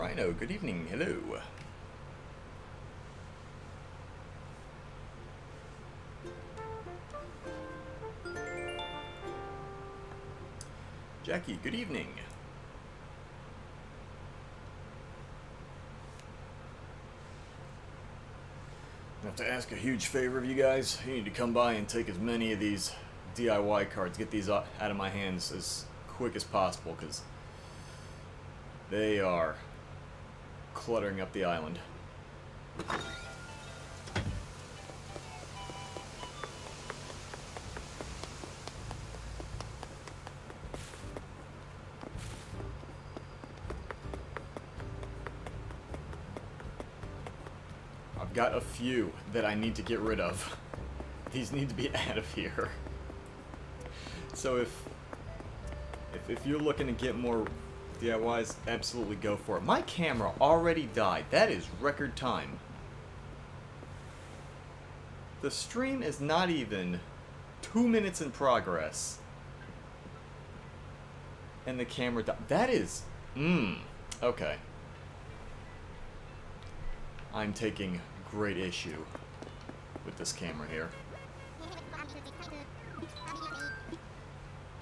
Rhino, good evening, hello. Jackie, good evening. I have to ask a huge favor of you guys. You need to come by and take as many of these DIY cards, get these out of my hands as quick as possible, because they are cluttering up the island. I've got a few that I need to get rid of. These need to be out of here. So if you're looking to get more DIYs, absolutely go for it. My camera already died. That is record time. The stream is not even 2 minutes in progress. And the camera died. That is... okay. I'm taking great issue with this camera here.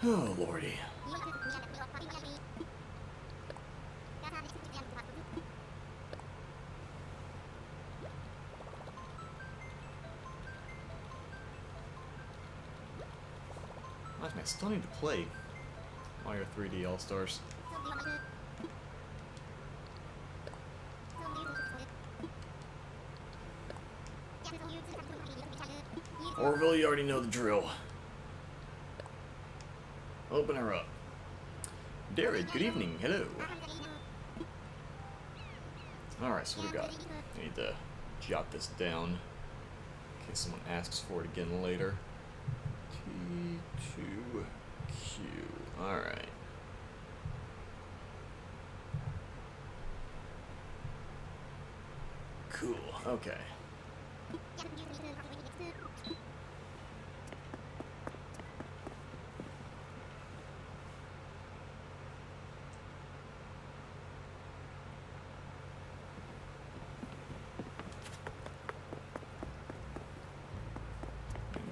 Oh, lordy. I still need to play Mario 3D All-Stars. Orville, you already know the drill. Open her up. Darren, good evening. Hello. Alright, so what do we got? I need to jot this down in case someone asks for it again later. T2Q. Alright. Cool. Okay.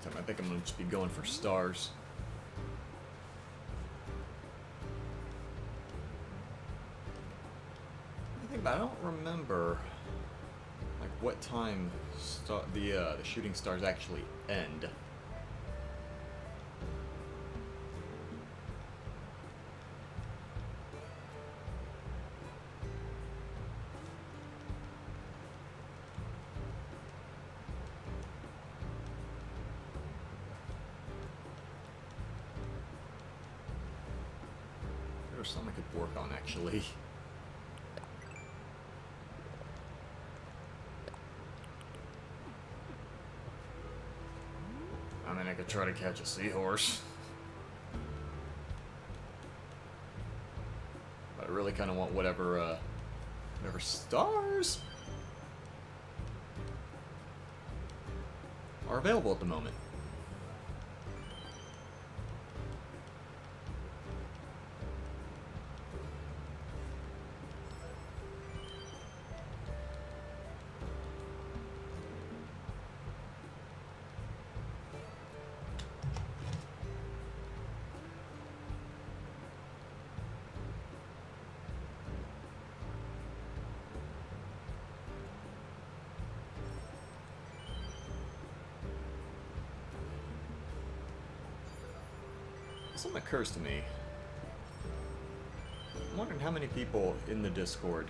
I think I'm going to just be going for stars. But I don't remember like what time the shooting stars actually end. There's something I could work on actually. I mean, I could try to catch a seahorse. But I really kind of want whatever stars are available at the moment. Something occurs to me. I'm wondering how many people in the Discord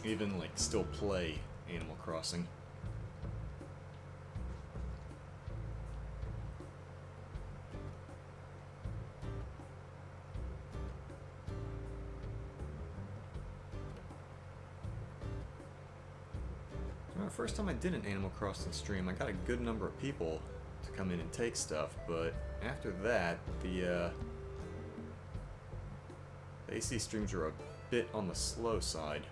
even like still play Animal Crossing. The first time I did an Animal Crossing stream, I got a good number of people to come in and take stuff, but after that, the AC streams are a bit on the slow side.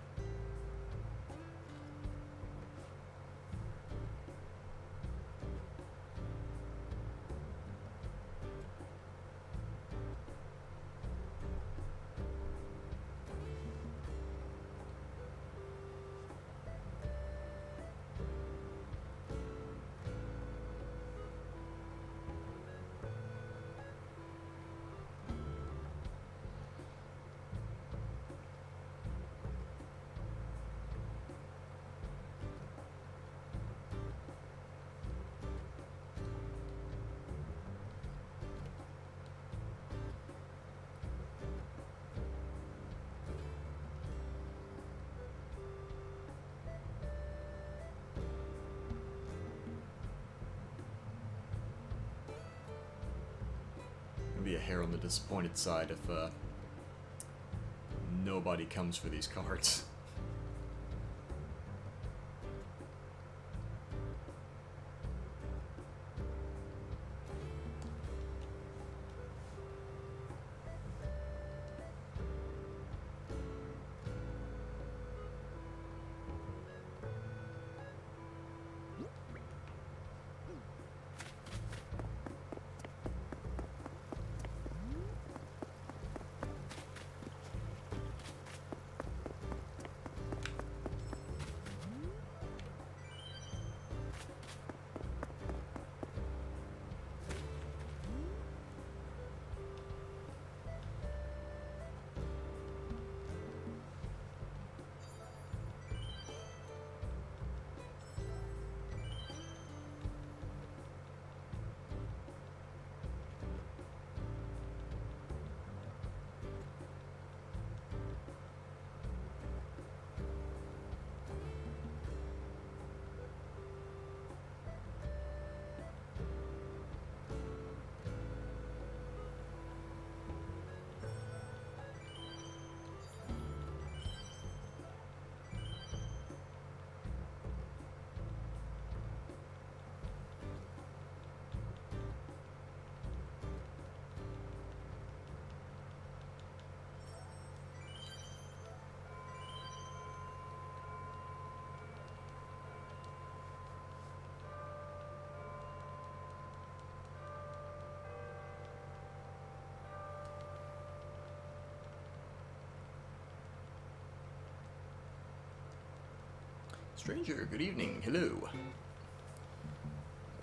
hair on the disappointed side if nobody comes for these cards. Stranger, good evening. Hello.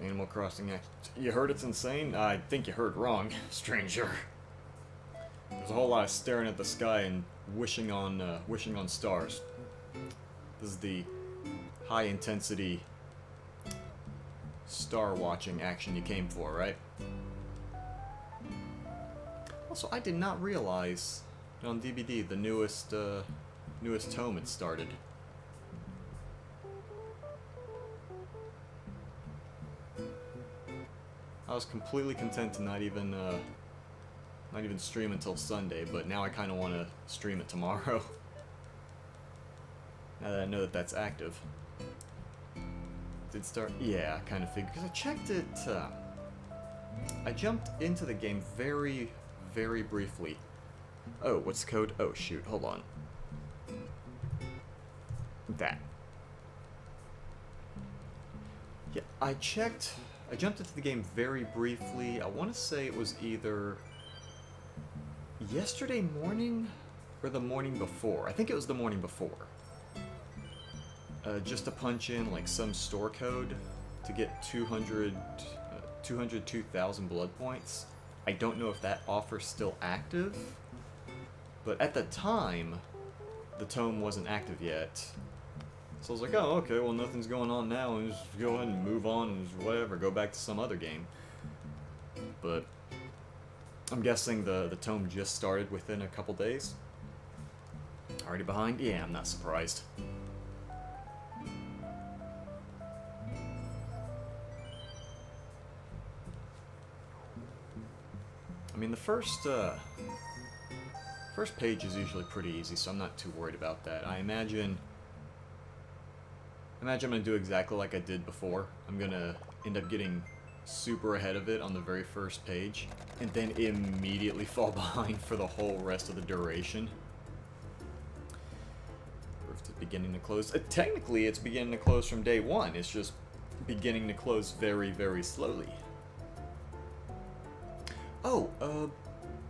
Animal Crossing Act. You heard it's insane? I think you heard wrong, stranger. There's a whole lot of staring at the sky and wishing on stars. This is the high intensity star watching action you came for, right? Also, I did not realize on DVD the newest tome had started. I was completely content to not even stream until Sunday, but now I kind of want to stream it tomorrow. Now that I know that that's active. Did start? Yeah, I kind of figured, because I checked it. I jumped into the game very, very briefly. Oh, what's the code? Oh shoot, hold on. That. Yeah, I jumped into the game very briefly. I want to say it was either yesterday morning or the morning before. I think it was the morning before. Just to punch in like some store code to get 202,000 blood points. I don't know if that offer's still active, but at the time, the tome wasn't active yet. So I was like, oh, okay, well, nothing's going on now, and just go ahead and move on, and just whatever, go back to some other game. But I'm guessing the tome just started within a couple days. Already behind? Yeah, I'm not surprised. I mean, the first page is usually pretty easy, so I'm not too worried about that. I imagine I'm gonna do exactly like I did before. I'm gonna end up getting super ahead of it on the very first page, and then immediately fall behind for the whole rest of the duration. Roof is beginning to close. Technically, it's beginning to close from day one. It's just beginning to close very, very slowly. Oh,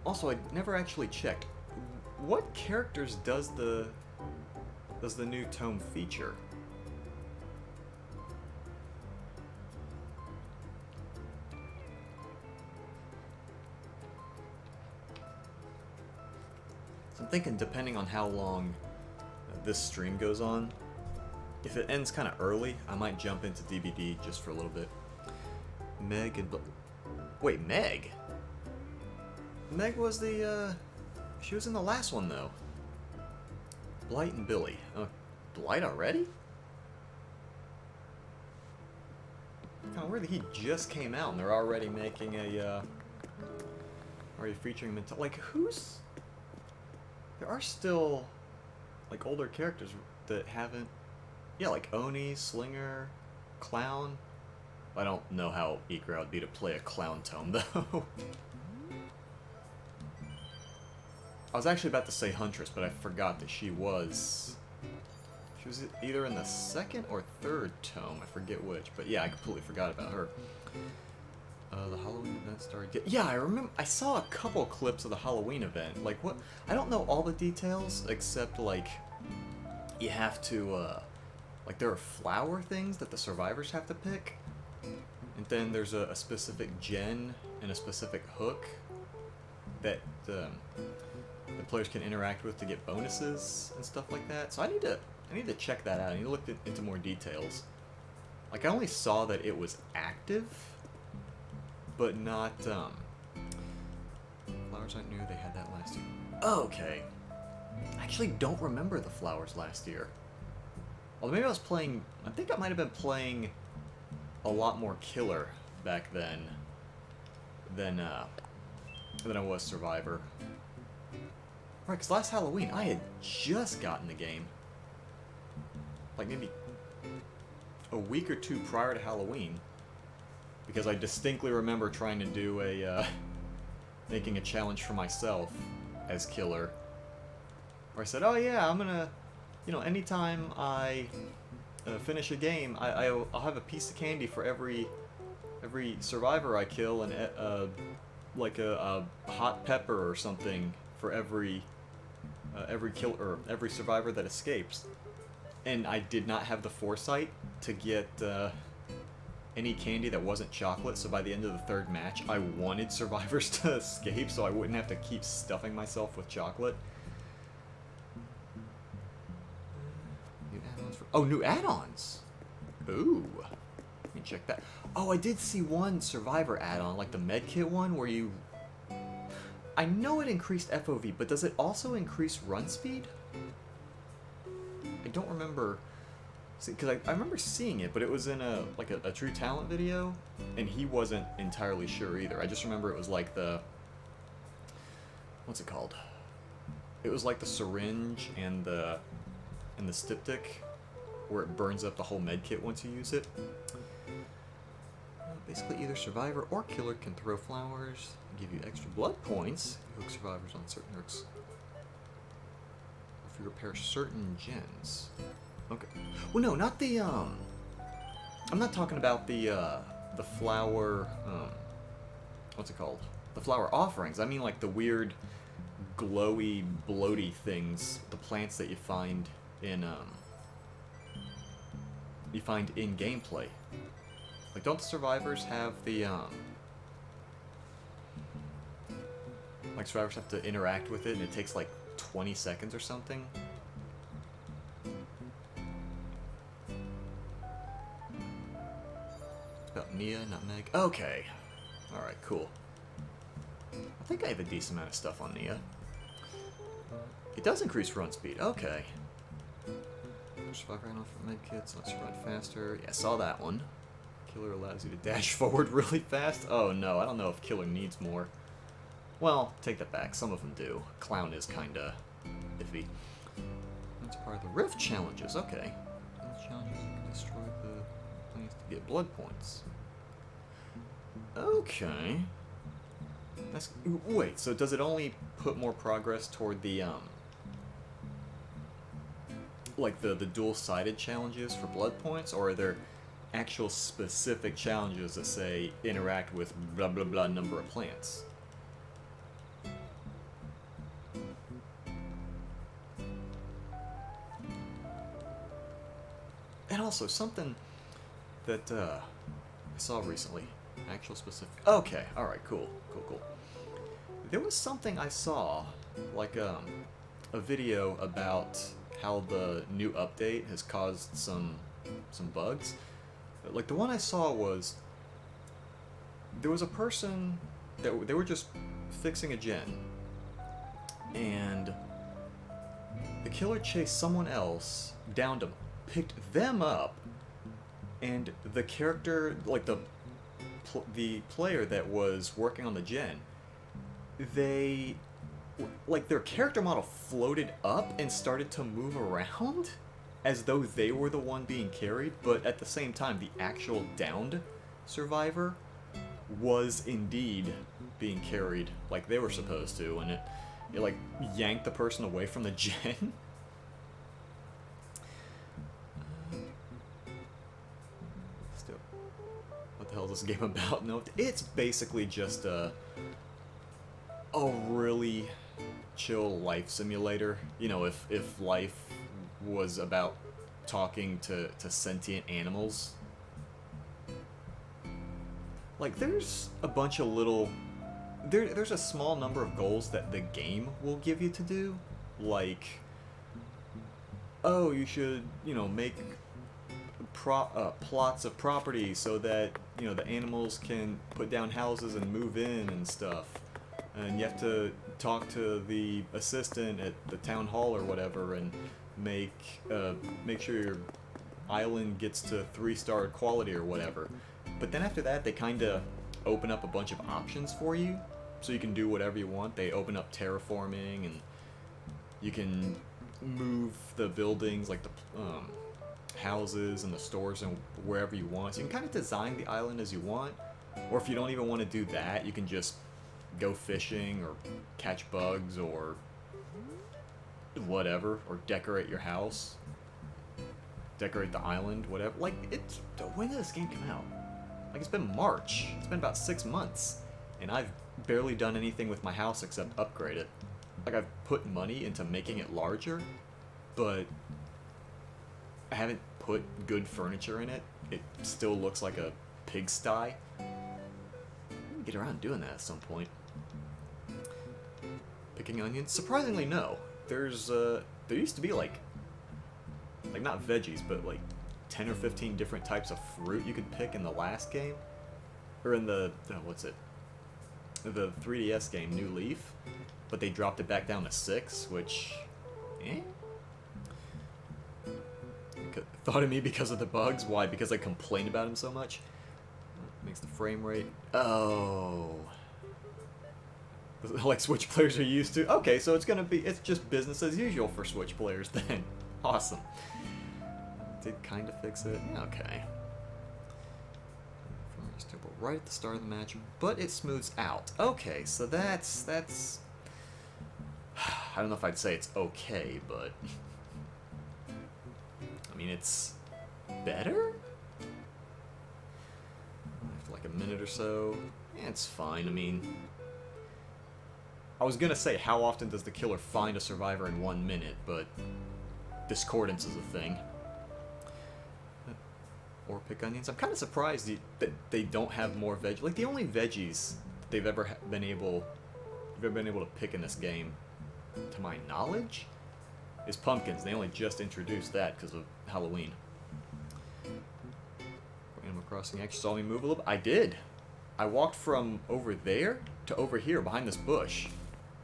also, I never actually checked. What characters does the new tome feature? So I'm thinking, depending on how long this stream goes on, if it ends kind of early, I might jump into DVD just for a little bit. Meg and... Wait, Meg? Meg was the, she was in the last one, though. Blight and Billy. Blight already? Kind of weird that he just came out and they're already making a Are you featuring them? Like, who's... There are still, like, older characters that haven't... Yeah, like Oni, Slinger, Clown. I don't know how eager I would be to play a Clown tome, though. I was actually about to say Huntress, but I forgot that she was... She was either in the second or third tome, I forget which. But yeah, I completely forgot about her. The Halloween event started... Yeah, I remember... I saw a couple clips of the Halloween event. Like, what... I don't know all the details, except, like... You have to, like, there are flower things that the survivors have to pick. And then there's a specific gen and a specific hook that the players can interact with to get bonuses and stuff like that. So I need to check that out. I need to look into more details. Like, I only saw that it was active, but not, Flowers I knew they had that last year. Oh, okay. I actually don't remember the Flowers last year. Well, maybe I was playing... I think I might have been playing a lot more Killer back then than I was Survivor. Right, because last Halloween, I had just gotten the game. Like, maybe a week or two prior to Halloween. Because I distinctly remember trying to do a, making a challenge for myself as Killer. Where I said, oh yeah, I'm gonna, you know, anytime I finish a game, I'll have a piece of candy for every survivor I kill, and like a hot pepper or something for every survivor that escapes. And I did not have the foresight to get any candy that wasn't chocolate, so by the end of the third match, I wanted survivors to escape so I wouldn't have to keep stuffing myself with chocolate. New add-ons for... Oh, new add-ons! Ooh. Let me check that. Oh, I did see one Survivor add-on, like the medkit one, where you... I know it increased FOV, but does it also increase run speed? I don't remember... Because I remember seeing it, but it was in a True Talent video, and he wasn't entirely sure either. I just remember it was like the... What's it called? It was like the syringe and the styptic, where it burns up the whole medkit once you use it. Basically, either Survivor or Killer can throw flowers and give you extra blood points. Hook survivors on certain hooks. If you repair certain gens. Okay. Well, no, not the, I'm not talking about the flower, what's it called? The flower offerings. I mean, like, the weird, glowy, bloaty things, the plants that you find in gameplay. Like, don't the survivors have the, like, survivors have to interact with it, and it takes, like, 20 seconds or something? About Nia, not Meg. Okay. Alright, cool. I think I have a decent amount of stuff on Nia. It does increase run speed. Okay. Survivor ran off for medkits. Let's run faster. Yeah, I saw that one. Killer allows you to dash forward really fast. Oh no, I don't know if Killer needs more. Well, take that back. Some of them do. Clown is kinda iffy. That's part of the Rift challenges. Okay. Those challenges you can destroy the planes to get blood points. Okay. That's... Wait, so does it only put more progress toward the, like the dual-sided challenges for blood points, or are there actual specific challenges that say interact with blah blah blah number of plants? And also something that I saw recently, actual specific. Okay, all right, cool. There was something I saw, like a video about how the new update has caused some bugs. Like, the one I saw was, there was a person that they were just fixing a gen, and the killer chased someone else, downed them, picked them up, and the character, like the player that was working on the gen, they, like, their character model floated up and started to move around as though they were the one being carried, but at the same time, the actual downed survivor was indeed being carried like they were supposed to, and it like yanked the person away from the gen. Still, what the hell is this game about? No, it's basically just a really chill life simulator. You know, if life was about talking to sentient animals. Like, there's a bunch of little... There's a small number of goals that the game will give you to do. Like, oh, you should, you know, make plots of property so that, you know, the animals can put down houses and move in and stuff. And you have to talk to the assistant at the town hall or whatever and make sure your island gets to 3-star quality or whatever. But then after that, they kind of open up a bunch of options for you, so you can do whatever you want. They open up terraforming, and you can move the buildings, like the houses and the stores, and wherever you want. So you can kind of design the island as you want. Or if you don't even want to do that, you can just go fishing or catch bugs or whatever, or decorate your house, decorate the island, whatever. Like, it's... When did this game come out? Like, it's been March. It's been about 6 months. And I've barely done anything with my house except upgrade it. Like, I've put money into making it larger, but I haven't put good furniture in it. It still looks like a pigsty. I'm gonna get around doing that at some point. Picking onions? Surprisingly, no. There's, there used to be, like, not veggies, but, like, 10 or 15 different types of fruit you could pick in the last game. Or in the, what's it? The 3DS game, New Leaf. But they dropped it back down to 6, which, Thought of me because of the bugs. Why? Because I complained about him so much? Makes the frame rate. Oh. Like Switch players are used to. Okay, so it's just business as usual for Switch players then. Awesome. Did kind of fix it. Okay. Right at the start of the match, but it smooths out. Okay, so that's... I don't know if I'd say it's okay, but... I mean, it's better? After like a minute or so, it's fine. I mean... I was gonna say, how often does the killer find a survivor in 1 minute, but... discordance is a thing. Or pick onions. I'm kind of surprised that they don't have more veg. Like, the only veggies that they've ever been able to pick in this game, to my knowledge, is pumpkins. They only just introduced that because of Halloween. Animal Crossing actually saw me move a little bit. I did. I walked from over there to over here behind this bush.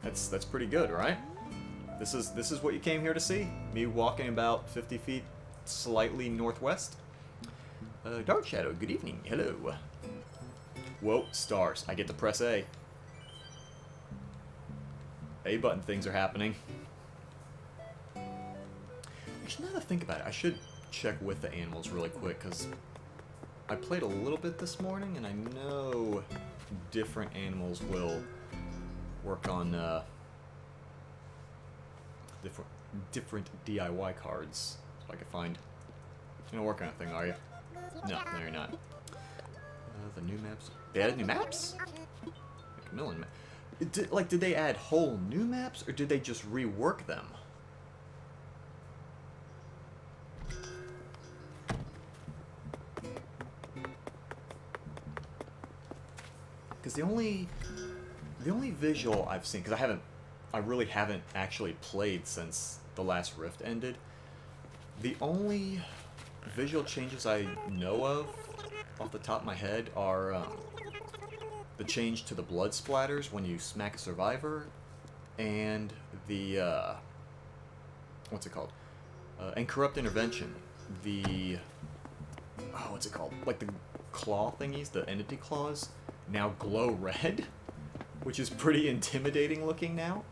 That's pretty good, right? This is what you came here to see? Me walking about 50 feet slightly northwest? Dark Shadow, good evening. Hello. Whoa, stars. I get to press A. A button things are happening. Actually, now that I think about it, I should check with the animals really quick, because I played a little bit this morning, and I know different animals will work on different DIY cards. So I can find... You're not working on a thing, are you? No, no, you're not. The new maps. They added new maps? Macmillan map. Did they add whole new maps, or did they just rework them? Because the only visual I've seen, because I really haven't actually played since the last Rift ended. The only visual changes I know of, off the top of my head, are the change to the blood splatters when you smack a survivor, and the, what's it called? And Corrupt Intervention. The, oh, what's it called? Like the claw thingies, the entity claws, now glow red. which is pretty intimidating looking now.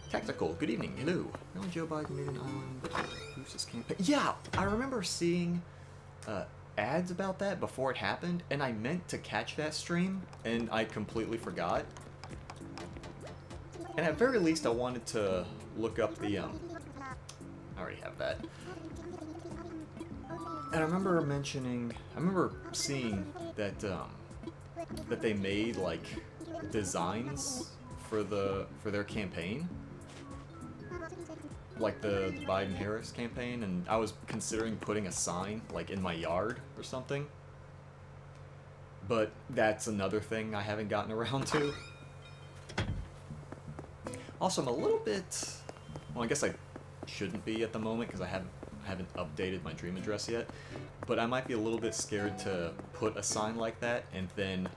Tactical, good evening, hello. Really, Joe Biden made an island boost his campaign. Yeah, I remember seeing ads about that before it happened, and I meant to catch that stream, and I completely forgot. And at very least, I wanted to look up the, I already have that. And I remember seeing that, that they made, like, designs for their campaign. Like the Biden-Harris campaign, and I was considering putting a sign, like, in my yard or something. But that's another thing I haven't gotten around to. Also, I'm a little bit... Well, I guess I shouldn't be at the moment, because I haven't updated my dream address yet. But I might be a little bit scared to put a sign like that, and then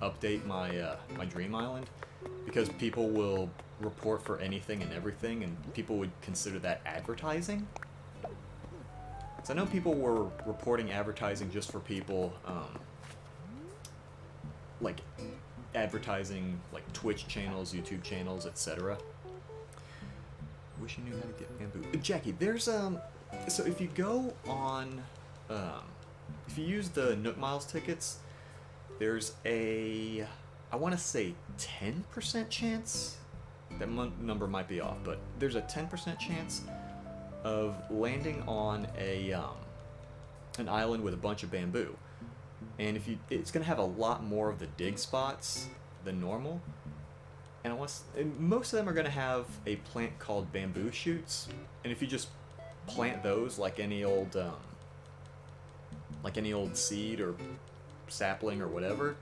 update my, my dream island. Because people will report for anything and everything, and people would consider that advertising. So I know people were reporting advertising just for people, like, advertising, like, Twitch channels, YouTube channels, etc. Wish you knew how to get bamboo. Jackie, there's, so if you go on, if you use the Nook Miles tickets, there's a, I want to say 10% chance, that number might be off, but there's a 10% chance of landing on a an island with a bunch of bamboo. And if you, it's gonna have a lot more of the dig spots than normal. And most of them are gonna have a plant called bamboo shoots. And if you just plant those like any old seed or sapling or whatever,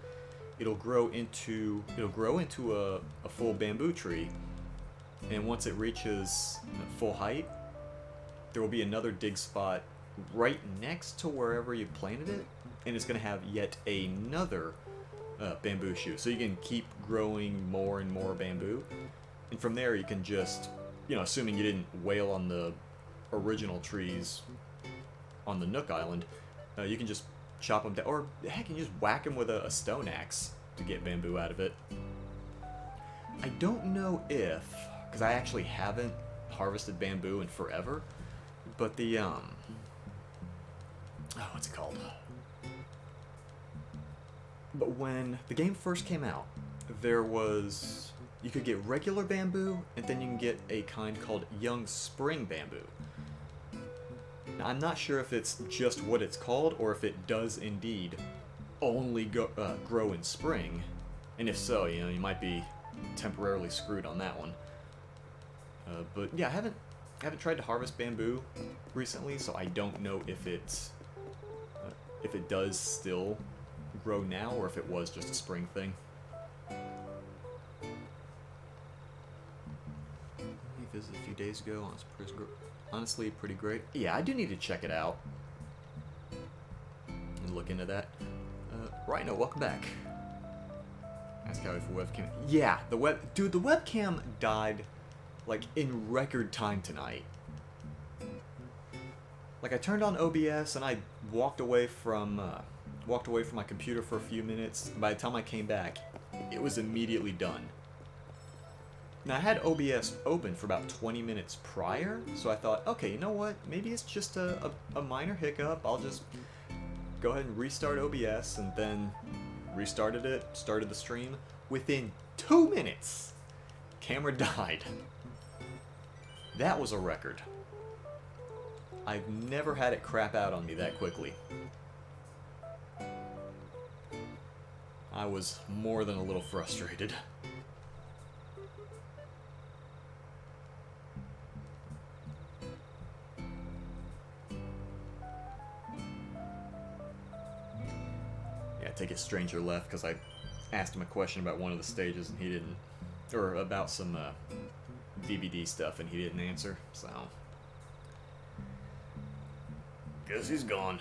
it'll grow into a full bamboo tree. And once it reaches full height, there will be another dig spot right next to wherever you planted it, and it's going to have yet another bamboo shoot. So you can keep growing more and more bamboo, and from there you can just, you know, assuming you didn't wail on the original trees on the Nook Island, you can just chop them down, or heck, you can just whack them with a stone axe to get bamboo out of it. I don't know if, because I actually haven't harvested bamboo in forever, but the, oh, what's it called? But when the game first came out, there was, you could get regular bamboo, and then you can get a kind called young spring bamboo. Now, I'm not sure if it's just what it's called, or if it does indeed only grow in spring, and if so, you know, you might be temporarily screwed on that one. But yeah, I haven't tried to harvest bamboo recently, so I don't know if it does still grow now, or if it was just a spring thing. We visited a few days ago. Honestly, pretty great. Yeah, I do need to check it out and look into that. Rhino, welcome back. Ask how if the webcam. Yeah, the webcam died like in record time tonight. Like, I turned on OBS and I walked away from my computer for a few minutes. And by the time I came back, it was immediately done. Now, I had OBS open for about 20 minutes prior, so I thought, okay, you know what? Maybe it's just a minor hiccup. I'll just go ahead and restart OBS, and then restarted it, started the stream. Within 2 minutes, camera died. That was a record. I've never had it crap out on me that quickly. I was more than a little frustrated. Yeah, I take it Stranger left because I asked him a question about one of the stages and he didn't, or about some DVD stuff and he didn't answer, so guess he's gone.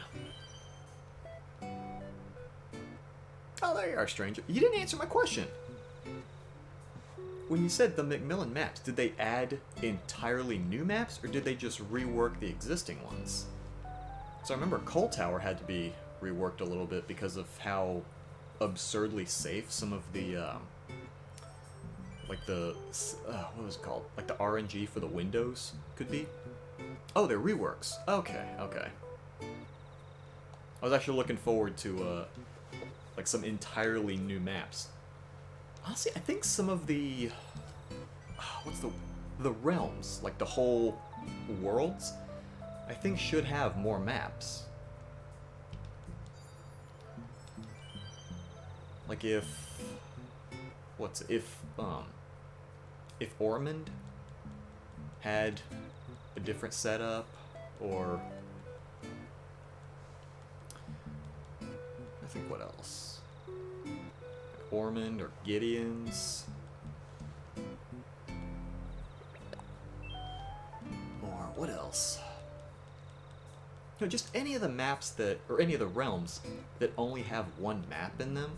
Oh, there you are, Stranger. You didn't answer my question. When you said the Macmillan maps, did they add entirely new maps, or did they just rework the existing ones? So I remember Coal Tower had to be reworked a little bit because of how absurdly safe some of the, like the, what was it called? Like the RNG for the windows could be. Oh, they're reworks. Okay, okay. I was actually looking forward to, like some entirely new maps. Honestly, I think some of the, the realms, like the whole worlds, I think should have more maps. Like if Ormond had a different setup, or I think what else? Like Ormond or Gideon's, or what else? You know, just any of the maps that, or any of the realms that only have one map in them,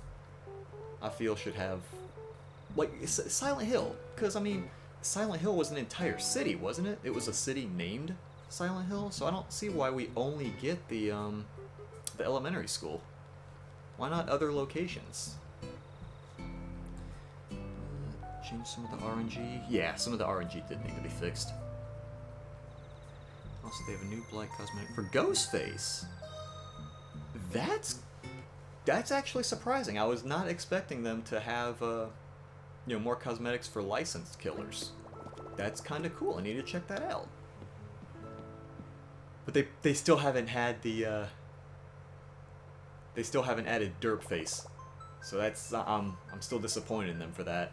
I feel should have, like, Silent Hill, because, I mean, Silent Hill was an entire city, wasn't it? It was a city named Silent Hill, so I don't see why we only get the elementary school. Why not other locations? Change some of the RNG? Yeah, some of the RNG did need to be fixed. Also, they have a new Blight cosmetic for Ghostface. That's actually surprising. I was not expecting them to have, you know, more cosmetics for licensed killers. That's kind of cool. I need to check that out. But they still haven't had the, they still haven't added Derpface. So that's, I'm still disappointed in them for that.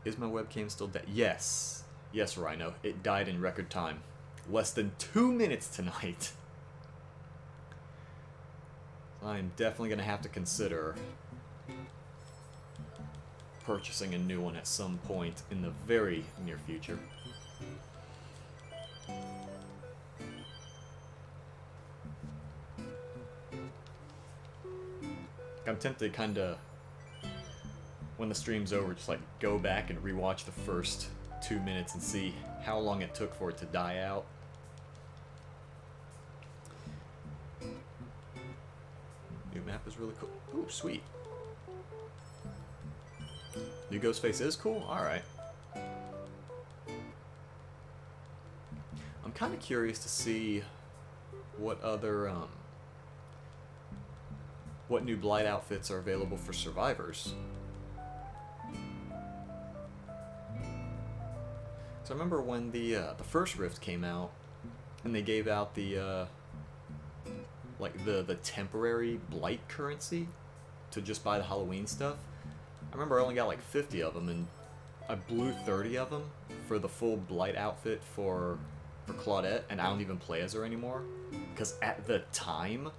Is my webcam still dead? Yes. Yes, Rhino. It died in record time. Less than 2 minutes tonight. I'm definitely going to have to consider purchasing a new one at some point in the very near future. I'm tempted to kind of, when the stream's over, just like go back and rewatch the first 2 minutes and see how long it took for it to die out. New map is really cool. Ooh, sweet. New Ghostface is cool? Alright. I'm kind of curious to see what other, what new Blight outfits are available for survivors. So I remember when the first Rift came out, and they gave out the, like the temporary Blight currency to just buy the Halloween stuff. I remember I only got like 50 of them, and I blew 30 of them for the full Blight outfit for Claudette, and I don't even play as her anymore. Because at the time,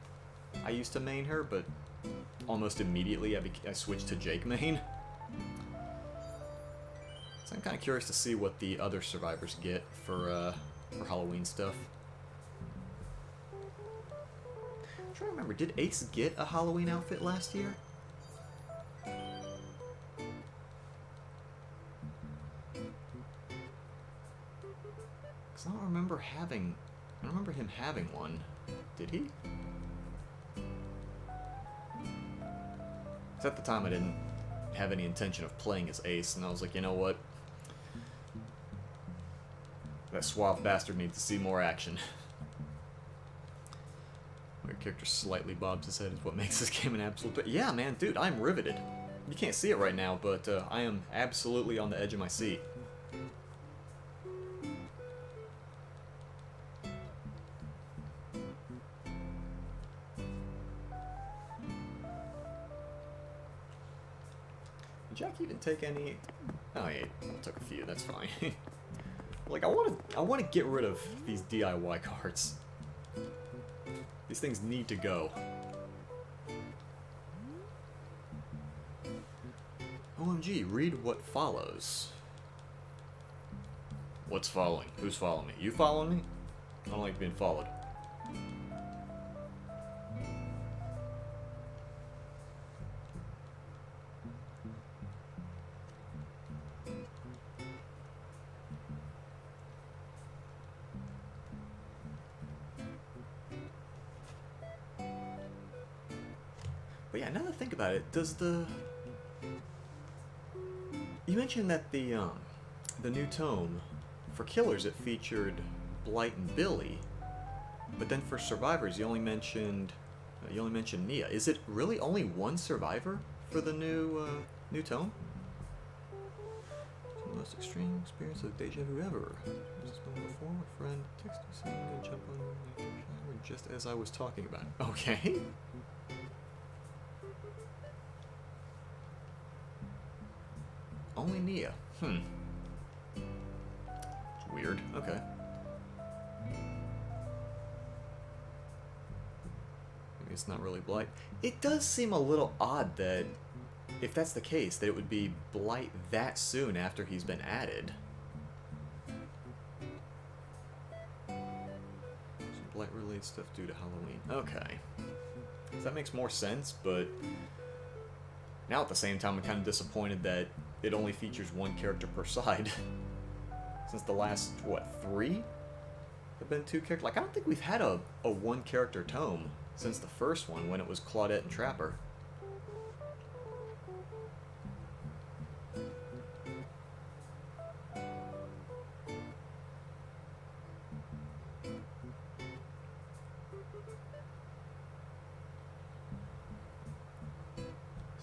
I used to main her, but almost immediately I switched to Jake main. So I'm kind of curious to see what the other survivors get for Halloween stuff. I'm trying to remember, did Ace get a Halloween outfit last year? Because I don't remember him having one. Did he? Because at the time I didn't have any intention of playing as Ace, and I was like, you know what? That suave bastard needs to see more action. My character slightly bobs his head is what makes this game an absolute... But yeah, man, dude, I'm riveted. You can't see it right now, but I am absolutely on the edge of my seat. Did Jack even take any... Oh, yeah, I took a few, that's fine. Like, I want to get rid of these DIY cards. These things need to go. OMG, read what follows. What's following? Who's following me? You following me? I don't like being followed. But yeah, now that I think about it, does the... You mentioned that the new tome, for killers it featured Blight and Billy, but then for survivors you only mentioned Nia. Is it really only one survivor for the new tome? It's the most extreme experience of deja vu ever. This has been before. A friend texted me saying to jump on the shower just as I was talking about it. Okay. Only Nia. It's weird. Okay. Maybe it's not really Blight. It does seem a little odd that, if that's the case, that it would be Blight that soon after he's been added. Some Blight-related stuff due to Halloween. Okay. So that makes more sense, but now at the same time I'm kind of disappointed that it only features one character per side. Since the last, what, 3? Have been 2 characters? Like, I don't think we've had a one-character tome since the first one, when it was Claudette and Trapper.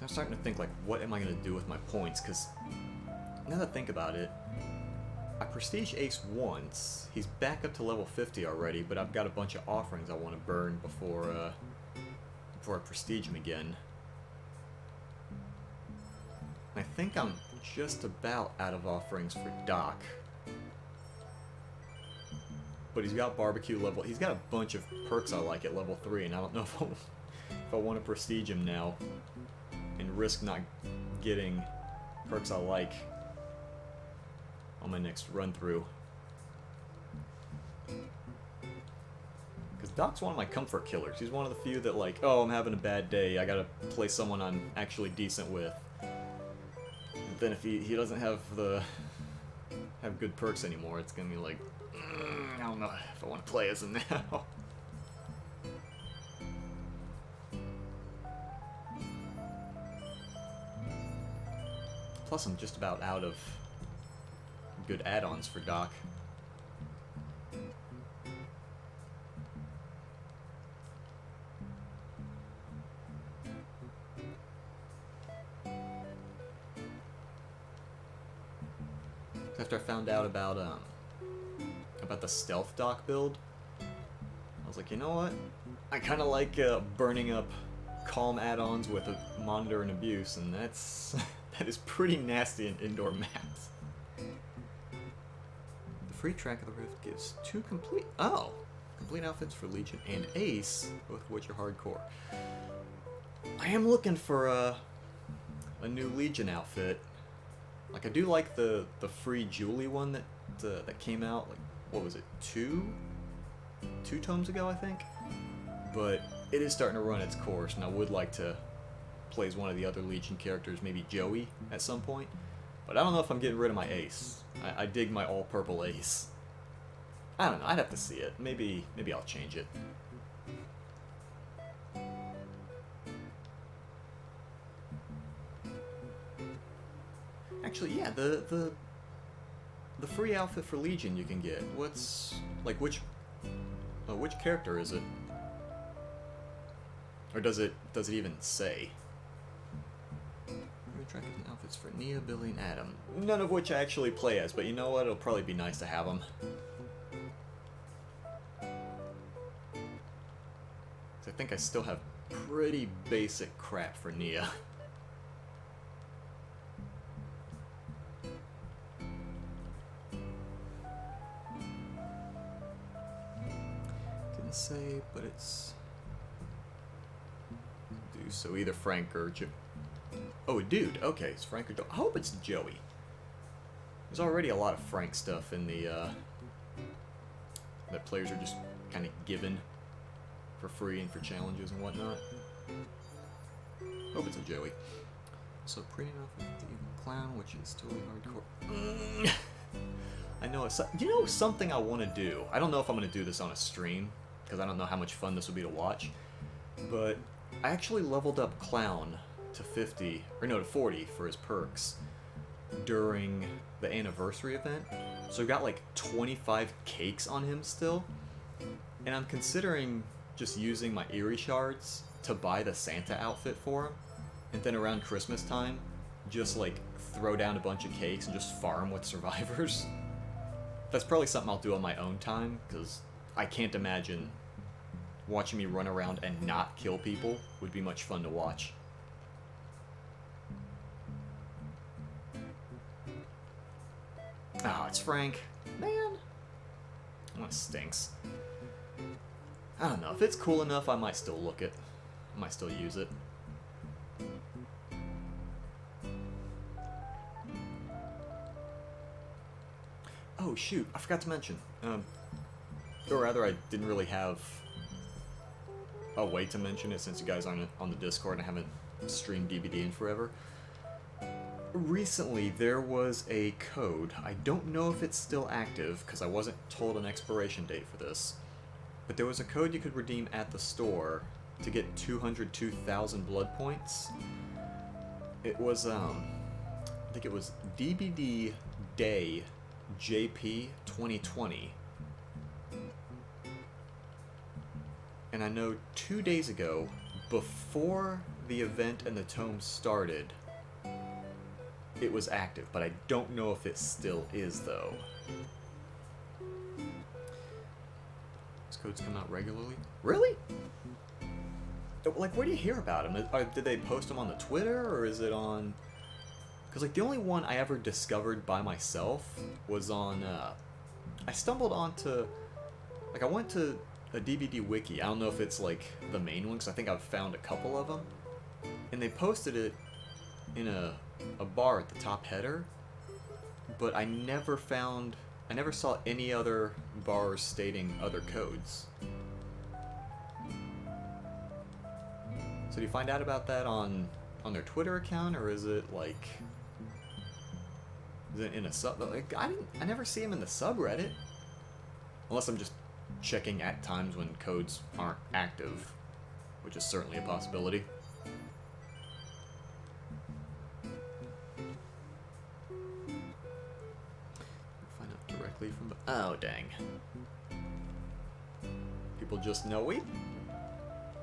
I'm starting to think, like, what am I going to do with my points? Because now that I think about it, I prestige Ace once. He's back up to level 50 already, but I've got a bunch of offerings I want to burn before I prestige him again. I think I'm just about out of offerings for Doc. But he's got barbecue level. He's got a bunch of perks I like at level 3, and I don't know if I want to prestige him now and risk not getting perks I like on my next run through. Because Doc's one of my comfort killers. He's one of the few that, like, oh, I'm having a bad day, I gotta play someone I'm actually decent with. And then if he doesn't have good perks anymore, it's gonna be like, I don't know if I want to play as him now. Plus I'm just about out of good add-ons for Doc. After I found out about the stealth Doc build, I was like, you know what? I kind of like burning up calm add-ons with a monitor and abuse, and that is pretty nasty in indoor maps. The free track of the rift gives 2 complete outfits for Legion and Ace, both of which are hardcore. I am looking for a new Legion outfit. Like, I do like the free Julie one that came out, like, what was it, 2 tomes ago, I think? But it is starting to run its course, and I would like to play as one of the other Legion characters, maybe Joey, at some point. But I don't know if I'm getting rid of my Ace. I dig my all-purple Ace. I don't know, I'd have to see it. Maybe I'll change it. Actually, yeah, the free outfit for Legion you can get. What's, like, which character is it? Or does it even say? Tracking outfits for Nia, Billy, and Adam. None of which I actually play as, but you know what? It'll probably be nice to have them. I think I still have pretty basic crap for Nia. Didn't say, but it's... So either Frank or Joe. Oh, a dude. Okay, it's Frank or Joe. I hope it's Joey. There's already a lot of Frank stuff in the, that players are just kind of given for free and for challenges and whatnot. Hope it's a Joey. So, pretty enough with the evil clown, which is totally hardcore. I know it's... You know something I want to do? I don't know if I'm going to do this on a stream, because I don't know how much fun this will be to watch. But I actually leveled up Clown to 50, or no, to 40 for his perks during the anniversary event. So I've got like 25 cakes on him still. And I'm considering just using my Eerie Shards to buy the Santa outfit for him. And then around Christmas time, just like throw down a bunch of cakes and just farm with survivors. That's probably something I'll do on my own time, because I can't imagine watching me run around and not kill people would be much fun to watch. Oh, it's Frank. Man. That stinks. I don't know. If it's cool enough, I might still look it. I might still use it. Oh, shoot. I forgot to mention. Or rather, I didn't really have a way to mention it since you guys aren't on the Discord and I haven't streamed DVD in forever. Recently, there was a code. I don't know if it's still active, because I wasn't told an expiration date for this. But there was a code you could redeem at the store to get 202,000 blood points. It was, I think it was DBD Day JP 2020. And I know 2 days ago, before the event and the tome started, it was active, but I don't know if it still is, though. These codes come out regularly? Really? Like, where do you hear about them? Did they post them on the Twitter, or is it on... Because, like, the only one I ever discovered by myself was on, I stumbled onto... Like, I went to a DVD wiki. I don't know if it's, like, the main one, because I think I've found a couple of them. And they posted it in a bar at the top header, but I never saw any other bars stating other codes. So do you find out about that on their Twitter account, or is it like, is it in a sub? Like, I never see them in the subreddit, unless I'm just checking at times when codes aren't active, which is certainly a possibility. From the... Oh, dang. People just know it?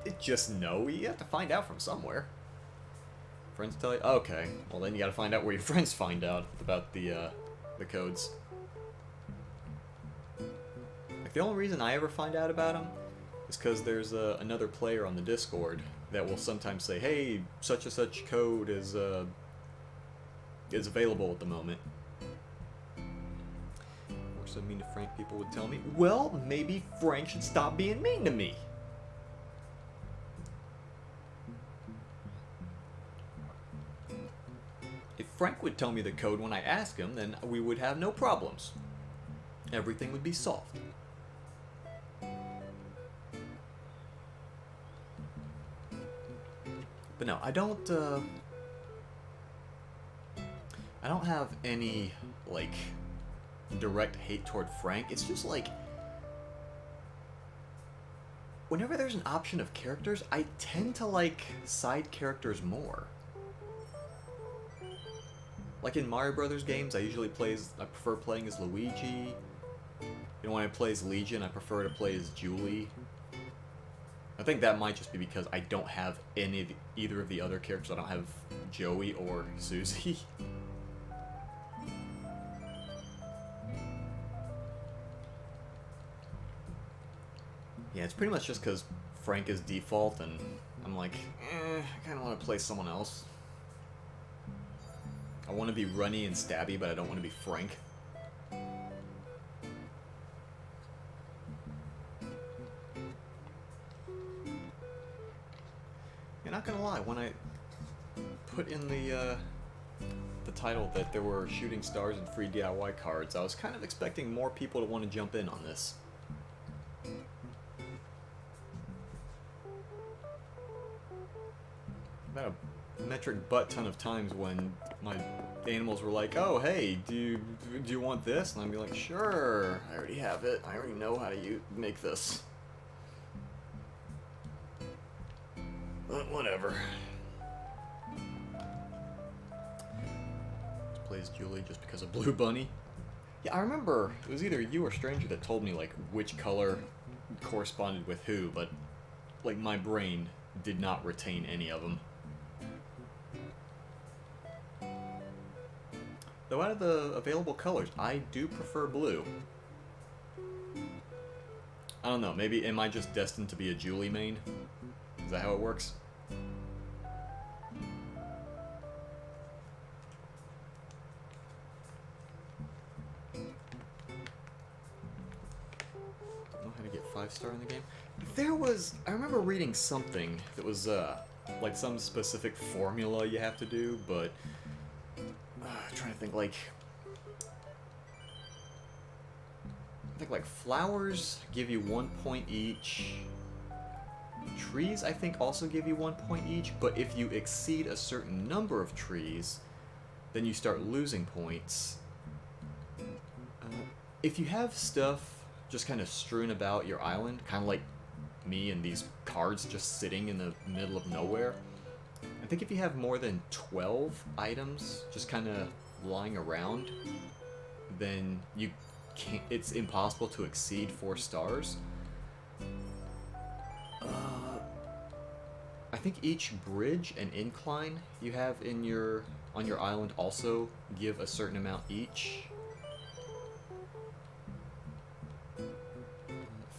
It just know you have to find out from somewhere. Friends tell you? Okay. Well, then you gotta find out where your friends find out about the codes. Like, the only reason I ever find out about them is because there's another player on the Discord that will sometimes say, hey, such and such code is available at the moment. So mean to Frank, people would tell me, well, maybe Frank should stop being mean to me. If Frank would tell me the code when I ask him, then we would have no problems. Everything would be solved. But no, I don't have any, like, direct hate toward Frank. It's just like, whenever there's an option of characters, I tend to like side characters more. Like in Mario Brothers games, I prefer playing as Luigi. And when I play as Legion, I prefer to play as Julie. I think that might just be because I don't have either of the other characters. I don't have Joey or Susie. Yeah, it's pretty much just because Frank is default, and I'm like, I kind of want to play someone else. I want to be runny and stabby, but I don't want to be Frank. You're not gonna lie, when I put in the title that there were shooting stars and free DIY cards, I was kind of expecting more people to want to jump in on this. About a metric butt ton of times when my animals were like, oh, hey, do you want this? And I'd be like, sure, I already have it. I already know how to make this. Whatever. Plays Julie just because of Blue Bunny. Yeah, I remember it was either you or Stranger that told me like which color corresponded with who, but like my brain did not retain any of them. Though out of the available colors, I do prefer blue. I don't know, maybe am I just destined to be a Julie main? Is that how it works? Don't know how to get 5-star in the game. I remember reading something that was like some specific formula you have to do, but I'm trying to think, like I think like flowers give you 1 point each. Trees, I think, also give you 1 point each, but if you exceed a certain number of trees, then you start losing points. If you have stuff just kind of strewn about your island, kind of like me and these cards just sitting in the middle of nowhere, I think if you have more than 12 items just kind of lying around, then you can't, it's impossible to exceed 4 stars. I think each bridge and incline you have in on your island also give a certain amount each.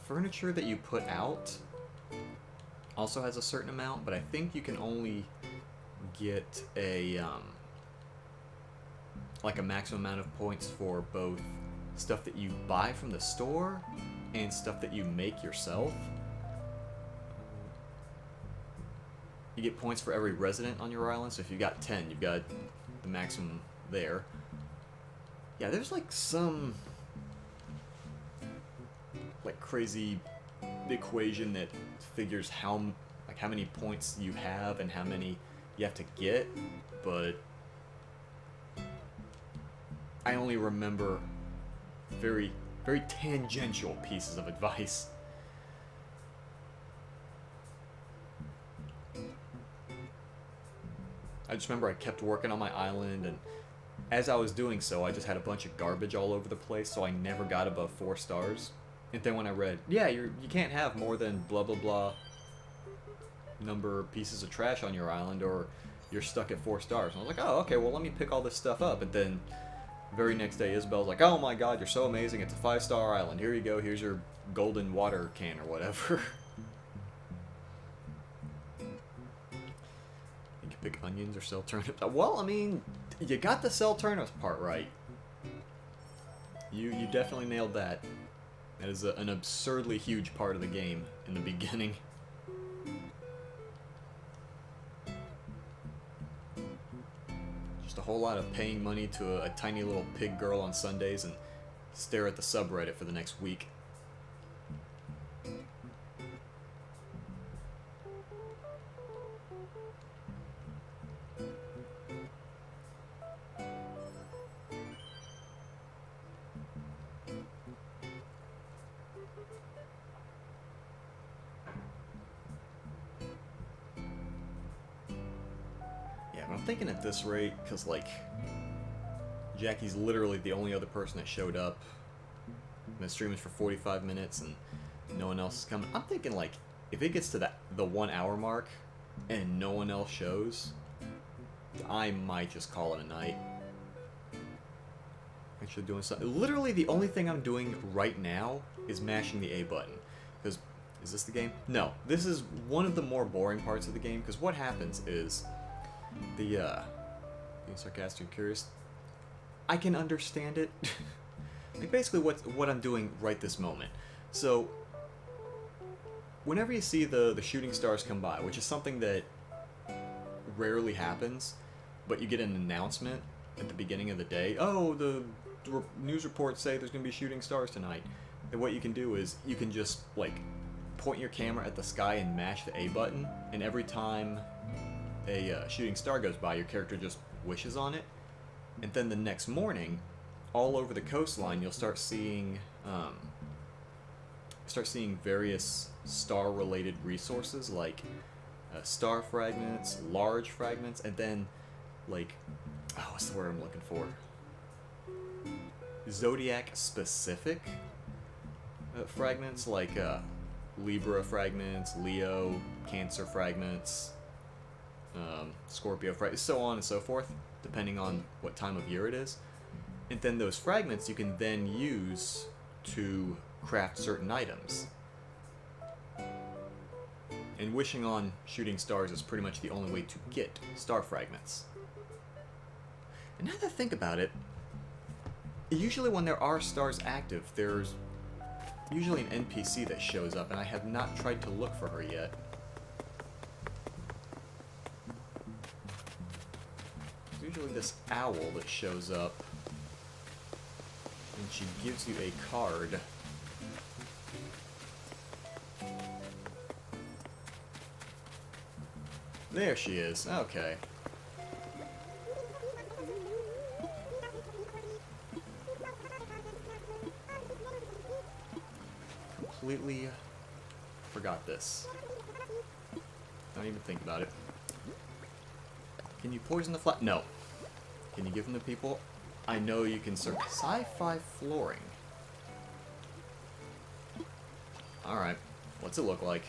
Furniture that you put out also has a certain amount, but I think you can only get a like a maximum amount of points for both stuff that you buy from the store and stuff that you make yourself. You get points for every resident on your island, so if you've got 10, you've got the maximum there. Yeah, there's like some like crazy equation that figures how many points you have and how many you have to get, but I only remember very, very tangential pieces of advice. I just remember I kept working on my island, and as I was doing so, I just had a bunch of garbage all over the place, so I never got above 4 stars. And then when I read, yeah, you can't have more than blah blah blah number of pieces of trash on your island, or you're stuck at 4 stars. And I was like, oh, okay, well, let me pick all this stuff up. And then very next day, Isabel's like, oh my god, you're so amazing, it's a 5-star island. Here you go, here's your golden water can or whatever. You can pick onions or sell turnips. Well, I mean, you got the sell turnips part right. You definitely nailed that. That is an absurdly huge part of the game in the beginning. Just a whole lot of paying money to a tiny little pig girl on Sundays and stare at the subreddit for the next week. I'm thinking at this rate, because, like, Jackie's literally the only other person that showed up. I've been streaming for 45 minutes and no one else is coming. I'm thinking, like, if it gets to the 1 hour mark and no one else shows, I might just call it a night. Actually doing something. Literally the only thing I'm doing right now is mashing the A button. Because, is this the game? No. This is one of the more boring parts of the game, because what happens is being sarcastic and curious, I can understand it. Like basically what I'm doing right this moment. So whenever you see the shooting stars come by, which is something that rarely happens, but you get an announcement at the beginning of the day, oh, the news reports say there's going to be shooting stars tonight. And what you can do is you can just like point your camera at the sky and mash the A button, and every time a shooting star goes by, your character just wishes on it, and then the next morning, all over the coastline, you'll start seeing various star-related resources like star fragments, large fragments, and then, like, oh, what's the word I'm looking for? Zodiac-specific fragments, like Libra fragments, Leo, Cancer fragments, Scorpio fragments, so on and so forth, depending on what time of year it is. And then those fragments you can then use to craft certain items. And wishing on shooting stars is pretty much the only way to get star fragments. And now that I think about it, usually when there are stars active, there's usually an NPC that shows up, and I have not tried to look for her yet. There's usually this owl that shows up, and she gives you a card. There she is. Okay. Completely forgot this. Don't even think about it. Can you poison the fly? No. Can you give them to people? I know you can serve sci-fi flooring. Alright. What's it look like?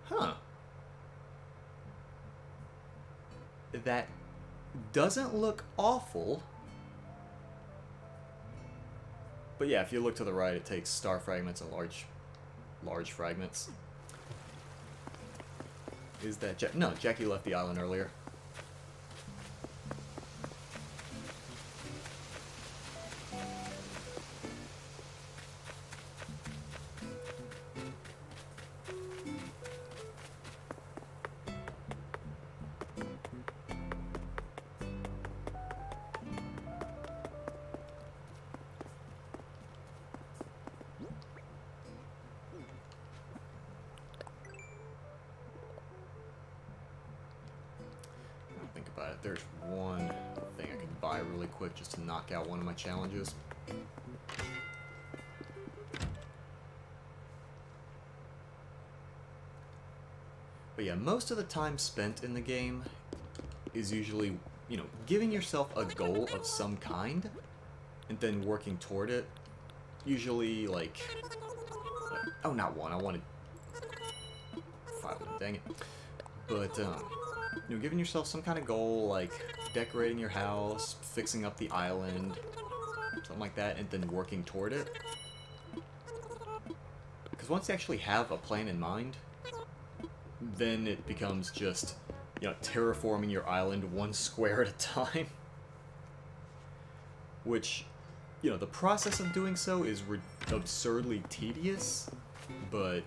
Huh. That doesn't look awful. But yeah, if you look to the right, it takes star fragments and large fragments. Is that Jack? No, Jackie left the island earlier. Think about it. There's one thing I could buy really quick just to knock out one of my challenges. But yeah, most of the time spent in the game is usually, you know, giving yourself a goal of some kind and then working toward it. Usually, like oh, not one. I wanted 5 of them. Dang it. But, you know, giving yourself some kind of goal, like decorating your house, fixing up the island, something like that, and then working toward it. Because once you actually have a plan in mind, then it becomes just, you know, terraforming your island one square at a time. Which, you know, the process of doing so is absurdly tedious, but,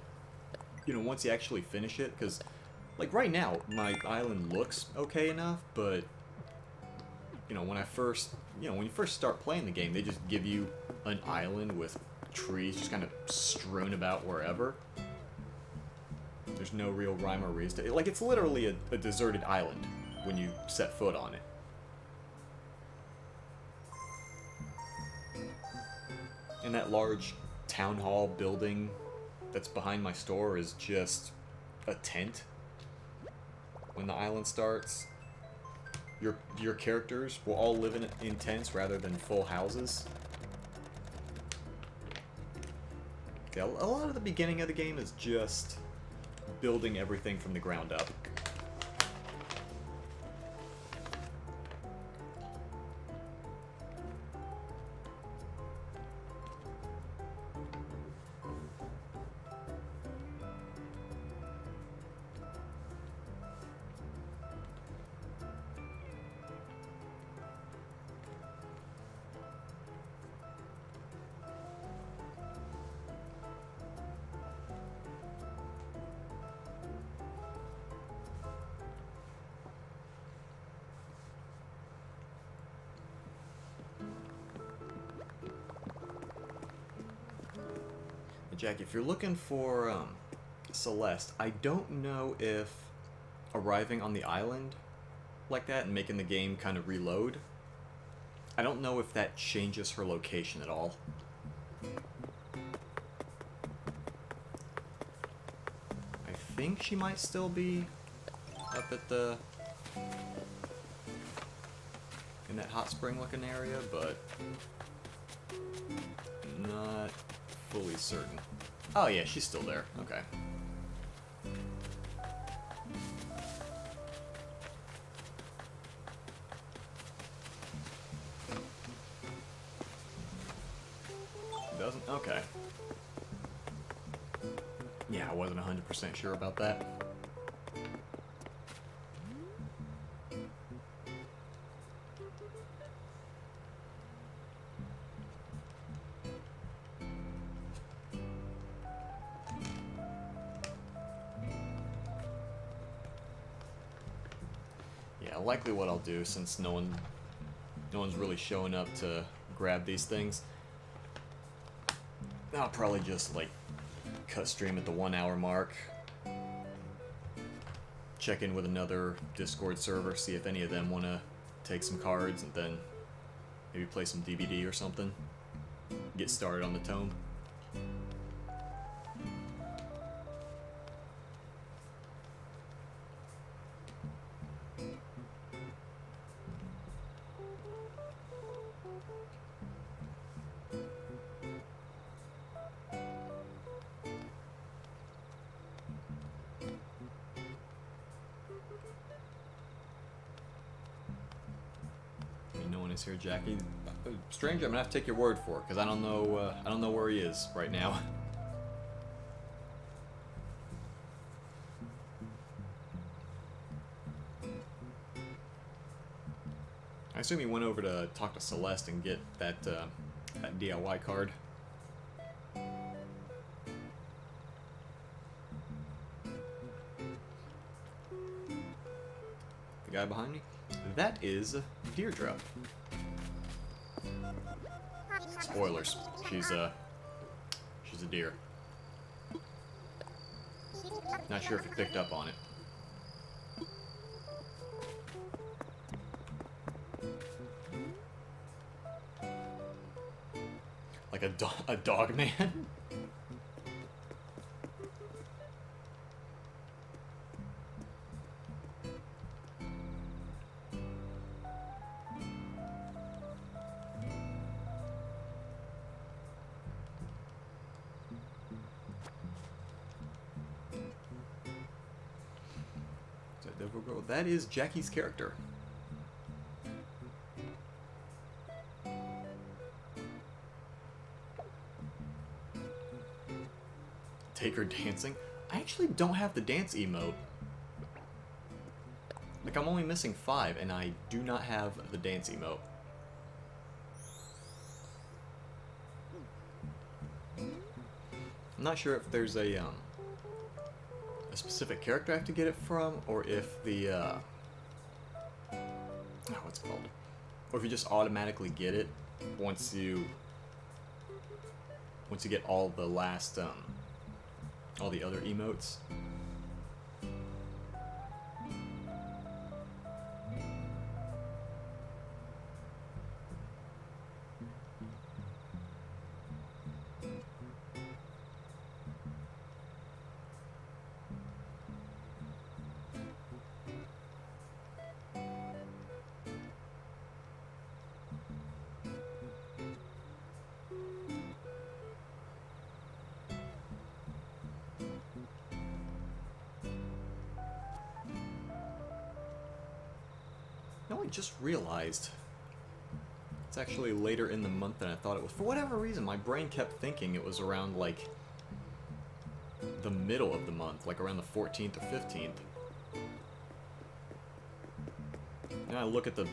you know, once you actually finish it, because, like, right now, my island looks okay enough, but, you know, when you first start playing the game, they just give you an island with trees just kind of strewn about wherever. There's no real rhyme or reason. Like, it's literally a deserted island when you set foot on it. And that large town hall building that's behind my store is just a tent. When the island starts, your characters will all live in tents rather than full houses. Yeah, a lot of the beginning of the game is just building everything from the ground up. Jack, if you're looking for Celeste, I don't know if arriving on the island like that and making the game kind of reload, I don't know if that changes her location at all. I think she might still be up at the... in that hot spring looking area, but not fully certain. Oh yeah, she's still there. Okay. Doesn't? Okay. Yeah, I wasn't 100% sure about that. Yeah, likely what I'll do, since no one's really showing up to grab these things, I'll probably just like cut stream at the 1 hour mark, check in with another Discord server, see if any of them want to take some cards, and then maybe play some DVD or something, get started on the tome. Here, Jackie. Stranger, I'm gonna have to take your word for it, because I don't know where he is right now. I assume he went over to talk to Celeste and get that that DIY card. The guy behind me? That is Deirdre. Spoilers. She's a deer. Not sure if you picked up on it. Like a dog man? That is Jackie's character. Take her dancing? I actually don't have the dance emote. Like, I'm only missing 5, and I do not have the dance emote. I'm not sure if there's a specific character I have to get it from, or if the, what's it called? Or if you just automatically get it once you get all the last, all the other emotes. No, I just realized it's actually later in the month than I thought it was. For whatever reason, my brain kept thinking it was around, like, the middle of the month, like around the 14th or 15th. And I look at the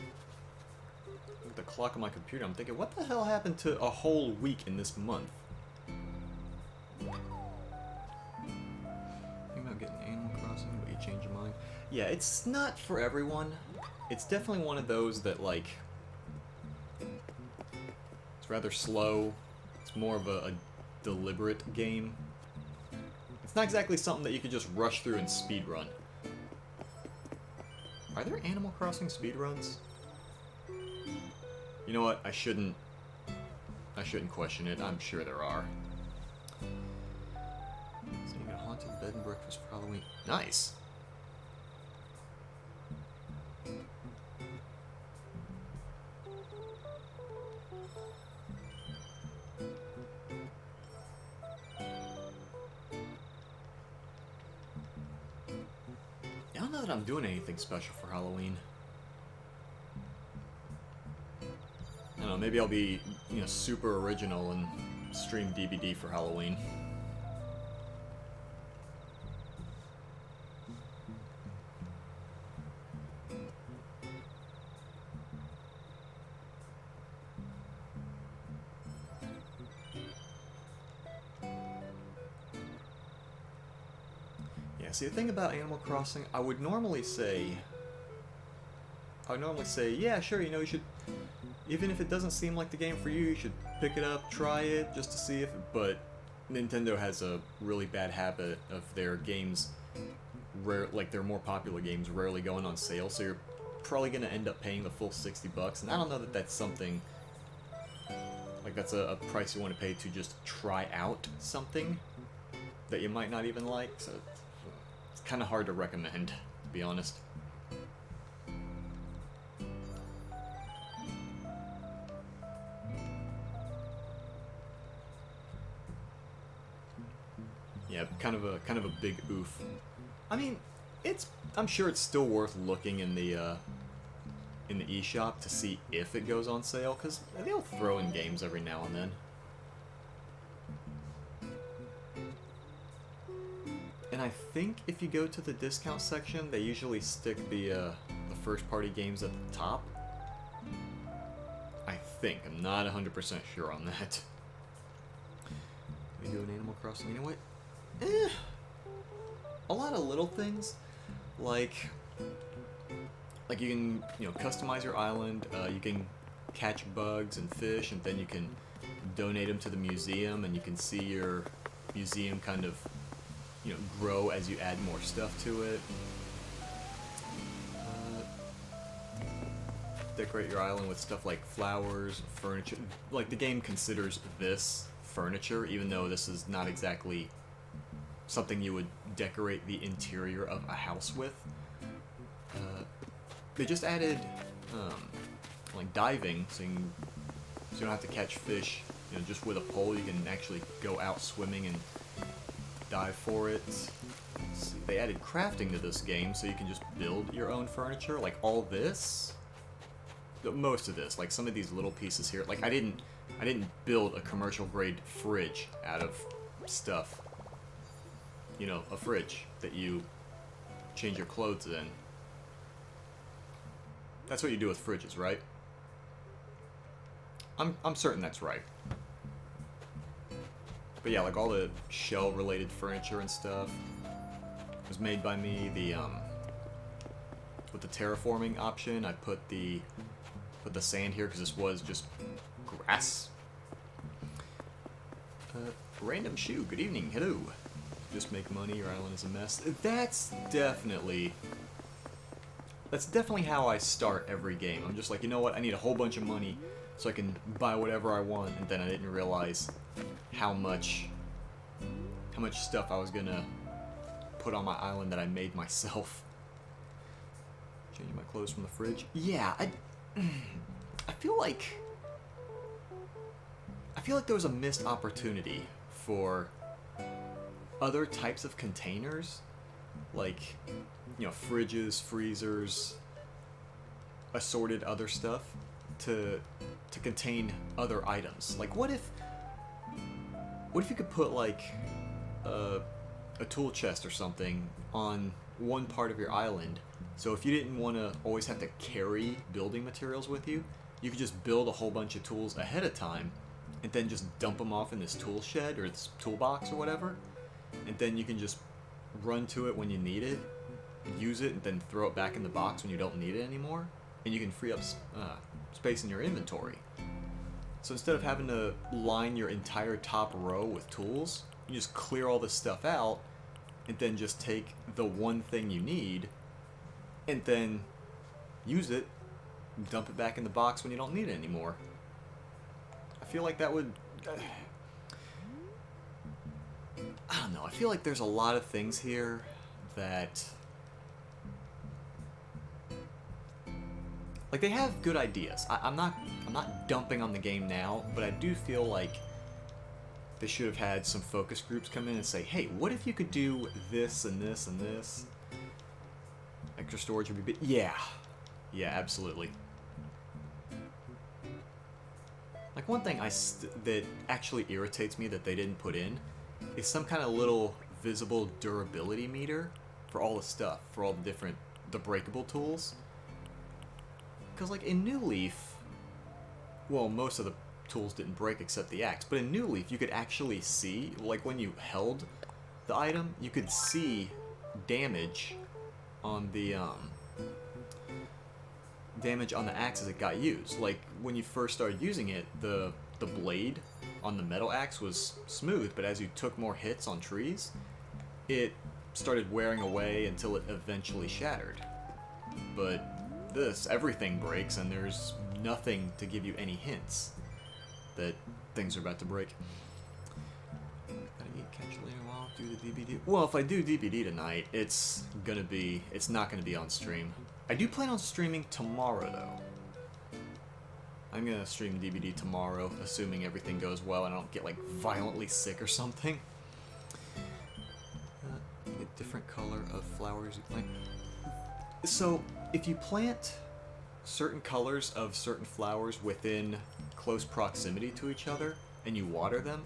clock on my computer, I'm thinking, what the hell happened to a whole week in this month? Think about getting Animal Crossing, but you change your mind? Yeah, it's not for everyone. It's definitely one of those that, like, it's rather slow. It's more of a deliberate game. It's not exactly something that you could just rush through and speedrun. Are there Animal Crossing speedruns? You know what? I shouldn't question it. I'm sure there are. So you got a haunted bed and breakfast for Halloween. Nice. I don't know that I'm doing anything special for Halloween. I don't know, maybe I'll be, you know, super original and stream DVD for Halloween. Yeah, see, the thing about Animal Crossing, I would normally say, yeah, sure, you know, you should, even if it doesn't seem like the game for you, you should pick it up, try it, just to see if, but Nintendo has a really bad habit of their games, like their more popular games, rarely going on sale, so you're probably going to end up paying the full $60, and I don't know that that's something, like that's a price you want to pay to just try out something that you might not even like, so it's kind of hard to recommend, to be honest. Yeah, kind of a big oof. I mean, I'm sure it's still worth looking in the eShop to see if it goes on sale, because they'll throw in games every now and then. And I think if you go to the discount section, they usually stick the first-party games at the top. I think. I'm not 100% sure on that. We do an Animal Crossing. You know what? A lot of little things, like you can, you know, customize your island. You can catch bugs and fish, and then you can donate them to the museum, and you can see your museum kind of, you know, grow as you add more stuff to it. Decorate your island with stuff like flowers, furniture. Like, the game considers this furniture, even though this is not exactly something you would decorate the interior of a house with. They just added like diving, so you don't have to catch fish, you know, just with a pole. You can actually go out swimming and dive for it. Let's see, they added crafting to this game, so you can just build your own furniture. Like all this, most of this, like some of these little pieces here. Like I didn't build a commercial grade fridge out of stuff. You know, a fridge that you change your clothes in. That's what you do with fridges, right? I'm certain that's right. But yeah, like all the shell-related furniture and stuff was made by me. With the terraforming option, I put the sand here because this was just grass. Random shoe. Good evening. Hello. Just make money, your island is a mess. That's definitely how I start every game. I'm just like, you know what, I need a whole bunch of money so I can buy whatever I want, and then I didn't realize how much stuff I was gonna put on my island that I made myself. Changing my clothes from the fridge. Yeah, I feel like there was a missed opportunity for other types of containers, like, you know, fridges, freezers, assorted other stuff to contain other items. Like, what if you could put like a tool chest or something on one part of your island, so if you didn't want to always have to carry building materials with you, you could just build a whole bunch of tools ahead of time and then just dump them off in this tool shed or this toolbox or whatever. And then you can just run to it when you need it, use it, and then throw it back in the box when you don't need it anymore. And you can free up space in your inventory. So instead of having to line your entire top row with tools, you just clear all this stuff out, and then just take the one thing you need, and then use it, and dump it back in the box when you don't need it anymore. I feel like that would... I don't know, I feel like there's a lot of things here that... Like, they have good ideas. I'm not dumping on the game now, but I do feel like they should have had some focus groups come in and say, hey, what if you could do this and this and this? Extra storage would be big. Yeah. Yeah, absolutely. Like, one thing that actually irritates me that they didn't put in is some kind of little visible durability meter for all the stuff, for all the breakable tools. Because, like, in New Leaf, well, most of the tools didn't break except the axe, but in New Leaf, you could actually see, like, when you held the item, you could see damage on the, damage on the axe as it got used. Like, when you first started using it, the blade on the metal axe was smooth, but as you took more hits on trees, it started wearing away until it eventually shattered. But everything breaks, and there's nothing to give you any hints that things are about to break. Gotta eat, catch later while do the DBD. Well, if I do DBD tonight, it's not gonna be on stream. I do plan on streaming tomorrow, though. I'm gonna stream DBD tomorrow, assuming everything goes well and I don't get, like, violently sick or something. A different color of flowers you plant. So, if you plant certain colors of certain flowers within close proximity to each other, and you water them,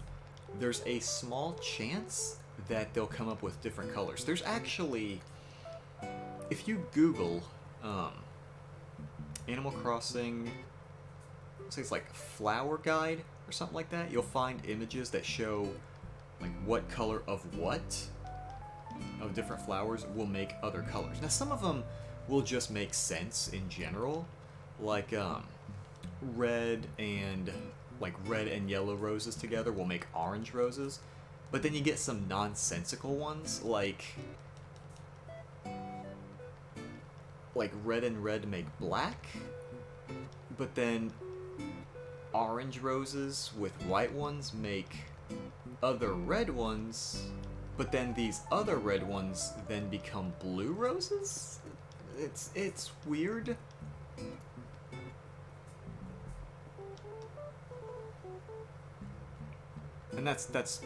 there's a small chance that they'll come up with different colors. There's actually, if you Google Animal Crossing, let's say it's like flower guide or something like that, you'll find images that show like what color of different flowers will make other colors. Now, some of them will just make sense in general, like red and yellow roses together will make orange roses, but then you get some nonsensical ones like red and red make black, but then orange roses with white ones make other red ones, but then these other red ones then become blue roses? It's weird. And that's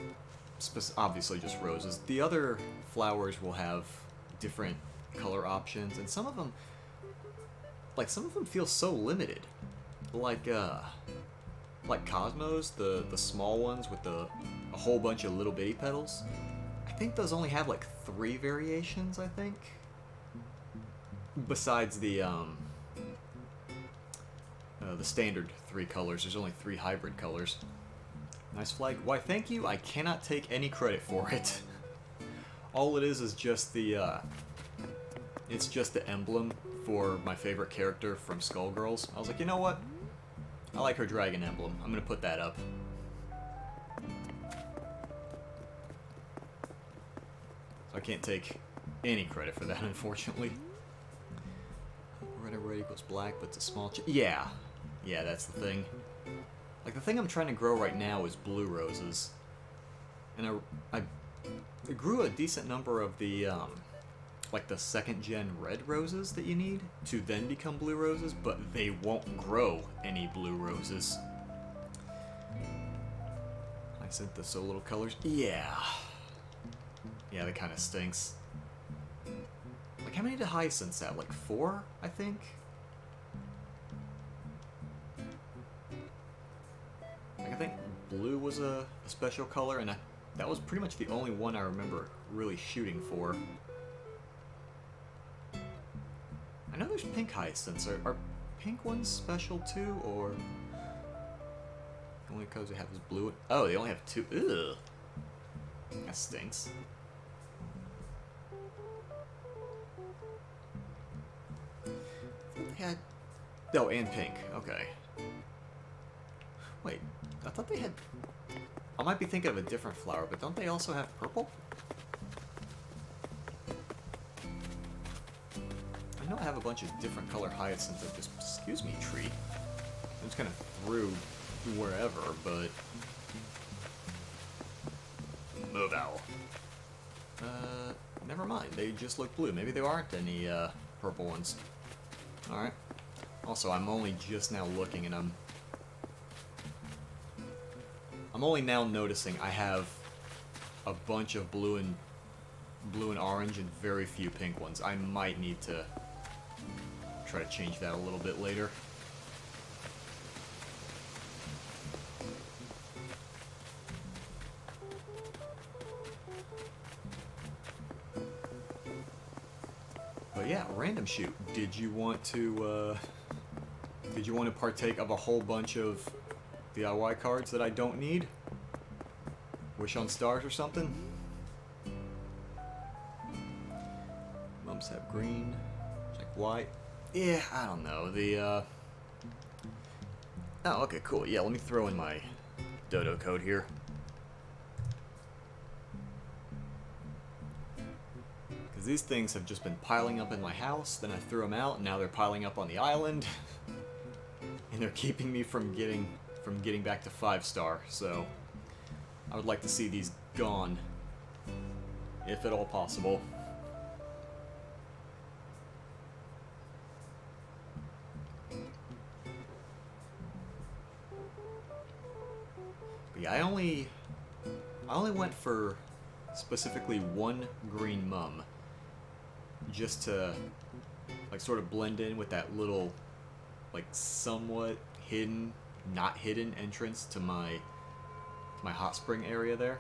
obviously just roses. The other flowers will have different color options, and some of them feel so limited. Like Cosmos, the small ones with a whole bunch of little bitty petals. I think those only have like 3 variations, I think. Besides the standard 3 colors, there's only 3 hybrid colors. Nice flag. Why, thank you. I cannot take any credit for it. All it is just the it's just the emblem for my favorite character from Skullgirls. I was like, you know what? I like her dragon emblem. I'm gonna put that up. So I can't take any credit for that, unfortunately. Red and red equals black, but it's a small yeah, that's the thing. Like, the thing I'm trying to grow right now is blue roses. And I grew a decent number of the, like the 2nd gen red roses that you need to then become blue roses, but they won't grow any blue roses. I sent the so little colors. Yeah, that kind of stinks. Like, how many did Hyacinths have? Like 4, I think? Like, I think blue was a special color, and that was pretty much the only one I remember really shooting for. I know there's pink Hyacinths. Are pink ones special too, or the only colors they have is blue? Oh, they only have 2. Ugh. That stinks. They had... Oh, and pink. Okay. Wait, I thought they had... I might be thinking of a different flower, but don't they also have purple? I know I have a bunch of different color hyacinths that just... Excuse me, tree. I'm just kind of through wherever, but... Move out. Never mind. They just look blue. Maybe there aren't any, purple ones. Alright. Also, I'm only just now looking, and I'm only now noticing I have a bunch of blue and orange and very few pink ones. I might need to try to change that a little bit later. But yeah, random shoot. Did you want to partake of a whole bunch of DIY cards that I don't need? Wish on stars or something? Mumps have green. It's like white. Yeah, I don't know. Oh, okay, cool. Yeah, let me throw in my dodo code here. Because these things have just been piling up in my house, then I threw them out, and now they're piling up on the island. And they're keeping me from getting back to 5-star, so I would like to see these gone, if at all possible. But yeah, I only went for specifically one green mum, just to like sort of blend in with that little like somewhat hidden, not hidden entrance to my hot spring area there.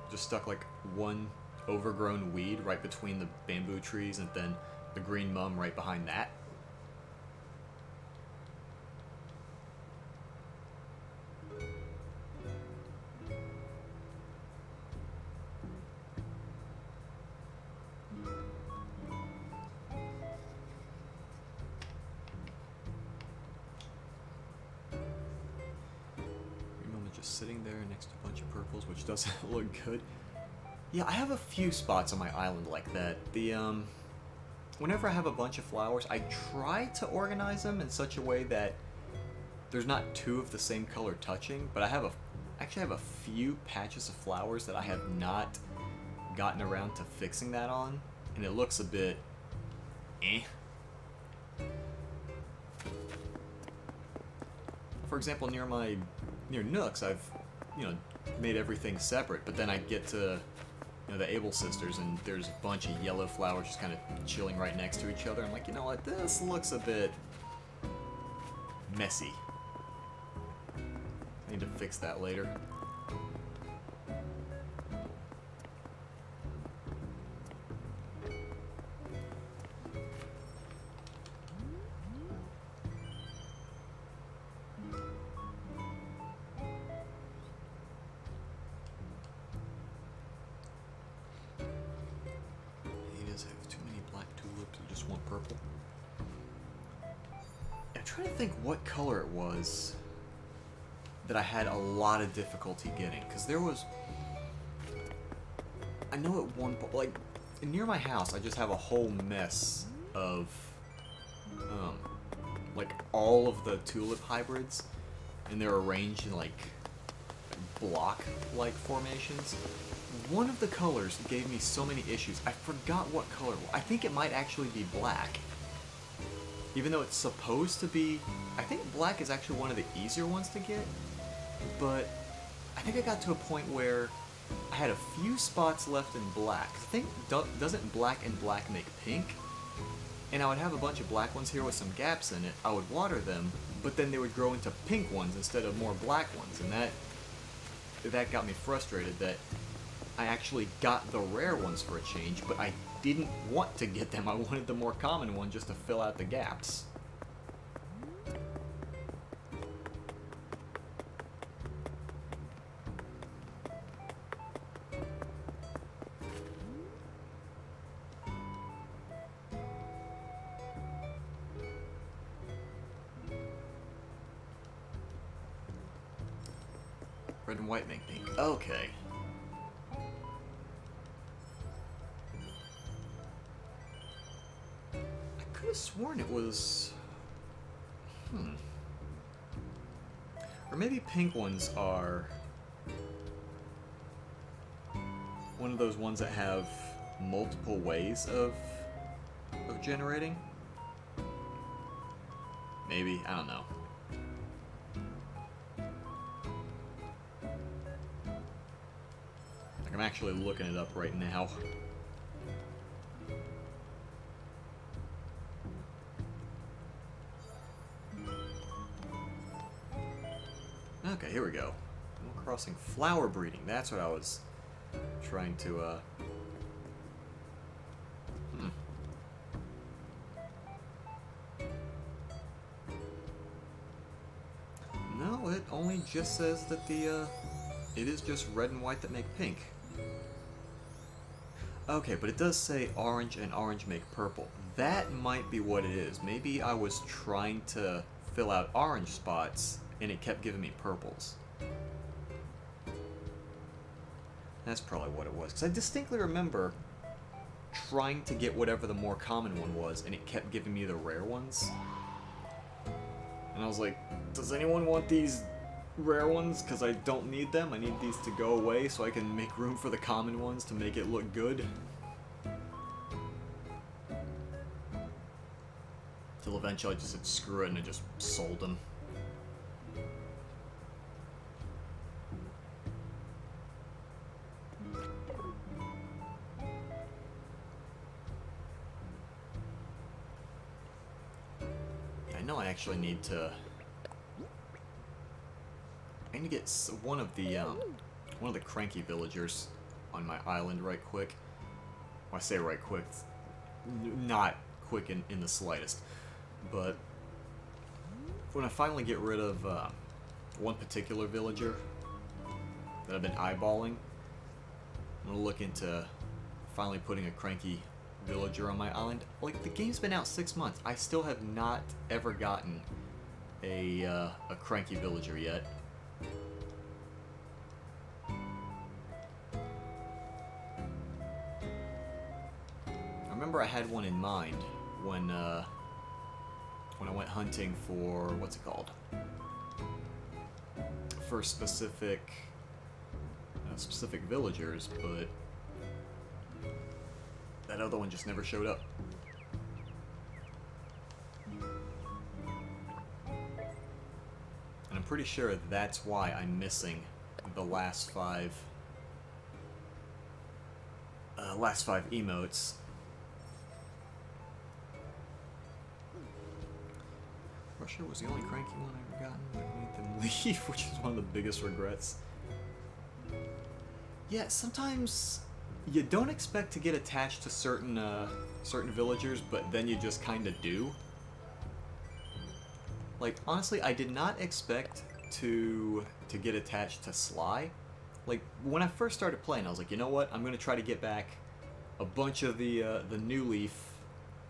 Just stuck like one overgrown weed right between the bamboo trees, and then the green mum right behind that. Sitting there next to a bunch of purples, which doesn't look good. Yeah, I have a few spots on my island like that. Whenever I have a bunch of flowers, I try to organize them in such a way that there's not two of the same color touching, but I actually have a few patches of flowers that I have not gotten around to fixing that on, and it looks a bit eh. For example, near Nooks, I've, made everything separate, but then I get to, the Able Sisters, and there's a bunch of yellow flowers just kind of chilling right next to each other. I'm like, you know what, this looks a bit messy. I need to fix that later. Purple. I'm trying to think what color it was that I had a lot of difficulty getting, because there was, I know at one point, like near my house, I just have a whole mess of like all of the tulip hybrids, and they're arranged in like block-like formations. One of the colors gave me so many issues. I forgot what color. I think it might actually be black. Even though it's supposed to be... I think black is actually one of the easier ones to get. But I think I got to a point where I had a few spots left in black. I think, doesn't black and black make pink? And I would have a bunch of black ones here with some gaps in it. I would water them, but then they would grow into pink ones instead of more black ones. And that got me frustrated that I actually got the rare ones for a change, but I didn't want to get them. I wanted the more common one just to fill out the gaps. Red and white make pink. Okay. I could have sworn it was... Or maybe pink ones are one of those ones that have multiple ways of generating? Maybe, I don't know. Like, I'm actually looking it up right now. Okay, here we go. Animal Crossing flower breeding. That's what I was trying to, No, it only just says that it is just red and white that make pink. Okay, but it does say orange and orange make purple. That might be what it is. Maybe I was trying to fill out orange spots and it kept giving me purples. That's probably what it was. Because I distinctly remember trying to get whatever the more common one was and it kept giving me the rare ones. And I was like, does anyone want these rare ones? Because I don't need them. I need these to go away so I can make room for the common ones to make it look good. Till eventually I just said screw it and I just sold them. I know I actually need to... I need to get one of the cranky villagers on my island right quick. Well, I say right quick, it's not quick in the slightest. But when I finally get rid of one particular villager that I've been eyeballing, I'm gonna look into finally putting a cranky villager on my island. Like, the game's been out 6 months. I still have not ever gotten a cranky villager yet. I remember I had one in mind when I went hunting for, what's it called? For specific villagers, but that other one just never showed up. And I'm pretty sure that's why I'm missing the last five emotes. Russia was the only cranky one I ever gotten. I made them leave, which is one of the biggest regrets. Yeah, sometimes you don't expect to get attached to certain villagers, but then you just kind of do. Like, honestly, I did not expect to get attached to Sly. Like, when I first started playing, I was like, you know what? I'm gonna try to get back a bunch of the New Leaf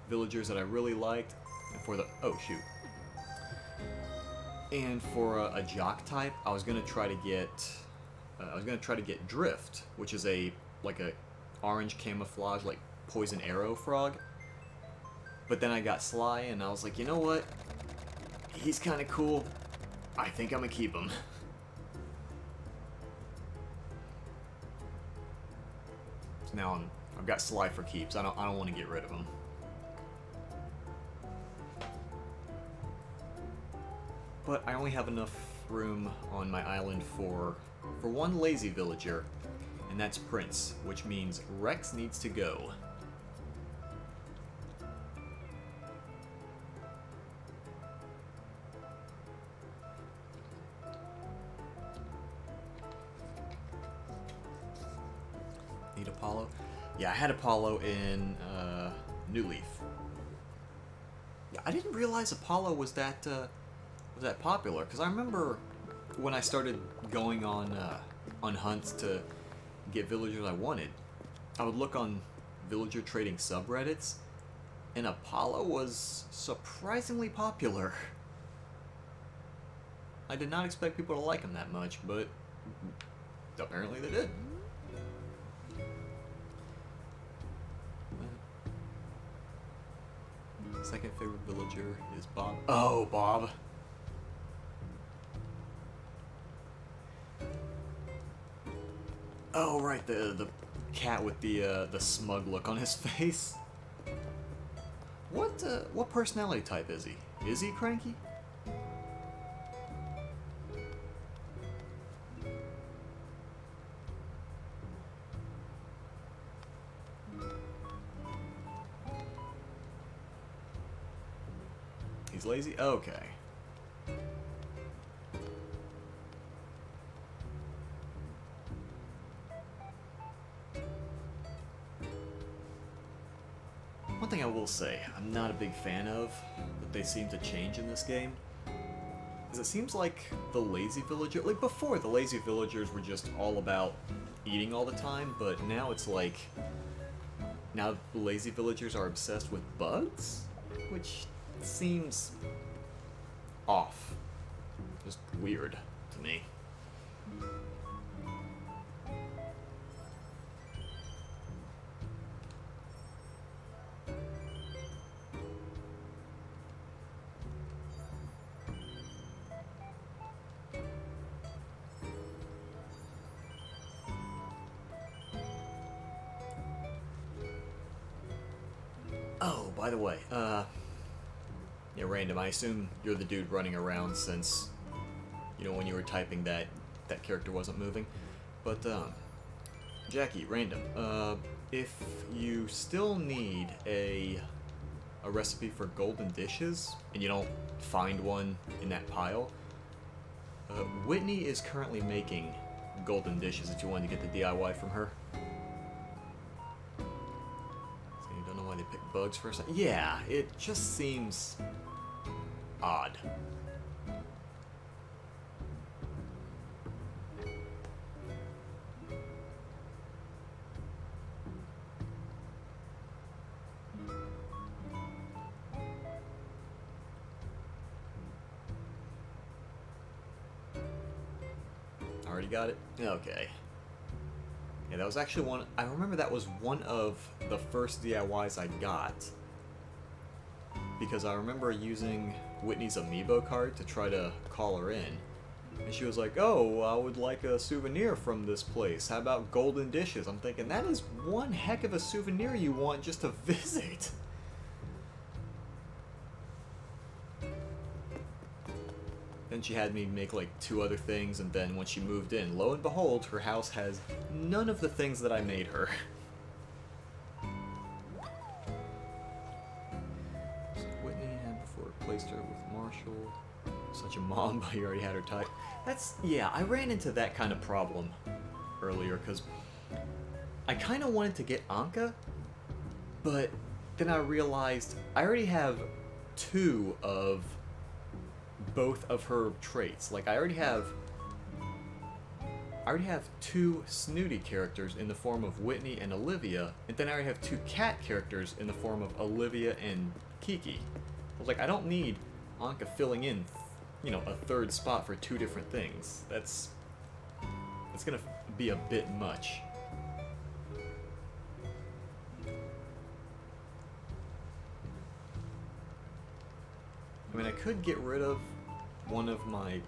villagers that I really liked, and for the and for a jock type, I was gonna try to get Drift, which is a orange camouflage, like poison arrow frog. But then I got Sly, and I was like, you know what? He's kind of cool. I think I'm gonna keep him. So now I've got Sly for keeps. I don't want to get rid of him. But I only have enough room on my island for one lazy villager, and that's Prince, which means Rex needs to go. Need Apollo? Yeah, I had Apollo in New Leaf. Yeah, I didn't realize Apollo was that popular, because I remember when I started going on hunts to get villagers I wanted, I would look on villager trading subreddits, and Apollo was surprisingly popular. I did not expect people to like him that much, but apparently they did. Second favorite villager is Bob. Oh, Bob. Oh, right, the cat with the smug look on his face. What personality type is he? Is he cranky? He's lazy? Okay. One thing I will say, I'm not a big fan of, that they seem to change in this game, is it seems like the lazy villager, like before the lazy villagers were just all about eating all the time, but now it's like, now the lazy villagers are obsessed with bugs? Which seems off. Just weird to me. Oh, by the way, yeah, random, I assume you're the dude running around since, you know, when you were typing that character wasn't moving. But, Jackie, random, if you still need a recipe for golden dishes, and you don't find one in that pile, Whitney is currently making golden dishes if you wanted to get the DIY from her. They pick bugs for a second. Yeah, it just seems odd. Already got it? Okay. Yeah, that was actually one. I remember that was one of the first DIYs I got. Because I remember using Whitney's amiibo card to try to call her in. And she was like, oh, I would like a souvenir from this place. How about golden dishes? I'm thinking, that is one heck of a souvenir you want just to visit. Then she had me make like 2 other things, and then when she moved in, lo and behold, her house has none of the things that I made her. So Whitney had before replaced her with Marshall. Such a mom, but you already had her type. That's, yeah, I ran into that kind of problem earlier, because I kind of wanted to get Anka, but then I realized I already have 2 of both of her traits. Like, I already have 2 snooty characters in the form of Whitney and Olivia, and then I already have 2 cat characters in the form of Olivia and Kiki. I was like, I don't need Anka filling in, you know, a 3rd spot for 2 different things. That's gonna be a bit much. I mean, I could get rid of one of my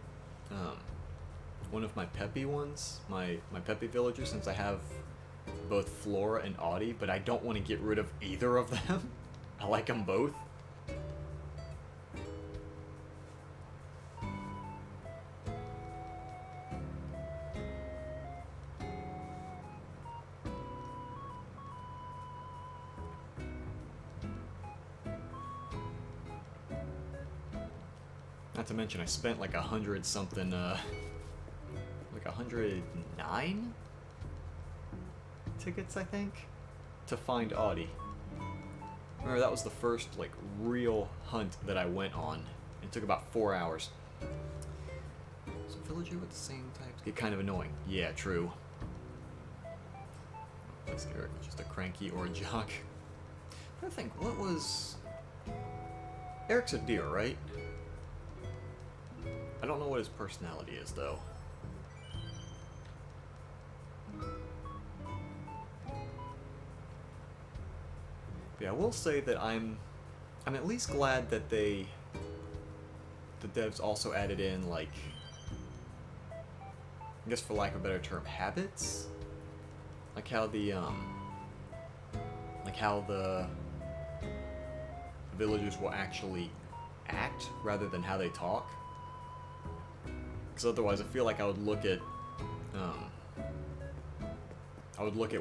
peppy ones, my peppy villagers, since I have both Flora and Audie, but I don't want to get rid of either of them. I like them both. Not to mention, I spent like 100 something, like 109 tickets, I think, to find Audie. Remember, that was the first like real hunt that I went on. It took about 4 hours. So villager with the same types get kind of annoying. Yeah, true. This character just a cranky or a jock. I think, what was... Eric's a deer, right? I don't know what his personality is, though. Yeah, I will say that I'm at least glad that the devs also added in, like, I guess for lack of a better term, habits? Like how the villagers will actually act rather than how they talk. Because otherwise, I feel like I would look at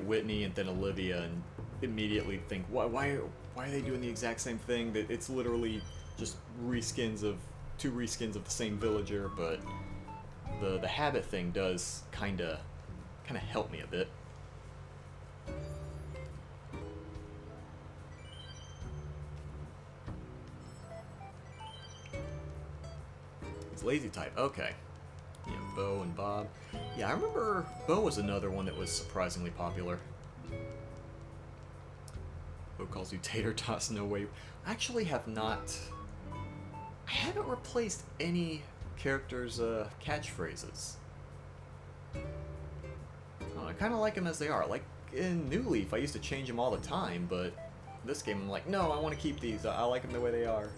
Whitney and then Olivia and immediately think, why are they doing the exact same thing? That it's literally just two reskins of the same villager, but the habit thing does kind of help me a bit. He's lazy type. Okay. Yeah, Bo and Bob. Yeah, I remember Bo was another one that was surprisingly popular. Bo calls you tater tots, no way. I actually have not... I haven't replaced any characters' catchphrases. I kind of like them as they are. Like in New Leaf, I used to change them all the time, but this game I'm like, no, I want to keep these. I like them the way they are.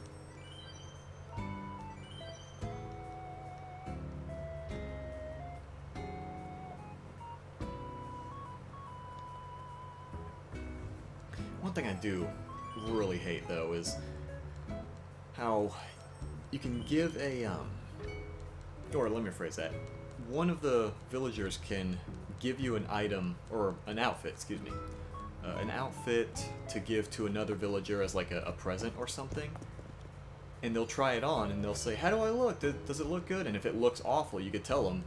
One thing I do really hate, though, is how you can give a, or let me rephrase that. One of the villagers can give you an item, or an outfit, excuse me. An outfit to give to another villager as like a present or something. And they'll try it on, and they'll say, how do I look? Does it look good? And if it looks awful, you could tell them,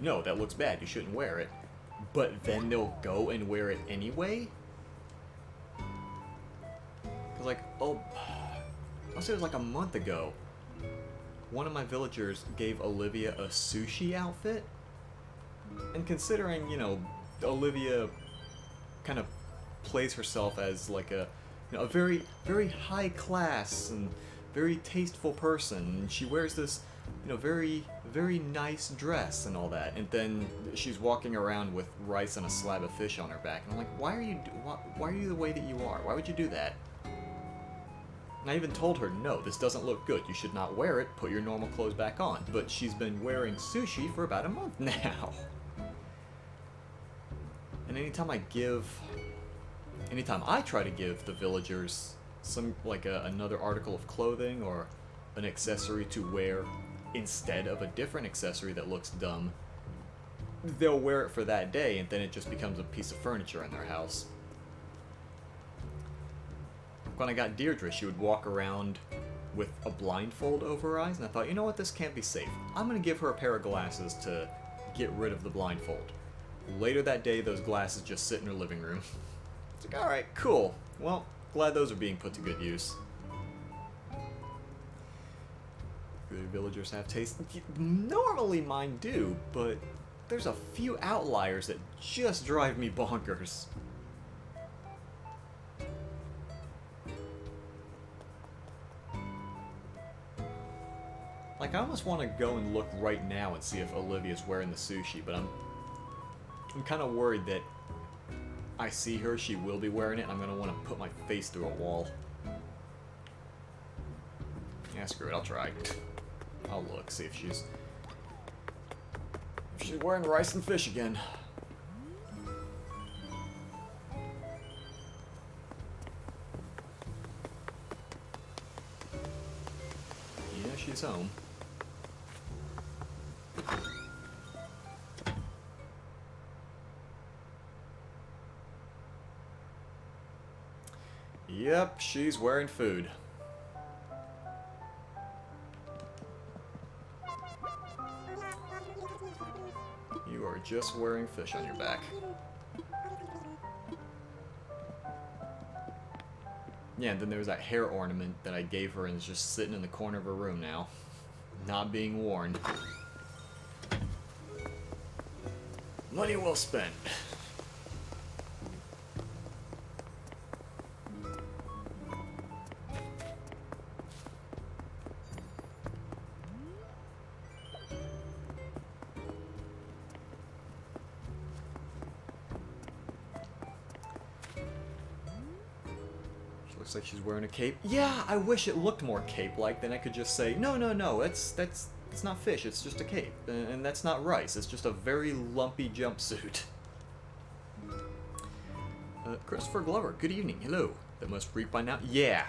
no, that looks bad, you shouldn't wear it. But then they'll go and wear it anyway? Because like, I'll say it was like a month ago, one of my villagers gave Olivia a sushi outfit. And considering, you know, Olivia kind of plays herself as like a, you know, a very, very high class and very tasteful person, and she wears this, you know, very, very nice dress and all that, and then she's walking around with rice and a slab of fish on her back, and I'm like, why are you the way that you are? Why would you do that? And I even told her, no, this doesn't look good. You should not wear it. Put your normal clothes back on. But she's been wearing sushi for about a month now. And anytime I try to give the villagers some, like another article of clothing or an accessory to wear instead of a different accessory that looks dumb, they'll wear it for that day, and then it just becomes a piece of furniture in their house. When I got Deirdre, she would walk around with a blindfold over her eyes, and I thought, you know what, this can't be safe. I'm going to give her a pair of glasses to get rid of the blindfold. Later that day, those glasses just sit in her living room. It's like, alright, cool. Well, glad those are being put to good use. Do the villagers have taste? Normally mine do, but there's a few outliers that just drive me bonkers. Like, I almost want to go and look right now and see if Olivia's wearing the sushi, but I'm kind of worried that I see her, she will be wearing it, and I'm going to want to put my face through a wall. Yeah, screw it, I'll try. I'll look, see if she's wearing rice and fish again. Yeah, she's home. Yep, she's wearing food. You are just wearing fish on your back. Yeah, and then there was that hair ornament that I gave her and is just sitting in the corner of her room now. Not being worn. Money well spent. Looks like she's wearing a cape. Yeah, I wish it looked more cape-like. Then I could just say, no, it's not fish. It's just a cape, and that's not rice. It's just a very lumpy jumpsuit. Christopher Glover, good evening. Hello. That must reek by now. Yeah.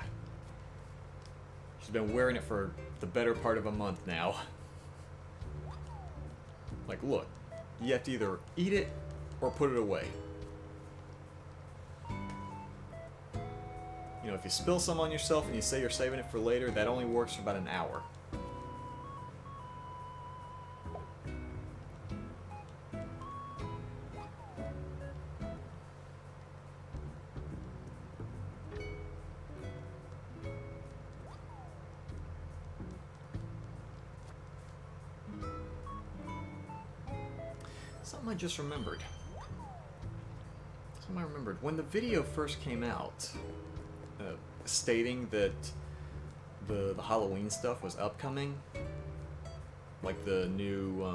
She's been wearing it for the better part of a month now. Like, look. You have to either eat it or put it away. You know, if you spill some on yourself and you say you're saving it for later, that only works for about an hour. Something I just remembered. Something I remembered. When the video first came out, stating that the Halloween stuff was upcoming, like the new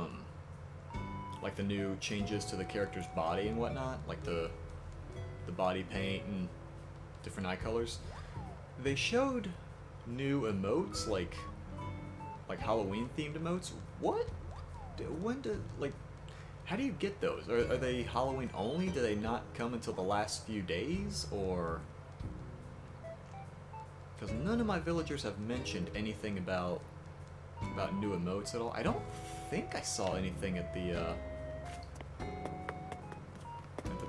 changes to the character's body and whatnot, like the body paint and different eye colors, they showed new emotes, like Halloween themed emotes. What? When did, like, how do you get those? Are they Halloween only? Do they not come until the last few days, or? Because none of my villagers have mentioned anything about new emotes at all. I don't think I saw anything at the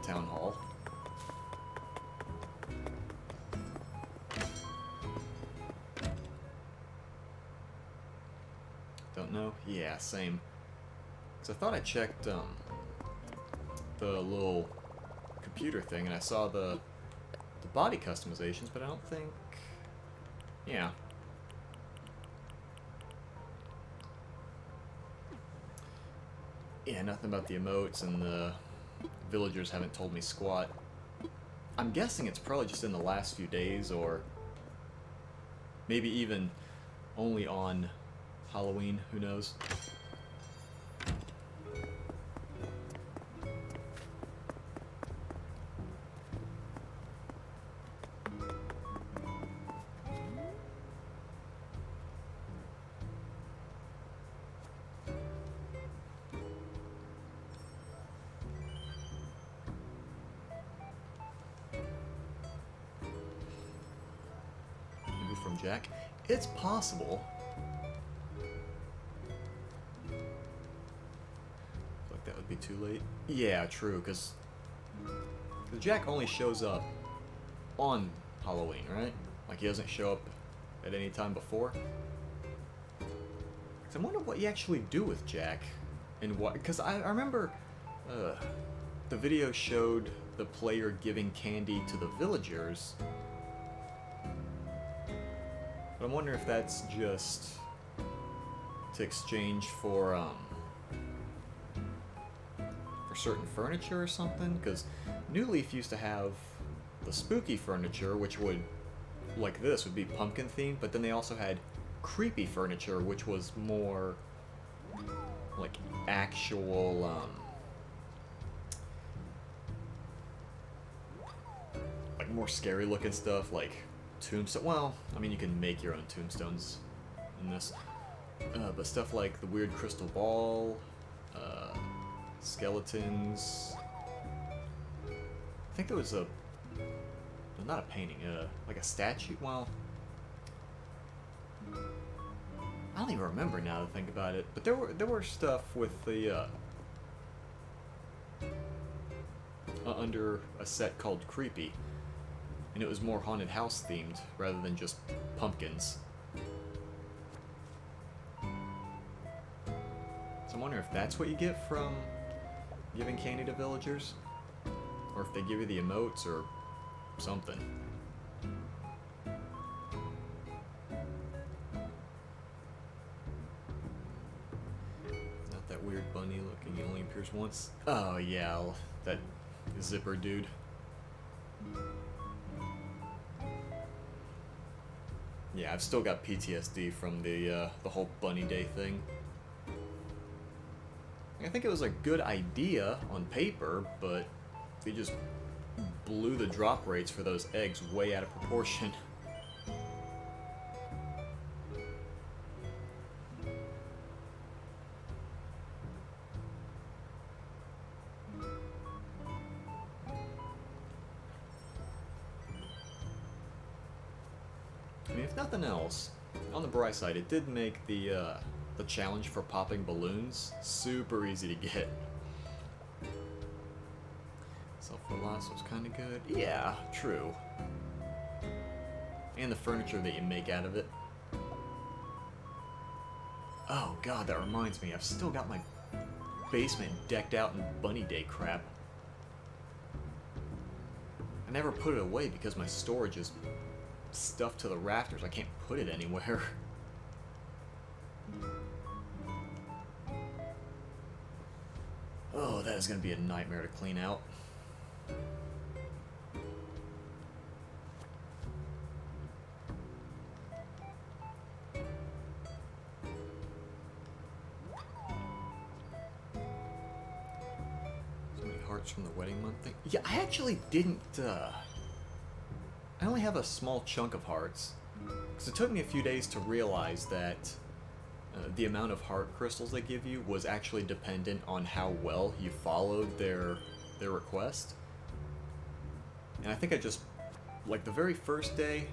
town hall. Don't know? Yeah, same. Because I thought I checked the little computer thing and I saw the body customizations, but I don't think... Yeah. Yeah, nothing about the emotes, and the villagers haven't told me squat. I'm guessing it's probably just in the last few days, or maybe even only on Halloween, who knows? From Jack. It's possible. Like that would be too late. Yeah, true, because Jack only shows up on Halloween, right? Like he doesn't show up at any time before. So I wonder what you actually do with Jack, and what? Because I remember the video showed the player giving candy to the villagers. But I'm wondering if that's just to exchange for certain furniture or something. Because New Leaf used to have the spooky furniture, which would, like this, would be pumpkin themed. But then they also had creepy furniture, which was more like actual like more scary looking stuff, like tombstone. Well, I mean, you can make your own tombstones in this, but stuff like the weird crystal ball, skeletons. I think there was not a painting, like a statue. Well, I don't even remember now to think about it. But there were stuff with the under a set called Creepy. And it was more haunted house themed rather than just pumpkins. So I'm wondering if that's what you get from giving candy to villagers, or if they give you the emotes or something. Not that weird bunny looking. He only appears once. Oh yeah, that zipper dude. Yeah, I've still got PTSD from the whole Bunny Day thing. I think it was a good idea on paper, but they just blew the drop rates for those eggs way out of proportion. if nothing else, on the bright side, it did make the challenge for popping balloons super easy to get. Self-reliance was kind of good. Yeah, true. And the furniture that you make out of it. Oh god, that reminds me, I've still got my basement decked out in Bunny Day crap. I never put it away because my storage is stuffed to the rafters. I can't put it anywhere. Oh, that is going to be a nightmare to clean out. From the wedding month thing. Yeah, I actually didn't, I only have a small chunk of hearts. Because it took me a few days to realize that the amount of heart crystals they give you was actually dependent on how well you followed their request. And I think I just, like the very first day,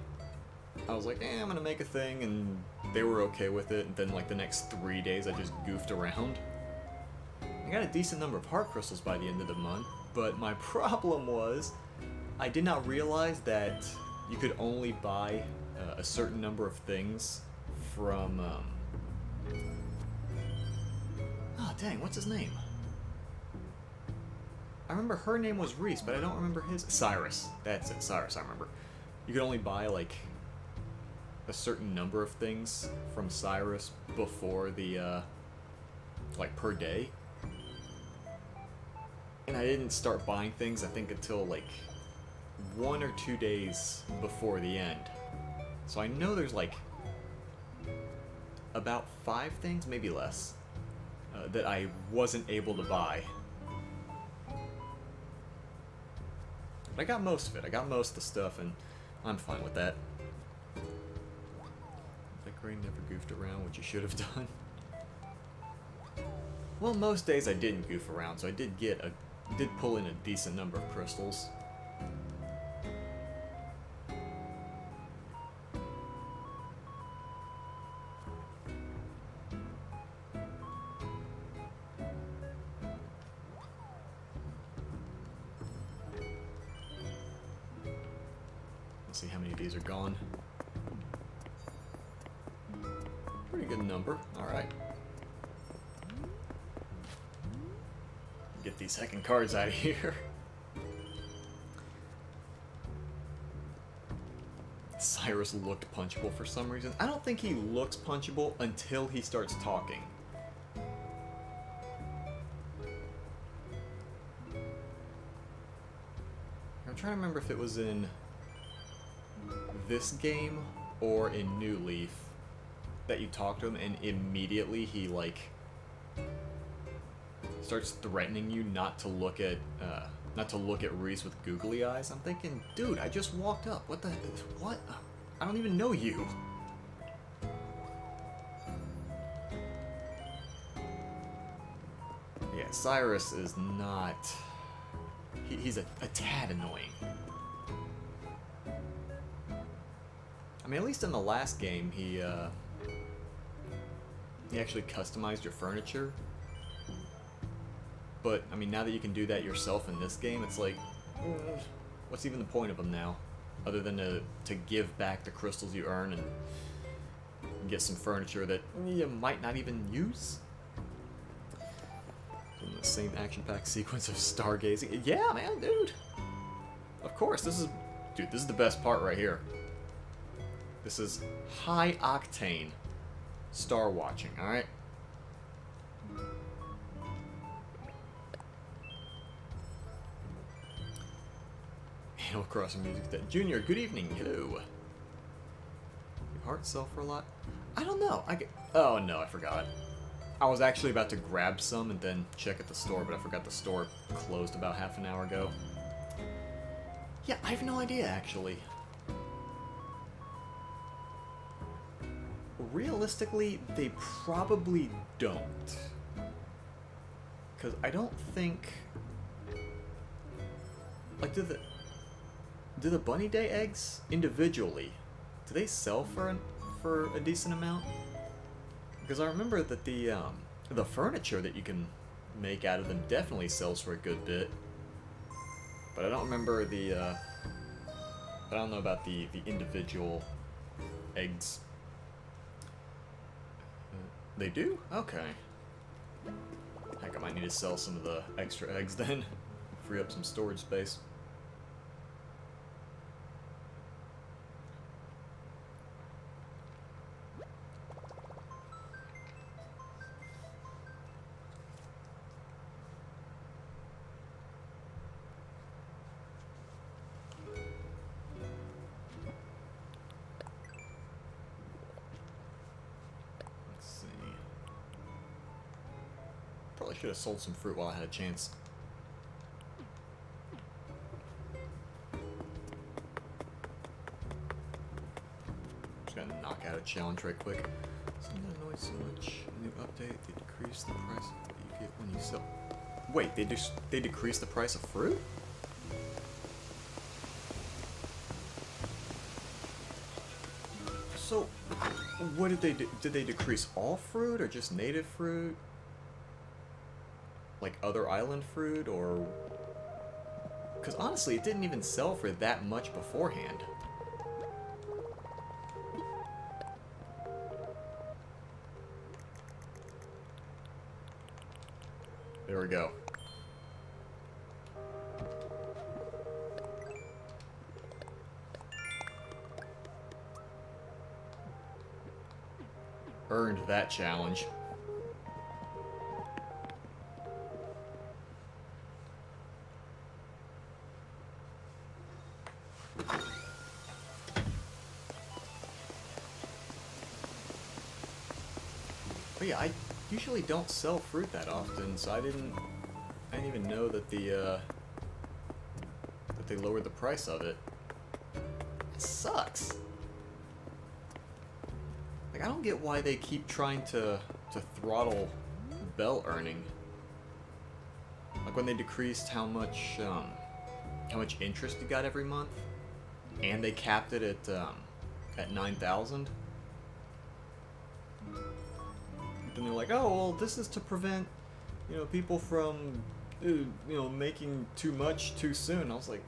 I was like, I'm gonna make a thing, and they were okay with it, and then like the next 3 days I just goofed around. I got a decent number of heart crystals by the end of the month, but my problem was I did not realize that you could only buy a certain number of things from, oh dang, what's his name? I remember her name was Reese, but I don't remember his. Cyrus, that's it, Cyrus, I remember. You could only buy like a certain number of things from Cyrus before the, like per day. And I didn't start buying things, I think, until like 1 or 2 days before the end. So I know there's like about 5 things, maybe less, that I wasn't able to buy. But I got most of it. I got most of the stuff, and I'm fine with that. Decorating never goofed around, which you should have done. Well, most days I didn't goof around, so I did pull in a decent number of crystals. Let's see how many of these are gone. Pretty good number. Alright. Get these second cards out of here. Cyrus looked punchable for some reason. I don't think he looks punchable until he starts talking. I'm trying to remember if it was in this game or in New Leaf that you talk to him and immediately he like starts threatening you not to look at Reese with googly eyes. I'm thinking, dude, I just walked up. What? I don't even know you. Yeah, Cyrus is not. He's a tad annoying. I mean, at least in the last game, he actually customized your furniture. But, I mean, now that you can do that yourself in this game, it's like, what's even the point of them now? Other than to give back the crystals you earn and get some furniture that you might not even use? In the same action-packed sequence of stargazing. Yeah, man, dude! Of course, this is the best part right here. This is high-octane star watching, alright? Animal Crossing music that Junior, good evening, hello. Your heart sell for a lot? I don't know. Oh no, I forgot. I was actually about to grab some and then check at the store, but I forgot the store closed about half an hour ago. Yeah, I have no idea actually. Realistically, they probably don't. Because I don't think... Like, do the Bunny Day eggs individually, do they sell for a decent amount? Because I remember that the furniture that you can make out of them definitely sells for a good bit. But I don't remember I don't know about the individual eggs. They do? Okay. Heck, I might need to sell some of the extra eggs then. Free up some storage space. Probably should have sold some fruit while I had a chance. Just gotta knock out a challenge right quick. Something that annoys so much. New update, they decrease the price that you get when you sell. Wait, they decrease the price of fruit? So, what did they do? Did they decrease all fruit or just native fruit? Like other island fruit, or... Because honestly, it didn't even sell for that much beforehand. There we go. Earned that challenge. But yeah, I usually don't sell fruit that often, so I didn't even know that that they lowered the price of it. It sucks. Like, I don't get why they keep trying to throttle bell earning. Like when they decreased how much interest you got every month, and they capped it at 9,000. Then they're like, oh, well, this is to prevent, people from, making too much too soon. I was like,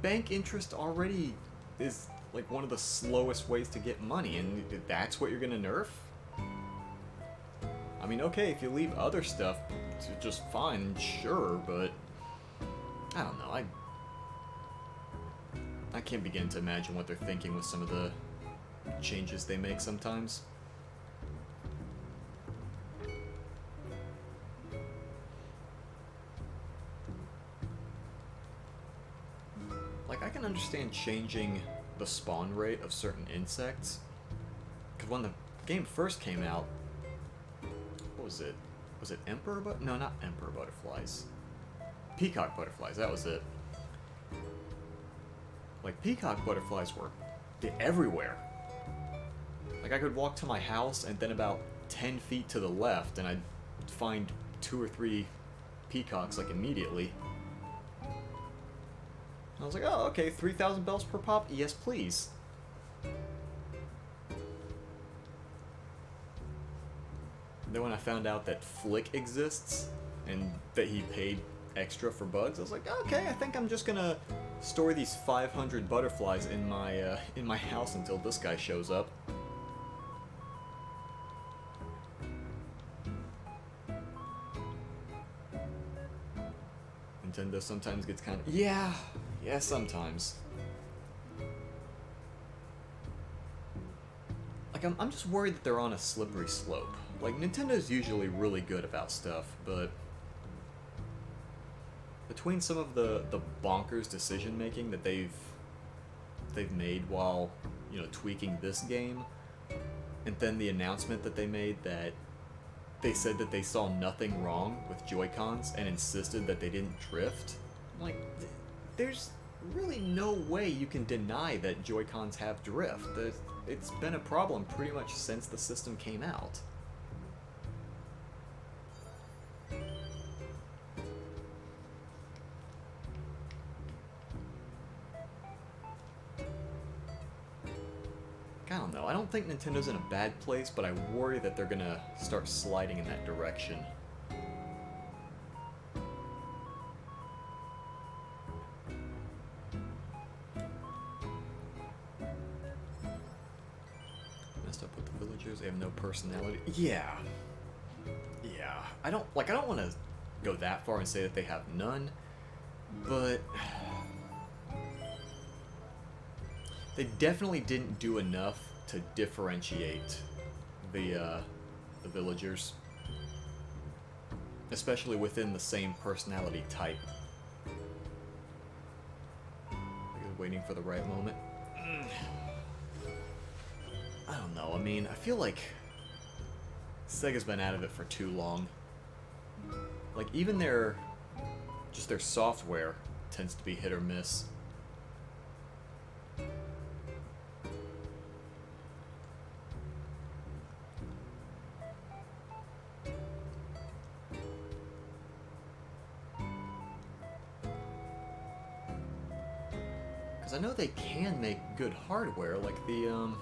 bank interest already is like one of the slowest ways to get money, and that's what you're gonna nerf? I mean, okay, if you leave other stuff just fine, sure, but I don't know. I can't begin to imagine what they're thinking with some of the changes they make sometimes. Like, I can understand changing the spawn rate of certain insects, because when the game first came out, what was it? Was it emperor no, not emperor butterflies. Peacock butterflies, that was it. Like, peacock butterflies were everywhere. Like, I could walk to my house and then about 10 feet to the left and I'd find 2 or 3 peacocks, like, immediately. I was like, oh, okay, 3,000 bells per pop? Yes, please. Then when I found out that Flick exists, and that he paid extra for bugs, I was like, okay, I think I'm just gonna store these 500 butterflies in my house until this guy shows up. Nintendo sometimes gets kind of... Yeah, sometimes. Like, I'm just worried that they're on a slippery slope. Like, Nintendo's usually really good about stuff, but between some of the bonkers decision-making that they've made while, tweaking this game, and then the announcement that they made that they said that they saw nothing wrong with Joy-Cons and insisted that they didn't drift. Like, there's really no way you can deny that Joy-Cons have drift. It's been a problem pretty much since the system came out. don't know. I don't think Nintendo's in a bad place, but I worry that they're gonna start sliding in that direction. Messed up with the villagers. They have no personality. Yeah. Yeah. I don't want to go that far and say that they have none, but they definitely didn't do enough to differentiate the villagers, especially within the same personality type. Waiting for the right moment. I don't know. I mean, I feel like Sega's been out of it for too long. Like, even their software tends to be hit or miss. Because I know they can make good hardware, like the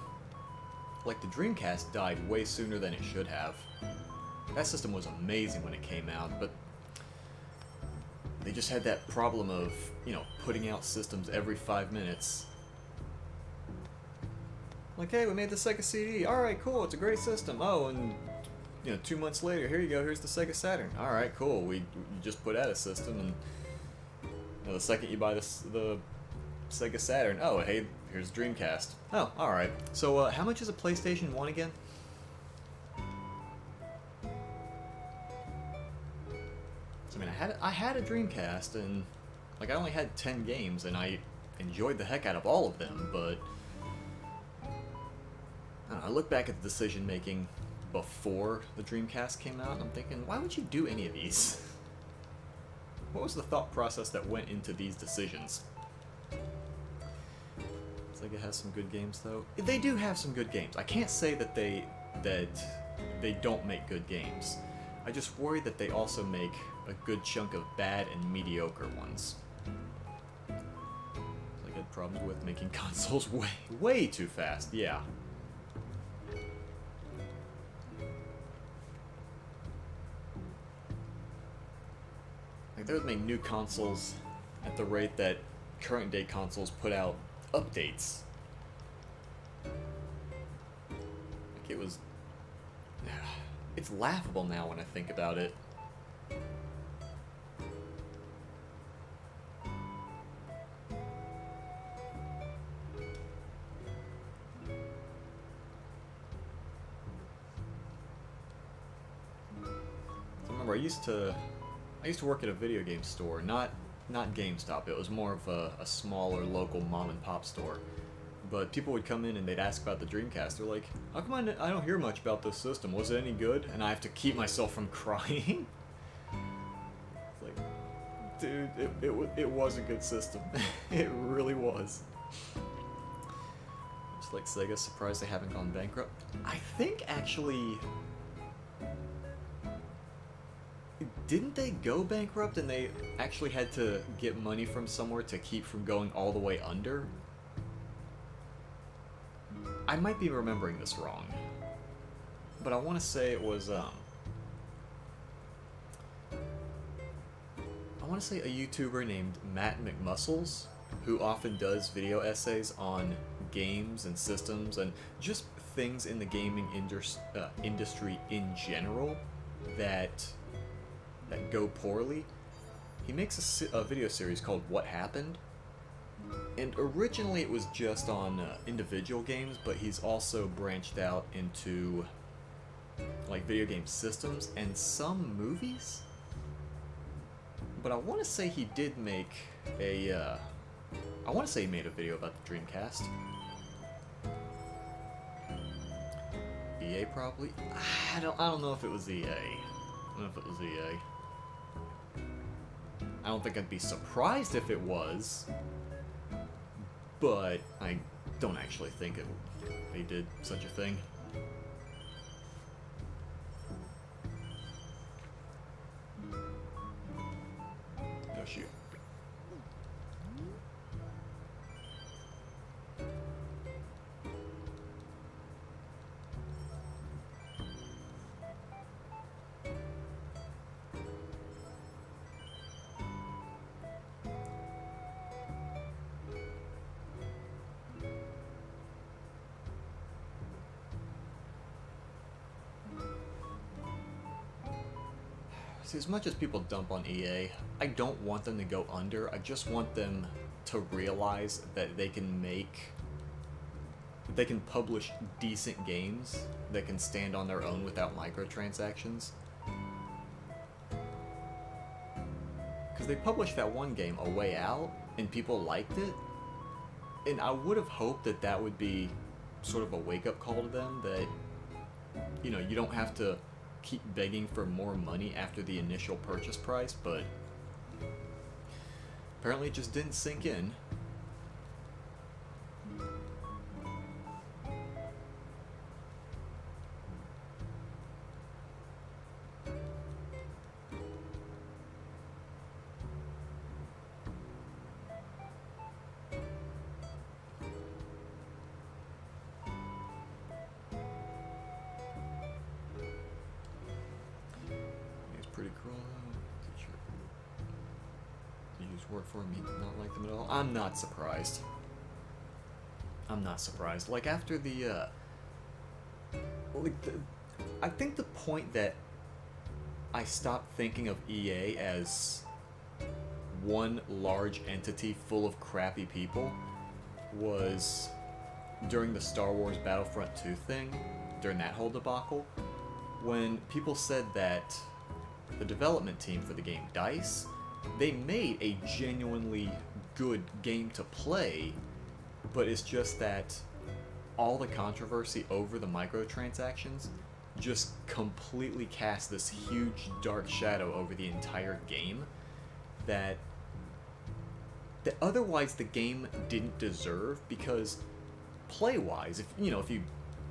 Dreamcast died way sooner than it should have. That system was amazing when it came out, but they just had that problem of, you know, putting out systems every 5 minutes. Like, hey, we made the Sega CD. Alright, cool, it's a great system. Oh, and, you know, 2 months later, here you go, here's the Sega Saturn. Alright, cool, you just put out a system, and you know, the second you buy the Sega Saturn, oh, hey, here's Dreamcast. Oh, alright. So, how much is a PlayStation 1 again? I mean, I had a Dreamcast, and, like, I only had 10 games, and I enjoyed the heck out of all of them, but I don't know, I look back at the decision-making before the Dreamcast came out, and I'm thinking, why would you do any of these? What was the thought process that went into these decisions? Sega has some good games, though. They do have some good games. I can't say that they don't make good games. I just worry that they also make a good chunk of bad and mediocre ones. I had problems with making consoles way too fast. Yeah. Like, they would make new consoles at the rate that current day consoles put out updates. Like, it was... It's laughable now when I think about it. I remember I used to work at a video game store, not GameStop. It was more of a smaller local mom and pop store. But people would come in and they'd ask about the Dreamcast. They're like, how come I don't hear much about this system? Was it any good? And I have to keep myself from crying. It's like, dude, it was a good system. It really was. Just like Sega, surprised they haven't gone bankrupt. I think, actually... Didn't they go bankrupt and they actually had to get money from somewhere to keep from going all the way under? I might be remembering this wrong, but I want to say it was, I want to say a YouTuber named Matt McMuscles, who often does video essays on games and systems and just things in the gaming industry in general that go poorly. He makes a video series called What Happened. And originally it was just on individual games, but he's also branched out into like video game systems and some movies. But I want to say he did make I want to say he made a video about the Dreamcast. EA probably. I don't know if it was EA. I don't know if it was EA. I don't think I'd be surprised if it was. But I don't actually think they did such a thing. Oh shoot. See, as much as people dump on EA, I don't want them to go under. I just want them to realize that they can publish decent games that can stand on their own without microtransactions. Because they published that one game, A Way Out, and people liked it. And I would have hoped that that would be sort of a wake-up call to them, that, you know, you don't have to keep begging for more money after the initial purchase price, but apparently it just didn't sink in. Pretty cool. Teacher. You just work for me, not like them at all. I'm not surprised. I'm not surprised. Like after the, I think the point that I stopped thinking of EA as one large entity full of crappy people was during the Star Wars Battlefront 2 thing, during that whole debacle, when people said that the development team for the game, DICE, they made a genuinely good game to play, but it's just that all the controversy over the microtransactions just completely cast this huge dark shadow over the entire game that otherwise the game didn't deserve, because play-wise, if you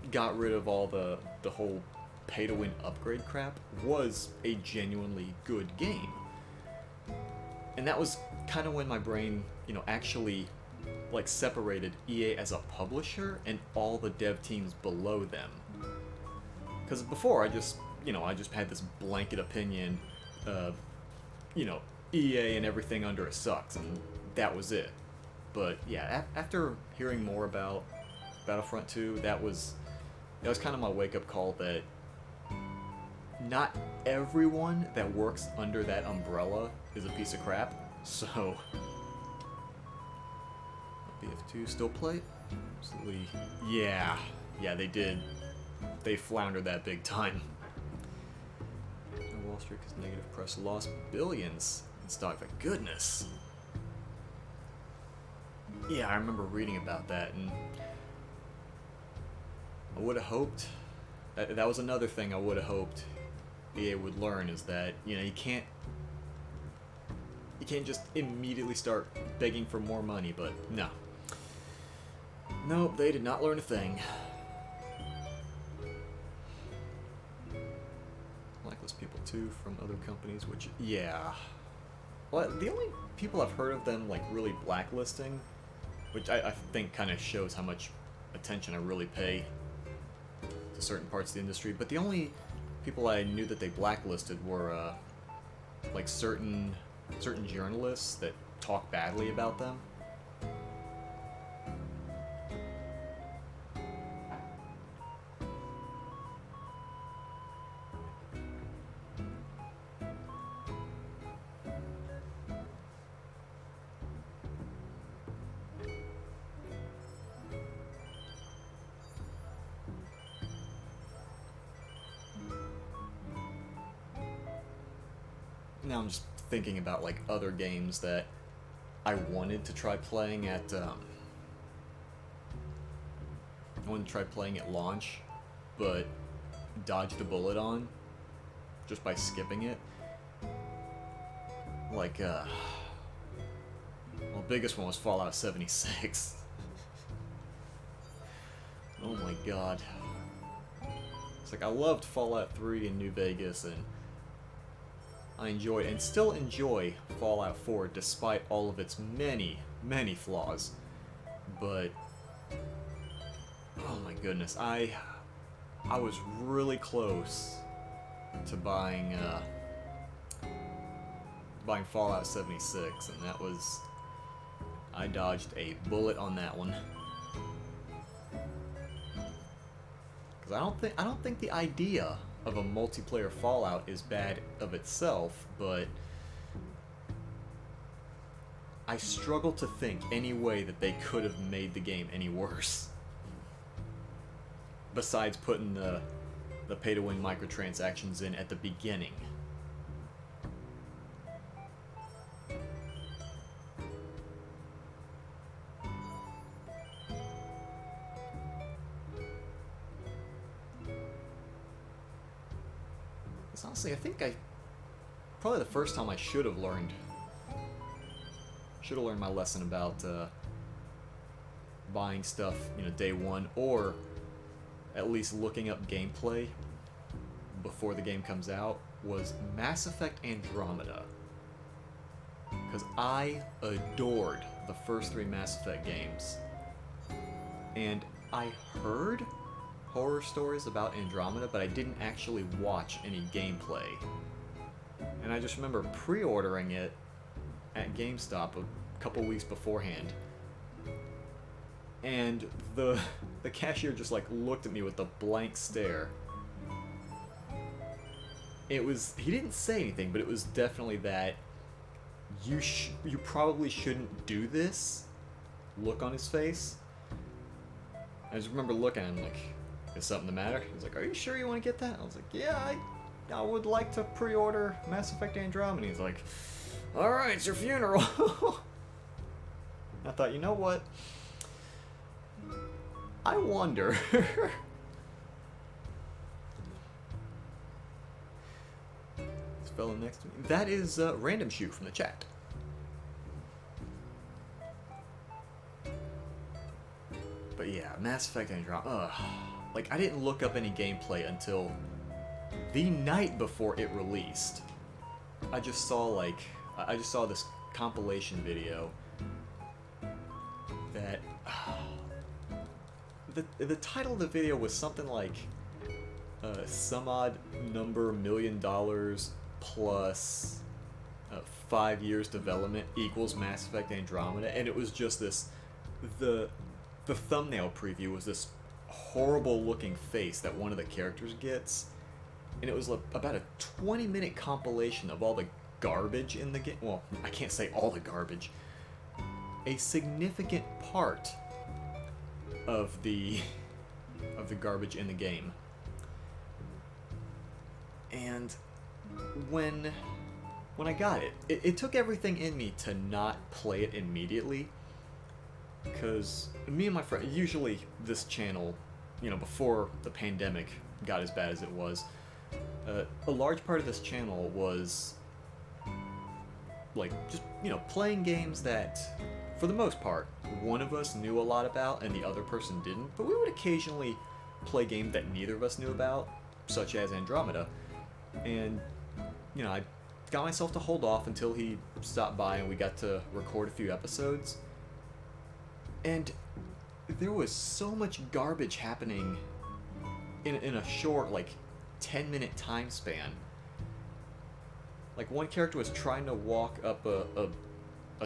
got rid of all the whole pay-to-win upgrade crap, was a genuinely good game. And that was kind of when my brain, actually like separated EA as a publisher and all the dev teams below them. Because before I just had this blanket opinion of, EA and everything under it sucks, and that was it. But yeah, after hearing more about Battlefront 2, that was kind of my wake-up call that not everyone that works under that umbrella is a piece of crap. So BF2 still play? Absolutely. Yeah, they did. They floundered that big time. Wall Street because negative press lost billions in stock. Thank goodness. Yeah, I remember reading about that, and I would have hoped that was another thing I would have hoped EA would learn, is that you can't just immediately start begging for more money. But nope, they did not learn a thing. Blacklist people too from other companies, which well, the only people I've heard of them like really blacklisting, which I think kind of shows how much attention I really pay to certain parts of the industry, but the only people I knew that they blacklisted were like certain journalists that talk badly about them. Now I'm just thinking about like other games that I wanted to try playing at launch, but dodged a bullet on just by skipping it. Like well, the biggest one was Fallout 76. Oh my god. It's like I loved Fallout 3 in New Vegas, and I enjoyed and still enjoy Fallout 4 despite all of its many, many flaws. But oh my goodness, I was really close to buying Fallout 76, and I dodged a bullet on that one. Because I don't think the idea of a multiplayer Fallout is bad of itself, but I struggle to think any way that they could have made the game any worse. Besides putting the pay-to-win microtransactions in at the beginning. Because honestly, I think probably the first time I should have learned my lesson about buying stuff, day one, or at least looking up gameplay before the game comes out, was Mass Effect Andromeda. Because I adored the first 3 Mass Effect games. And I heard horror stories about Andromeda, but I didn't actually watch any gameplay. And I just remember pre-ordering it at GameStop a couple weeks beforehand. And the cashier just looked at me with a blank stare. He didn't say anything, but it was definitely that you probably shouldn't do this look on his face. I just remember looking at him like, is something the matter? He was like, are you sure you want to get that? I was like, yeah, I would like to pre-order Mass Effect Andromeda. He's like, alright, it's your funeral. I thought, you know what? I wonder. This fellow next to me. That is Random Shoot from the chat. But yeah, Mass Effect Andromeda. I didn't look up any gameplay until the night before it released. I just saw this compilation video that the title of the video was something like some odd number $1 million plus 5 years development equals Mass Effect Andromeda, and it was just this the thumbnail preview was this horrible looking face that one of the characters gets, and it was about a 20-minute compilation of all the garbage in the game. Well, I can't say all the garbage. A significant part of the garbage in the game. And when I got it took everything in me to not play it immediately, because me and my friend, usually this channel, before the pandemic got as bad as it was, a large part of this channel was just playing games that, for the most part, one of us knew a lot about and the other person didn't, but we would occasionally play games that neither of us knew about, such as Andromeda. And I got myself to hold off until he stopped by and we got to record a few episodes. And there was so much garbage happening in a short 10-minute time span. One character was trying to walk up a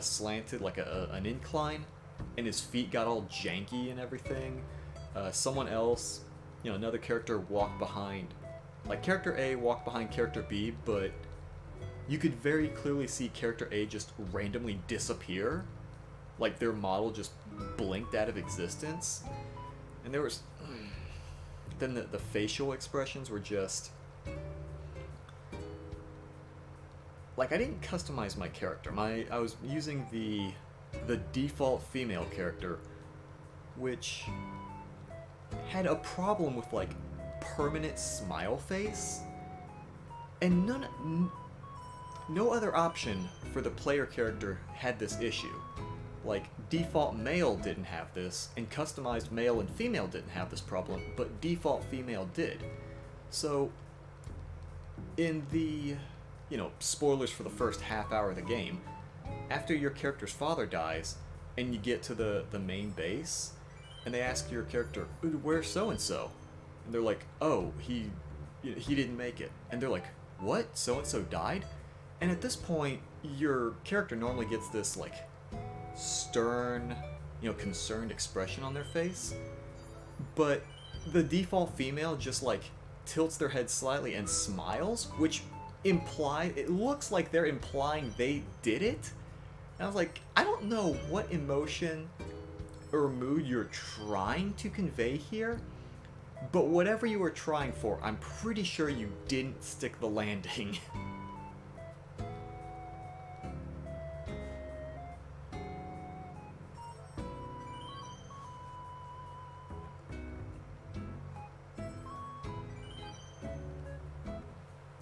slanted, an incline, and his feet got all janky and everything. Someone else, another character walked behind, character A walked behind character B, but you could very clearly see character A just randomly disappear. Their model just blinked out of existence. And there was... Then the facial expressions were just... I didn't customize my character. I was using the default female character, which had a problem with permanent smile face, and no other option for the player character had this issue. Default male didn't have this, and customized male and female didn't have this problem, but default female did. So, in the, spoilers for the first half hour of the game, after your character's father dies, and you get to the main base, and they ask your character, where's so-and-so? And they're like, oh, he didn't make it. And they're like, what? So-and-so died? And at this point, your character normally gets this, stern, concerned expression on their face. But the default female just, tilts their head slightly and smiles, which it looks like they're implying they did it. And I was like, I don't know what emotion or mood you're trying to convey here, but whatever you were trying for, I'm pretty sure you didn't stick the landing.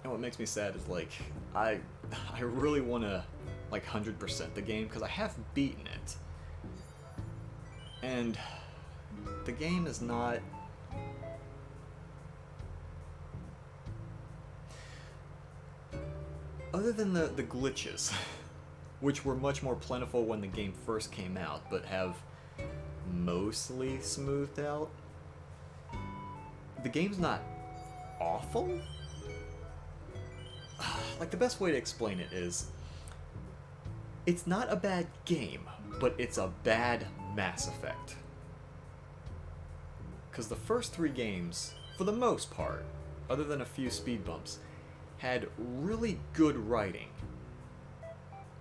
And what makes me sad is, like, I really want to, like, 100% the game, because I have beaten it. And the game is not... Other than the glitches, which were much more plentiful when the game first came out, but have mostly smoothed out, the game's not awful? Like, the best way to explain it is, it's not a bad game, but it's a bad Mass Effect. Because the first 3 games, for the most part, other than a few speed bumps, had really good writing.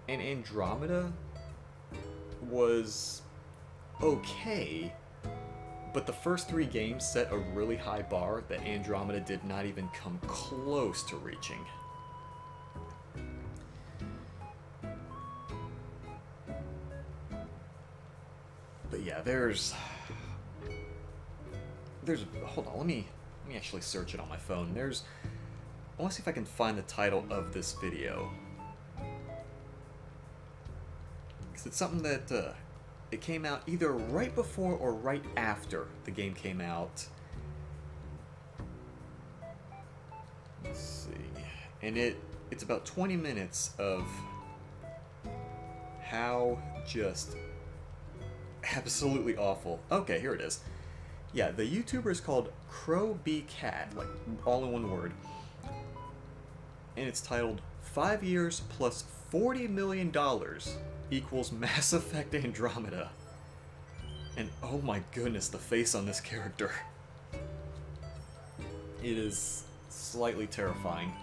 And Andromeda was okay, but the first 3 games set a really high bar that Andromeda did not even come close to reaching. But yeah, there's hold on, let me actually search it on my phone. I want to see if I can find the title of this video, because it's something that it came out either right before or right after the game came out. Let's see, and it's about 20 minutes of how just absolutely awful. Okay, here it is. Yeah, the YouTuber is called Crow B Cat, like all in one word. And it's titled 5 years plus $40 million equals Mass Effect Andromeda. And oh my goodness, the face on this character. It is slightly terrifying.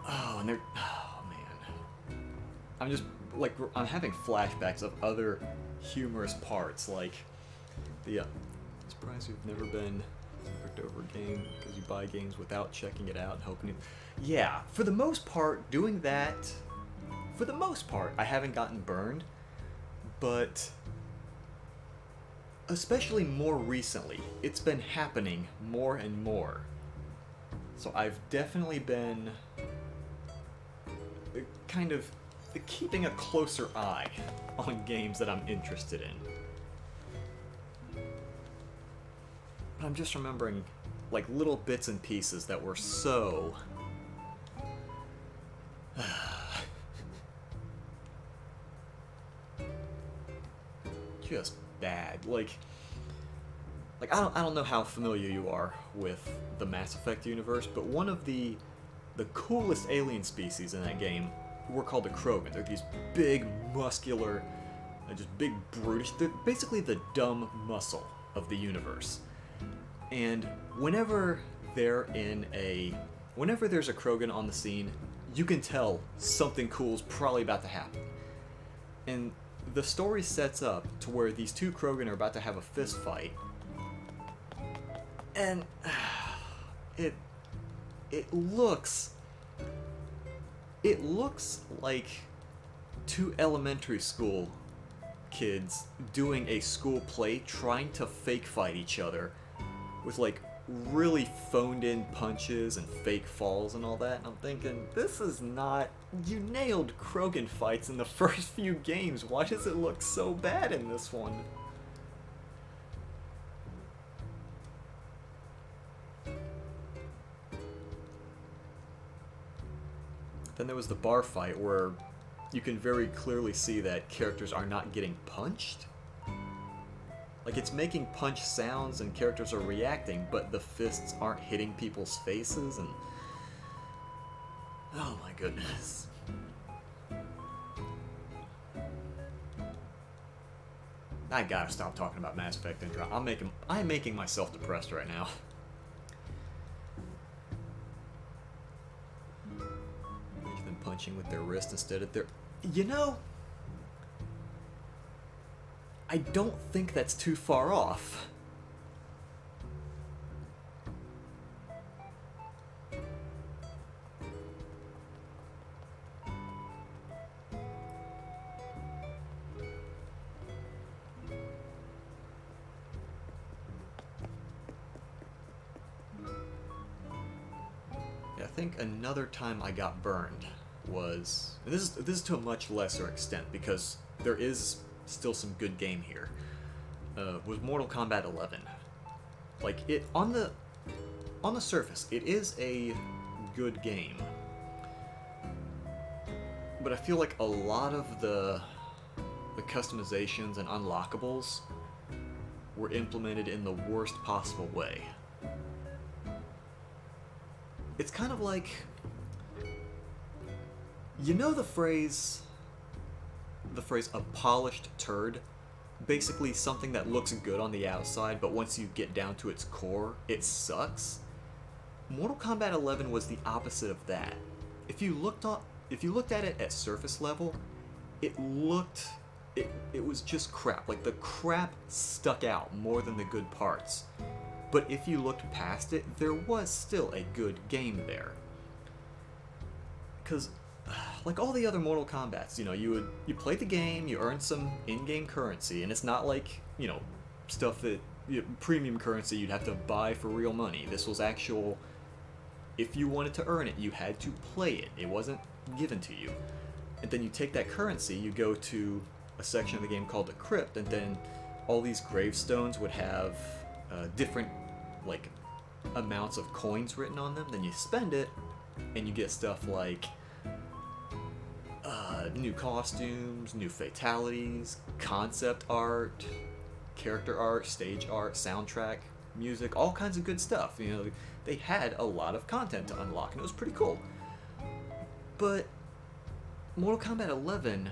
Oh, and oh man. I'm having flashbacks of other humorous parts, like the surprise you've never been looked over a game because you buy games without checking it out and hoping it... Yeah, for the most part, doing that, for the most part, I haven't gotten burned, but especially more recently, it's been happening more and more. So I've definitely been kind of keeping a closer eye on games that I'm interested in. But I'm just remembering, like, little bits and pieces that were so... just bad. Like I don't know how familiar you are with the Mass Effect universe, but one of the coolest alien species in that game were called the Krogan. They're these big, muscular, just big, brutish... They're basically the dumb muscle of the universe. And whenever there's a Krogan on the scene, you can tell something cool is probably about to happen. And the story sets up to where these 2 Krogan are about to have a fist fight. And it looks like 2 elementary school kids doing a school play trying to fake fight each other with, like, really phoned in punches and fake falls and all that. And I'm thinking, this is not... You nailed Krogan fights in the first few games. Why does it look so bad in this one? Then there was the bar fight where you can very clearly see that characters are not getting punched. Like, it's making punch sounds and characters are reacting, but the fists aren't hitting people's faces, and... Oh my goodness. I gotta stop talking about Mass Effect Andromeda. I'm making myself depressed right now. Imagine them punching with their wrist instead of their... You know, I don't think that's too far off. I think another time I got burned was... This is to a much lesser extent, because there is still some good game here. Was Mortal Kombat 11. Like, it... On the surface, it is a good game. But I feel like a lot of the customizations and unlockables were implemented in the worst possible way. It's kind of like, you know, the phrase a polished turd? Basically something that looks good on the outside, but once you get down to its core, it sucks. Mortal Kombat 11 was the opposite of that. If you looked at it at surface level, it was just crap. Like, the crap stuck out more than the good parts. But if you looked past it, there was still a good game there. Because, like all the other Mortal Kombats, you know, you play the game, you earn some in-game currency, and it's not like, you know, stuff that, premium currency you'd have to buy for real money. This was actual, if you wanted to earn it, you had to play it. It wasn't given to you. And then you take that currency, you go to a section of the game called the Crypt, and then all these gravestones would have different, like, amounts of coins written on them. Then you spend it, and you get stuff like new costumes, new fatalities, concept art, character art, stage art, soundtrack, music, all kinds of good stuff. You know, they had a lot of content to unlock, and it was pretty cool. But Mortal Kombat 11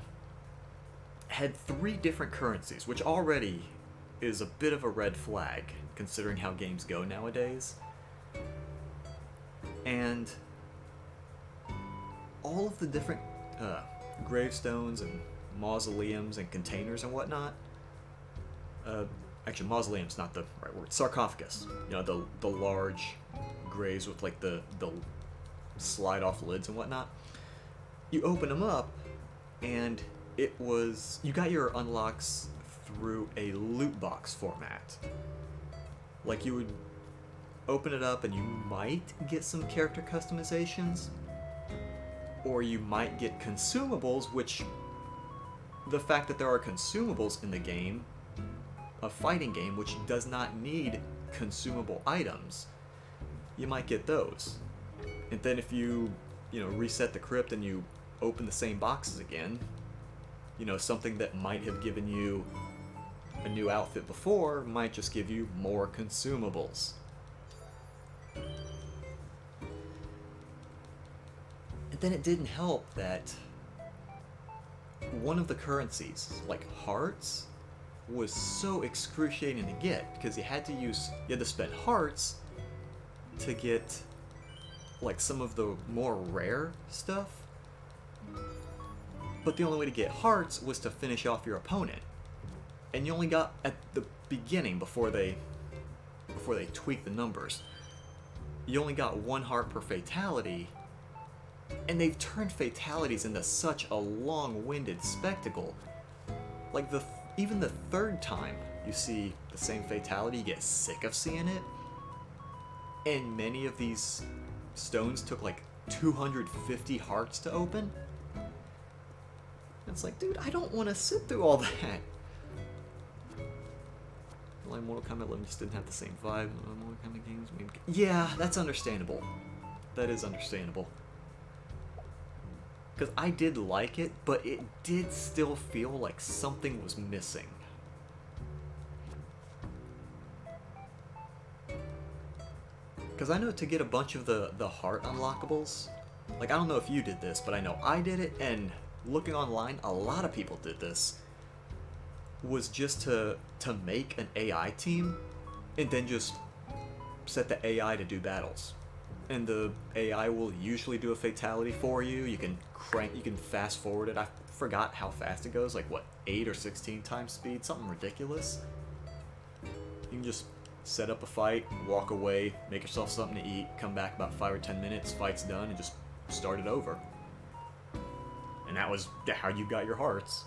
had 3 different currencies, which already is a bit of a red flag, considering how games go nowadays. And all of the different gravestones and mausoleums and containers and whatnot, actually mausoleum's not the right word, sarcophagus, you know, the large graves with like the slide off lids and whatnot, you open them up and you got your unlocks through a loot box format. Like, you would open it up and you might get some character customizations, or you might get consumables, which, the fact that there are consumables in the game, a fighting game which does not need consumable items, you might get those. And then if you reset the crypt and you open the same boxes again, you know, something that might have given you a new outfit before might just give you more consumables. And then it didn't help that one of the currencies, like hearts, was so excruciating to get, because you had to spend hearts to get like some of the more rare stuff. But the only way to get hearts was to finish off your opponent. And you only got, at the beginning, before they tweaked the numbers, you only got 1 heart per fatality, and they've turned fatalities into such a long-winded spectacle. Like, even the 3rd time you see the same fatality, you get sick of seeing it. And many of these stones took like 250 hearts to open. It's like, dude, I don't want to sit through all that. Like, Mortal Kombat 11 just didn't have the same vibe. Mortal Kombat games. I mean, yeah, that's understandable. That is understandable. Because I did like it, but it did still feel like something was missing. Because I know to get a bunch of the heart unlockables, like, I don't know if you did this, but I know I did it, and looking online, a lot of people did this. was just to make an AI team and then just set the AI to do battles. And the AI will usually do a fatality for you. You can fast forward it. I forgot how fast it goes, like what, 8 or 16 times speed, something ridiculous. You can just set up a fight, walk away, make yourself something to eat, come back about 5 or 10 minutes, fight's done, and just start it over. And that was how you got your hearts.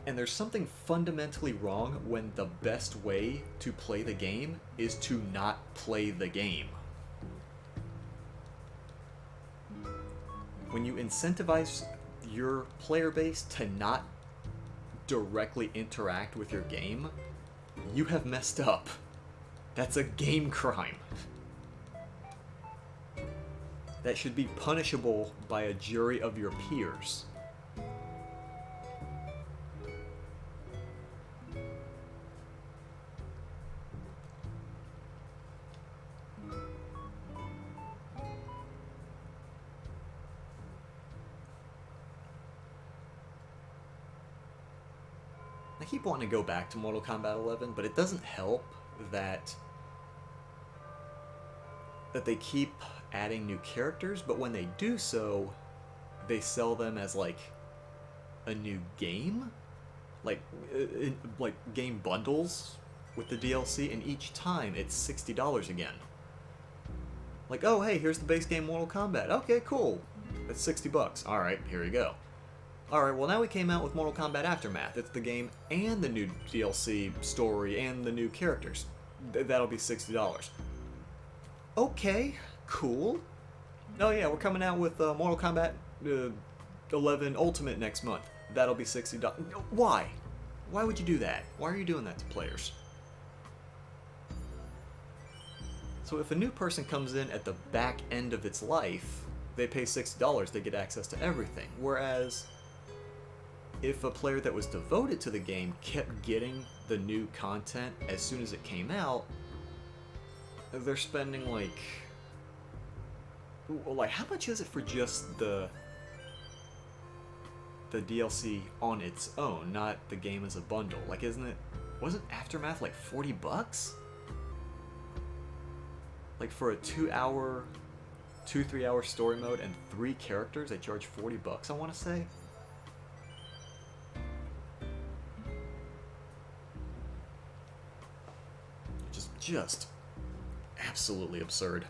And there's something fundamentally wrong when the best way to play the game is to not play the game. When you incentivize your player base to not directly interact with your game, you have messed up. That's a game crime. That should be punishable by a jury of your peers. I keep wanting to go back to Mortal Kombat 11, but it doesn't help that they keep adding new characters, but when they do so, they sell them as like a new game, like game bundles with the DLC, and each time it's $60 again. Like, oh hey, here's the base game Mortal Kombat. Okay, cool. That's $60. All right, here you go. Alright, well now we came out with Mortal Kombat Aftermath. It's the game and the new DLC story and the new characters. That'll be $60. Okay, cool. Oh yeah, we're coming out with Mortal Kombat 11 Ultimate next month. That'll be $60. Why? Why would you do that? Why are you doing that to players? So if a new person comes in at the back end of its life, they pay $60, they get access to everything. Whereas if a player that was devoted to the game kept getting the new content as soon as it came out, they're spending like how much is it for just the DLC on its own, not the game as a bundle? Like, wasn't Aftermath like $40? Like for a 2-3 hour story mode and 3 characters, they charge $40, I want to say. Just absolutely absurd.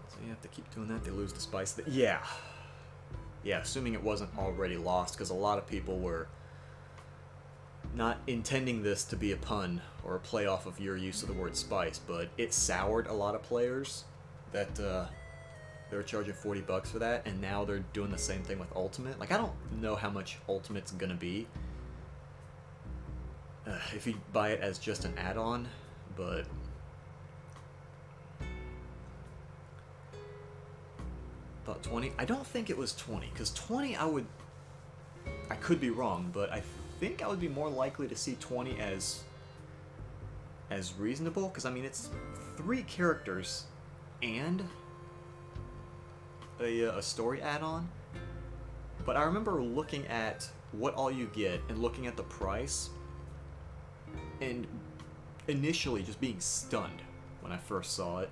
So you have to keep doing that, they lose the spice. Yeah, assuming it wasn't already lost, because a lot of people were not intending this to be a pun or a play off of your use of the word spice, but it soured a lot of players that they were charging $40 for that, and now they're doing the same thing with Ultimate. Like, I don't know how much Ultimate's gonna be if you buy it as just an add-on, but thought 20. I don't think it was 20, because 20 I could be wrong, but I think I would be more likely to see 20 as reasonable, because I mean it's 3 characters and a story add-on. But I remember looking at what all you get and looking at the price, and initially just being stunned when I first saw it.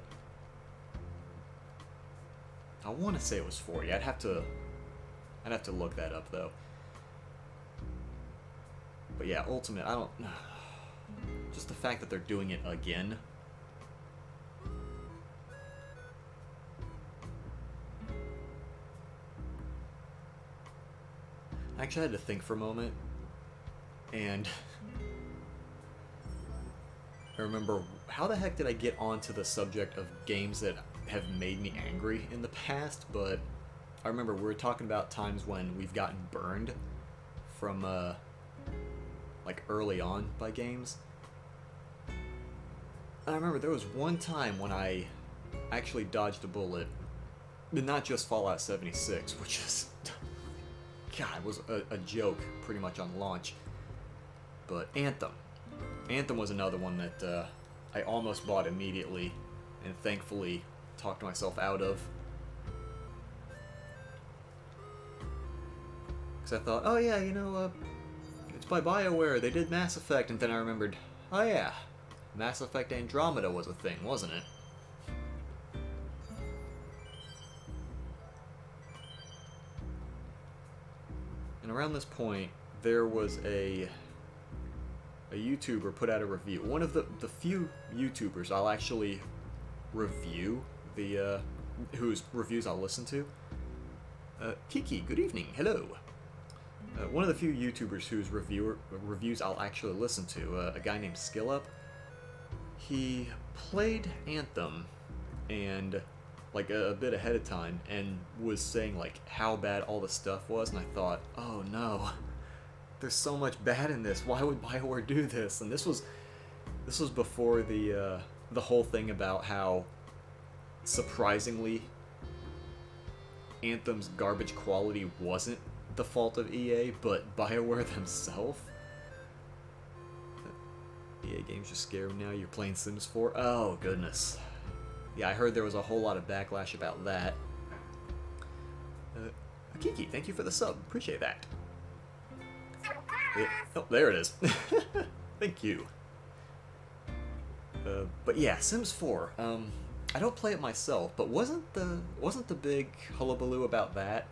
I want to say it was 40. I'd have to look that up though. But yeah, Ultimate, I don't. Just the fact that they're doing it again. I actually had to think for a moment, and I remember, how the heck did I get onto the subject of games that have made me angry in the past? But I remember we were talking about times when we've gotten burned from like early on by games. I remember there was one time when I actually dodged a bullet, but not just Fallout 76, which is, God, was a joke pretty much on launch, but Anthem. Anthem was another one that I almost bought immediately, and thankfully talked myself out of. Because I thought, oh yeah, you know, it's by BioWare, they did Mass Effect, and then I remembered, oh yeah, Mass Effect Andromeda was a thing, wasn't it? And around this point, there was a YouTuber put out a review. One of the few YouTubers I'll actually review, whose reviews I'll listen to. Kiki, good evening, hello. One of the few YouTubers whose reviews I'll actually listen to, a guy named SkillUp. He played Anthem, and like a bit ahead of time, and was saying like how bad all the stuff was, and I thought, oh no, there's so much bad in this. Why would BioWare do this? And this was before the whole thing about how surprisingly Anthem's garbage quality wasn't the fault of EA, but BioWare themselves. EA games just scare me now. You're playing Sims 4? Oh goodness. Yeah, I heard there was a whole lot of backlash about that. Kiki, thank you for the sub. Appreciate that. Oh, there it is. Thank you. But yeah, Sims 4. I don't play it myself, but wasn't the big hullabaloo about that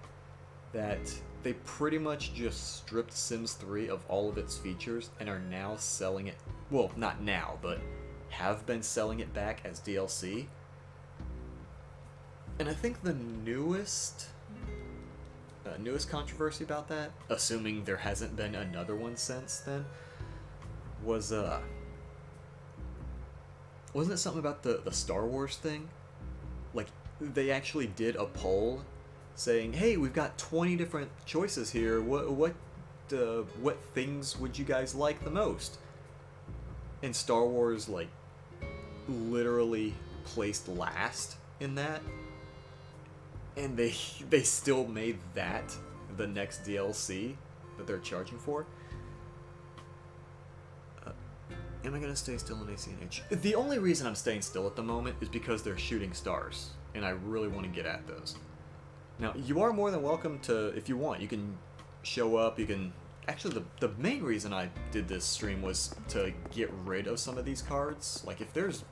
they pretty much just stripped Sims 3 of all of its features and are now selling it, well, not now, but have been selling it back as DLC? And I think the newest controversy about that, assuming there hasn't been another one since then, was wasn't it something about the Star Wars thing? Like, they actually did a poll saying, hey, we've got 20 different choices here, what things would you guys like the most? And Star Wars, like, literally placed last in that. And they still made that the next DLC that they're charging for. Am I going to stay still in ACNH? The only reason I'm staying still at the moment is because they're shooting stars, and I really want to get at those. Now, you are more than welcome to, if you want, you can show up, you can... Actually, the main reason I did this stream was to get rid of some of these cards. Like, if there's...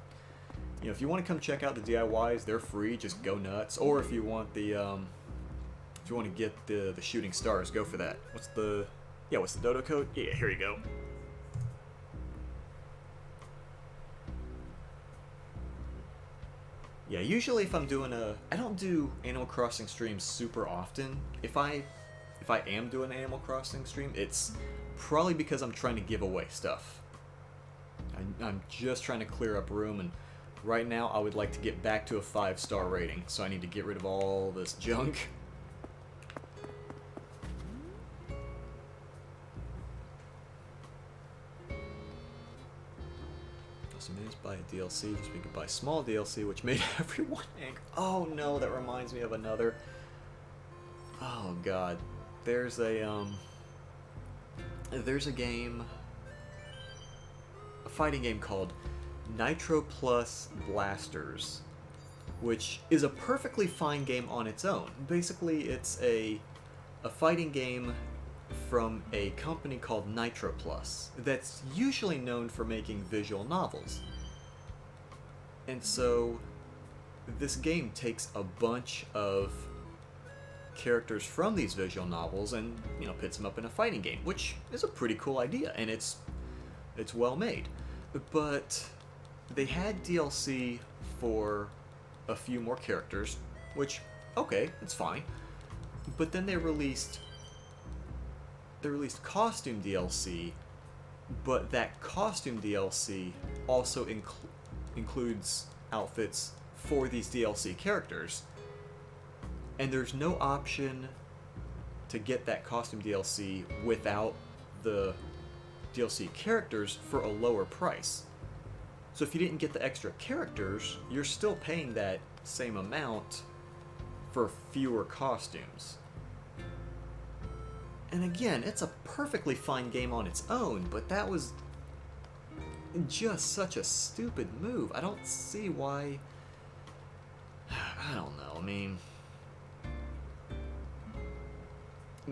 You know, if you want to come check out the DIYs, they're free, just go nuts. Or if you want the, if you want to get the shooting stars, go for that. What's the dodo code? Yeah, here you go. Yeah, usually if I'm doing I don't do Animal Crossing streams super often. If I am doing an Animal Crossing stream, it's probably because I'm trying to give away stuff. I'm just trying to clear up room, and right now I would like to get back to a 5-star rating, so I need to get rid of all this junk. So maybe buy a DLC, just we could buy small DLC, which made everyone angry. Oh no, that reminds me of another. Oh god, there's a game, a fighting game called Nitro Plus Blasters, which is a perfectly fine game on its own. Basically, it's a fighting game from a company called Nitro Plus that's usually known for making visual novels. And so this game takes a bunch of characters from these visual novels and, you know, pits them up in a fighting game, which is a pretty cool idea, and it's well made. But they had DLC for a few more characters, which, okay, it's fine. But then they released costume DLC, but that costume DLC also includes outfits for these DLC characters. And there's no option to get that costume DLC without the DLC characters for a lower price. So if you didn't get the extra characters, you're still paying that same amount for fewer costumes. And again, it's a perfectly fine game on its own, but that was just such a stupid move. I don't see why... I don't know, I mean...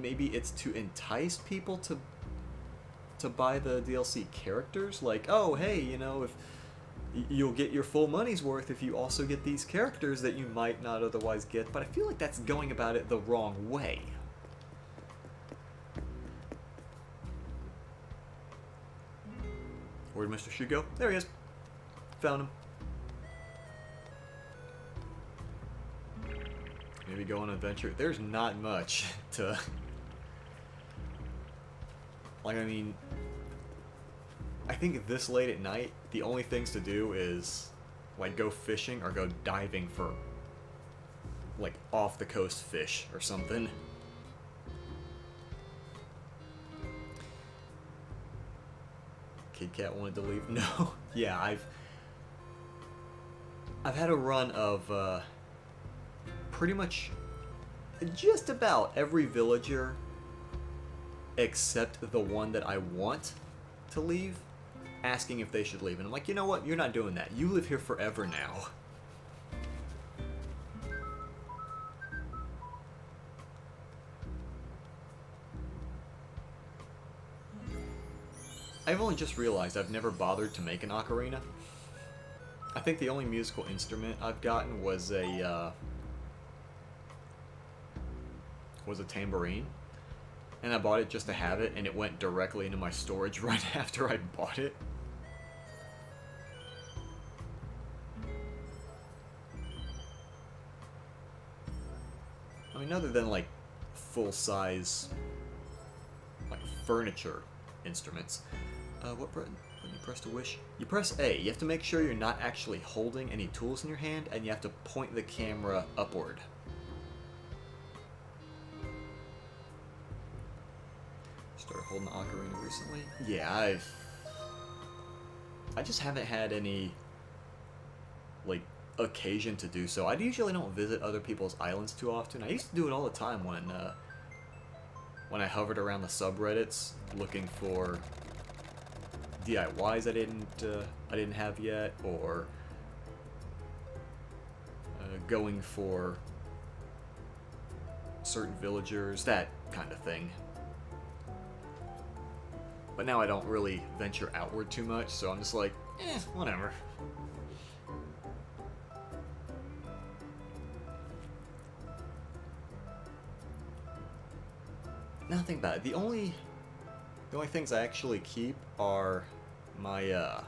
maybe it's to entice people to buy the DLC characters. Like, oh, hey, you know, if you'll get your full money's worth if you also get these characters that you might not otherwise get. But I feel like that's going about it the wrong way. Where'd Mr. Shoe go? There he is. Found him. Maybe go on an adventure. There's not much to... Like, I mean... I think this late at night, the only things to do is, like, go fishing or go diving for, like, off-the-coast fish or something. Kid Cat wanted to leave? No. Yeah, I've had a run of pretty much just about every villager except the one that I want to leave, asking if they should leave. And I'm like, you know what? You're not doing that. You live here forever now. I've only just realized I've never bothered to make an ocarina. I think the only musical instrument I've gotten was a tambourine, and I bought it just to have it, and it went directly into my storage right after I bought it. I mean, other than like full-size like furniture instruments. What button? When you press to wish? You press A. You have to make sure you're not actually holding any tools in your hand, and you have to point the camera upward. Started holding the ocarina recently. Yeah, I just haven't had any, like, occasion to do so. I usually don't visit other people's islands too often. I used to do it all the time when I hovered around the subreddits looking for DIYs I didn't have yet, or going for certain villagers, that kind of thing. But now I don't really venture outward too much, so I'm just like, whatever. Now think about it. The only things I actually keep are my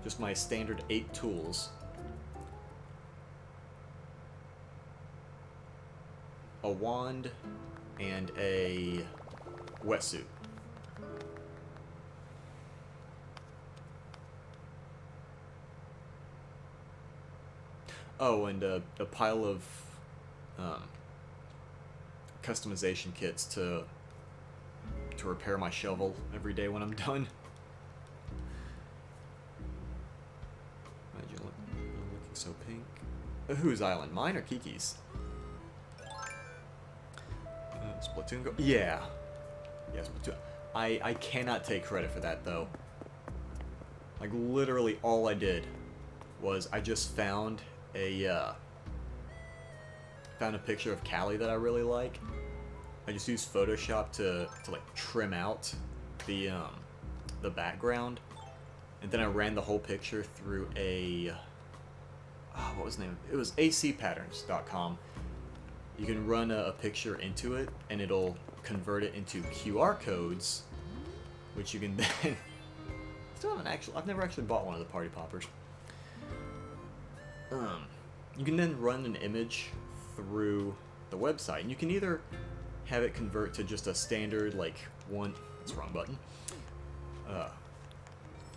just my standard 8 tools, a wand, and a wetsuit. Oh, and a pile of customization kits to repair my shovel every day when I'm done. Why'd you look looking so pink? Whose island? Mine or Kiki's? Splatoon go? Yeah. Yeah, Splatoon. I cannot take credit for that, though. Like, literally all I did was I just found a picture of Callie that I really like. I just used Photoshop to like trim out the background, and then I ran the whole picture through a what was the name? It was acpatterns.com. You can run a picture into it, and it'll convert it into QR codes, which you can then I've never actually bought one of the party poppers. You can then run an image through the website, and you can either have it convert to just a standard, like, that's the wrong button,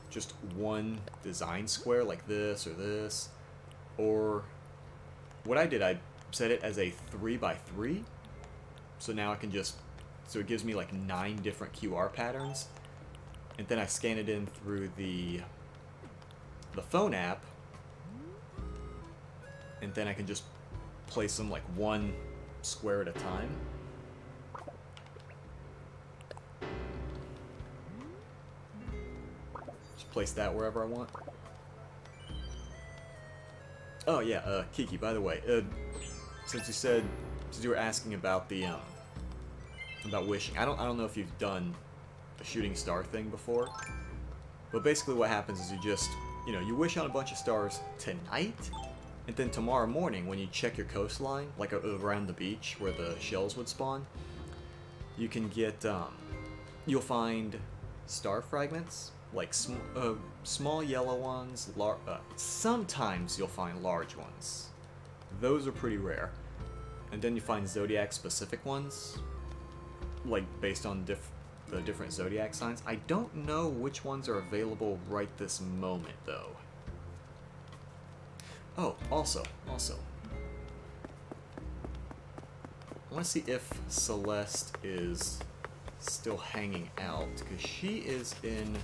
just one design square like this or this, or what I did, I set it as a 3x3, so now I can so it gives me like 9 different QR patterns, and then I scan it in through the phone app, and then I can just place them like one square at a time. Just place that wherever I want. Oh yeah, Kiki, by the way, since you were asking about the about wishing, I don't know if you've done the shooting star thing before, but basically what happens is you wish on a bunch of stars tonight, and then tomorrow morning when you check your coastline, like around the beach where the shells would spawn, you can get you'll find star fragments, like small yellow ones. Sometimes you'll find large ones. Those are pretty rare. And then you find zodiac-specific ones, like based on the different zodiac signs. I don't know which ones are available right this moment, though. Oh, also, I want to see if Celeste is still hanging out, because she was in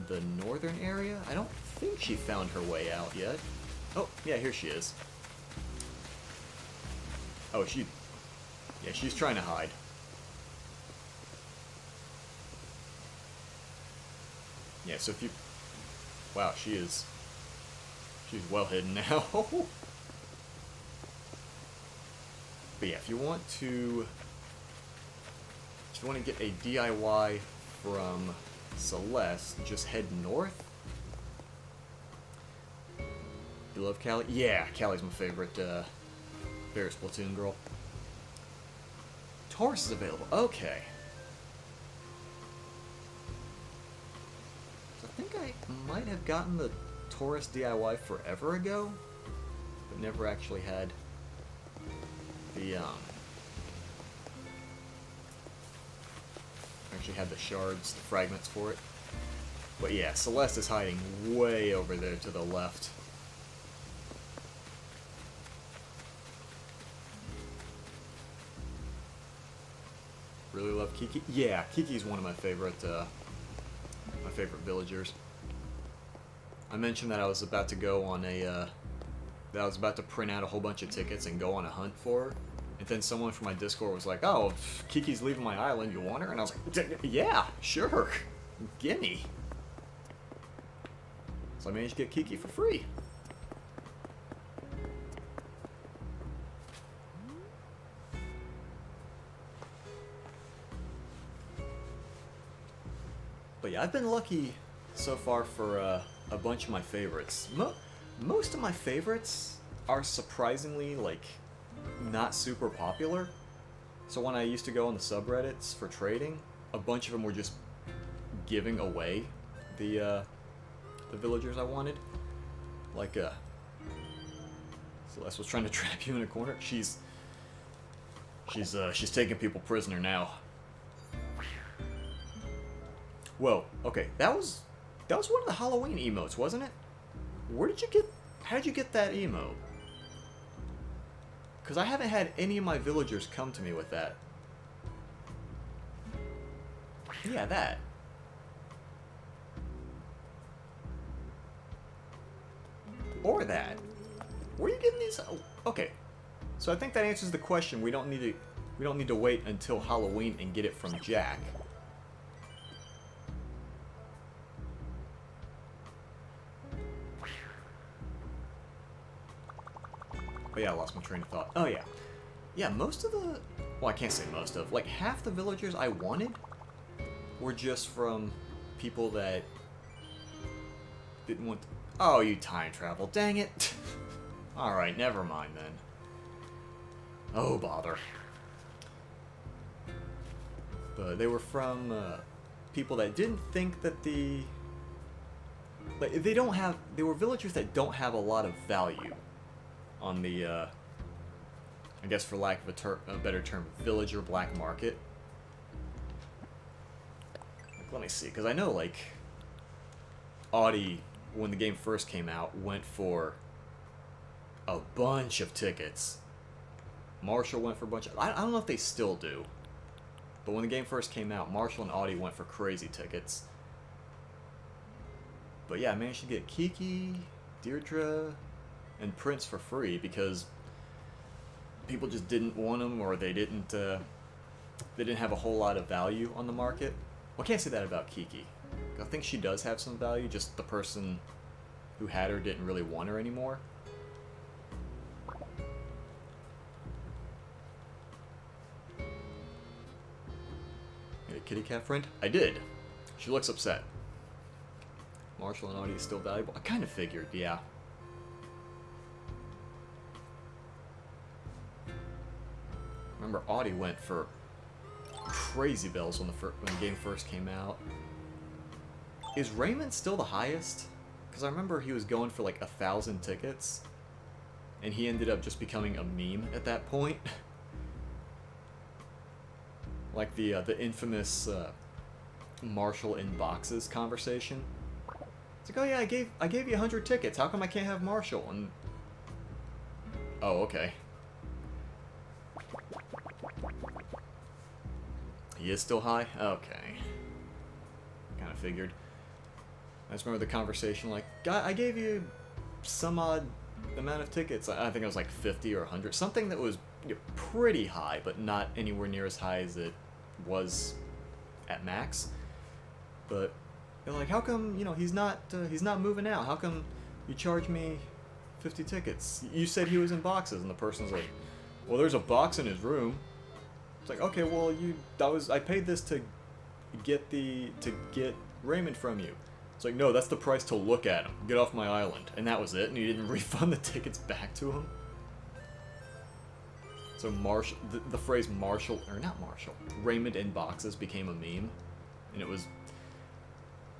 the northern area. I don't think she found her way out yet. Oh, yeah, here she is. Oh, she's trying to hide. Yeah, so if you... Wow, she's well hidden now. But yeah, if you want to get a DIY from Celeste, just head north. You love Callie? Yeah, Callie's my favorite Splatoon girl. Taurus is available. Okay. So I think I might have gotten the Taurus DIY forever ago, but never actually had the shards, the fragments for it. But yeah, Celeste is hiding way over there to the left. Really love Kiki. Yeah, Kiki's one of my favorite villagers. I mentioned that I was about to go on that I was about to print out a whole bunch of tickets and go on a hunt for her. And then someone from my Discord was like, "Oh, Kiki's leaving my island, you want her?" And I was like, "Yeah, sure. Gimme." So I managed to get Kiki for free. But yeah, I've been lucky so far for a bunch of my favorites. Most of my favorites are surprisingly, like, not super popular. So when I used to go on the subreddits for trading, a bunch of them were just giving away the villagers I wanted. Like, Celeste was trying to trap you in a corner. She's taking people prisoner now. Whoa, okay, that was one of the Halloween emotes, wasn't it? How did you get that emote? Because I haven't had any of my villagers come to me with that. Yeah, that. Or that. Where are you getting these? Oh, okay. So I think that answers the question. We don't need to wait until Halloween and get it from Jack. Oh yeah, I lost my train of thought. Oh yeah. Yeah, most of the... Well, I can't say most of. Like, half the villagers I wanted were just from people that didn't want to... Oh, you time travel. Dang it. Alright, never mind then. Oh, bother. But they were from people that didn't think that the... Like, they were villagers that don't have a lot of value on the, I guess for lack of a better term, villager black market. Like, let me see, because I know, like, Audie, when the game first came out, went for a bunch of tickets. Marshall went for a bunch of... I don't know if they still do. But when the game first came out, Marshall and Audie went for crazy tickets. But yeah, I managed to get Kiki, Deirdre, and Prince for free because people just didn't want them, or they didn't have a whole lot of value on the market. Well, I can't say that about Kiki. I think she does have some value, just the person who had her didn't really want her anymore. kitty cat friend? I did. She looks upset. Marshall and Audie is still valuable. I kind of figured, yeah. Remember, Audie went for crazy bells when the game first came out. Is Raymond still the highest? Because I remember he was going for like 1,000 tickets, and he ended up just becoming a meme at that point. Like the infamous Marshall in boxes conversation. It's like, oh yeah, I gave you 100 tickets. How come I can't have Marshall? And oh, okay. He is still high? Okay. Kind of figured. I just remember the conversation like, I gave you some odd amount of tickets. I think it was like 50 or 100. Something that was pretty high, but not anywhere near as high as it was at max. But they're like, how come, he's not moving out? How come you charge me 50 tickets? You said he was in boxes. And the person's like, well, there's a box in his room. It's like, okay, well, I paid this to get Raymond from you. It's like, no, that's the price to look at him. Get off my island. And that was it, and you didn't refund the tickets back to him. So the phrase Marshall, or not Marshall, Raymond in boxes became a meme. And it was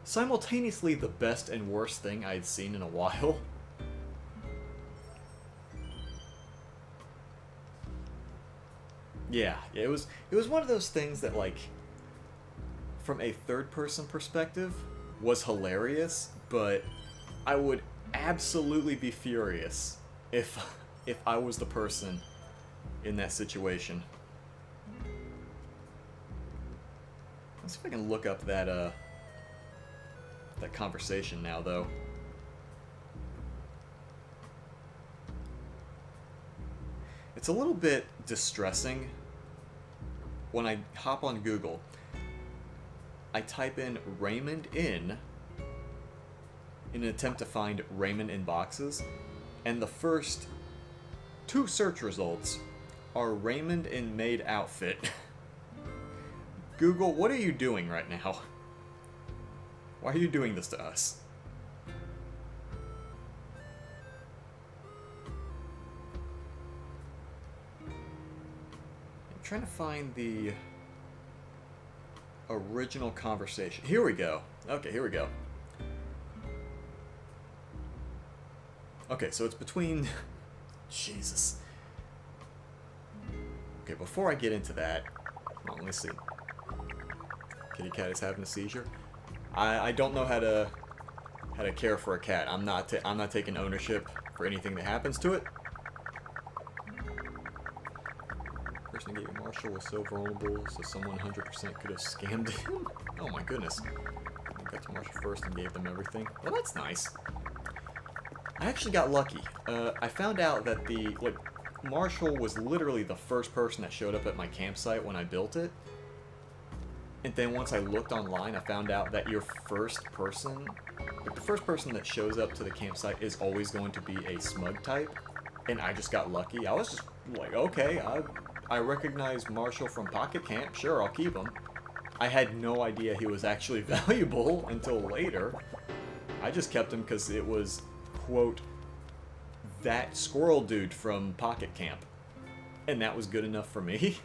simultaneously the best and worst thing I had seen in a while. Yeah, it was one of those things that, like, from a third-person perspective, was hilarious, but I would absolutely be furious if I was the person in that situation. Let's see if I can look up that conversation now, though. It's a little bit distressing when I hop on Google. I type in Raymond in an attempt to find Raymond in boxes, and the first 2 search results are Raymond in maid outfit. Google, what are you doing right now? Why are you doing this to us? I'm trying to find the original conversation. Here we go. Okay, here we go. Okay, so it's between... Jesus. Okay, before I get into that... Well, let me see. Kitty cat is having a seizure. I don't know how to care for a cat. I'm not taking ownership for anything that happens to it. The person who gave you Marshall was so vulnerable, so someone 100% could have scammed him. Oh my goodness. I got to Marshall first and gave them everything. Well, that's nice. I actually got lucky. I found out that Marshall was literally the first person that showed up at my campsite when I built it. And then once I looked online, I found out that your first person, the first person that shows up to the campsite is always going to be a smug type. And I just got lucky. I was just like, okay, I recognize Marshall from Pocket Camp. Sure, I'll keep him. I had no idea he was actually valuable until later. I just kept him because it was, quote, that squirrel dude from Pocket Camp. And that was good enough for me.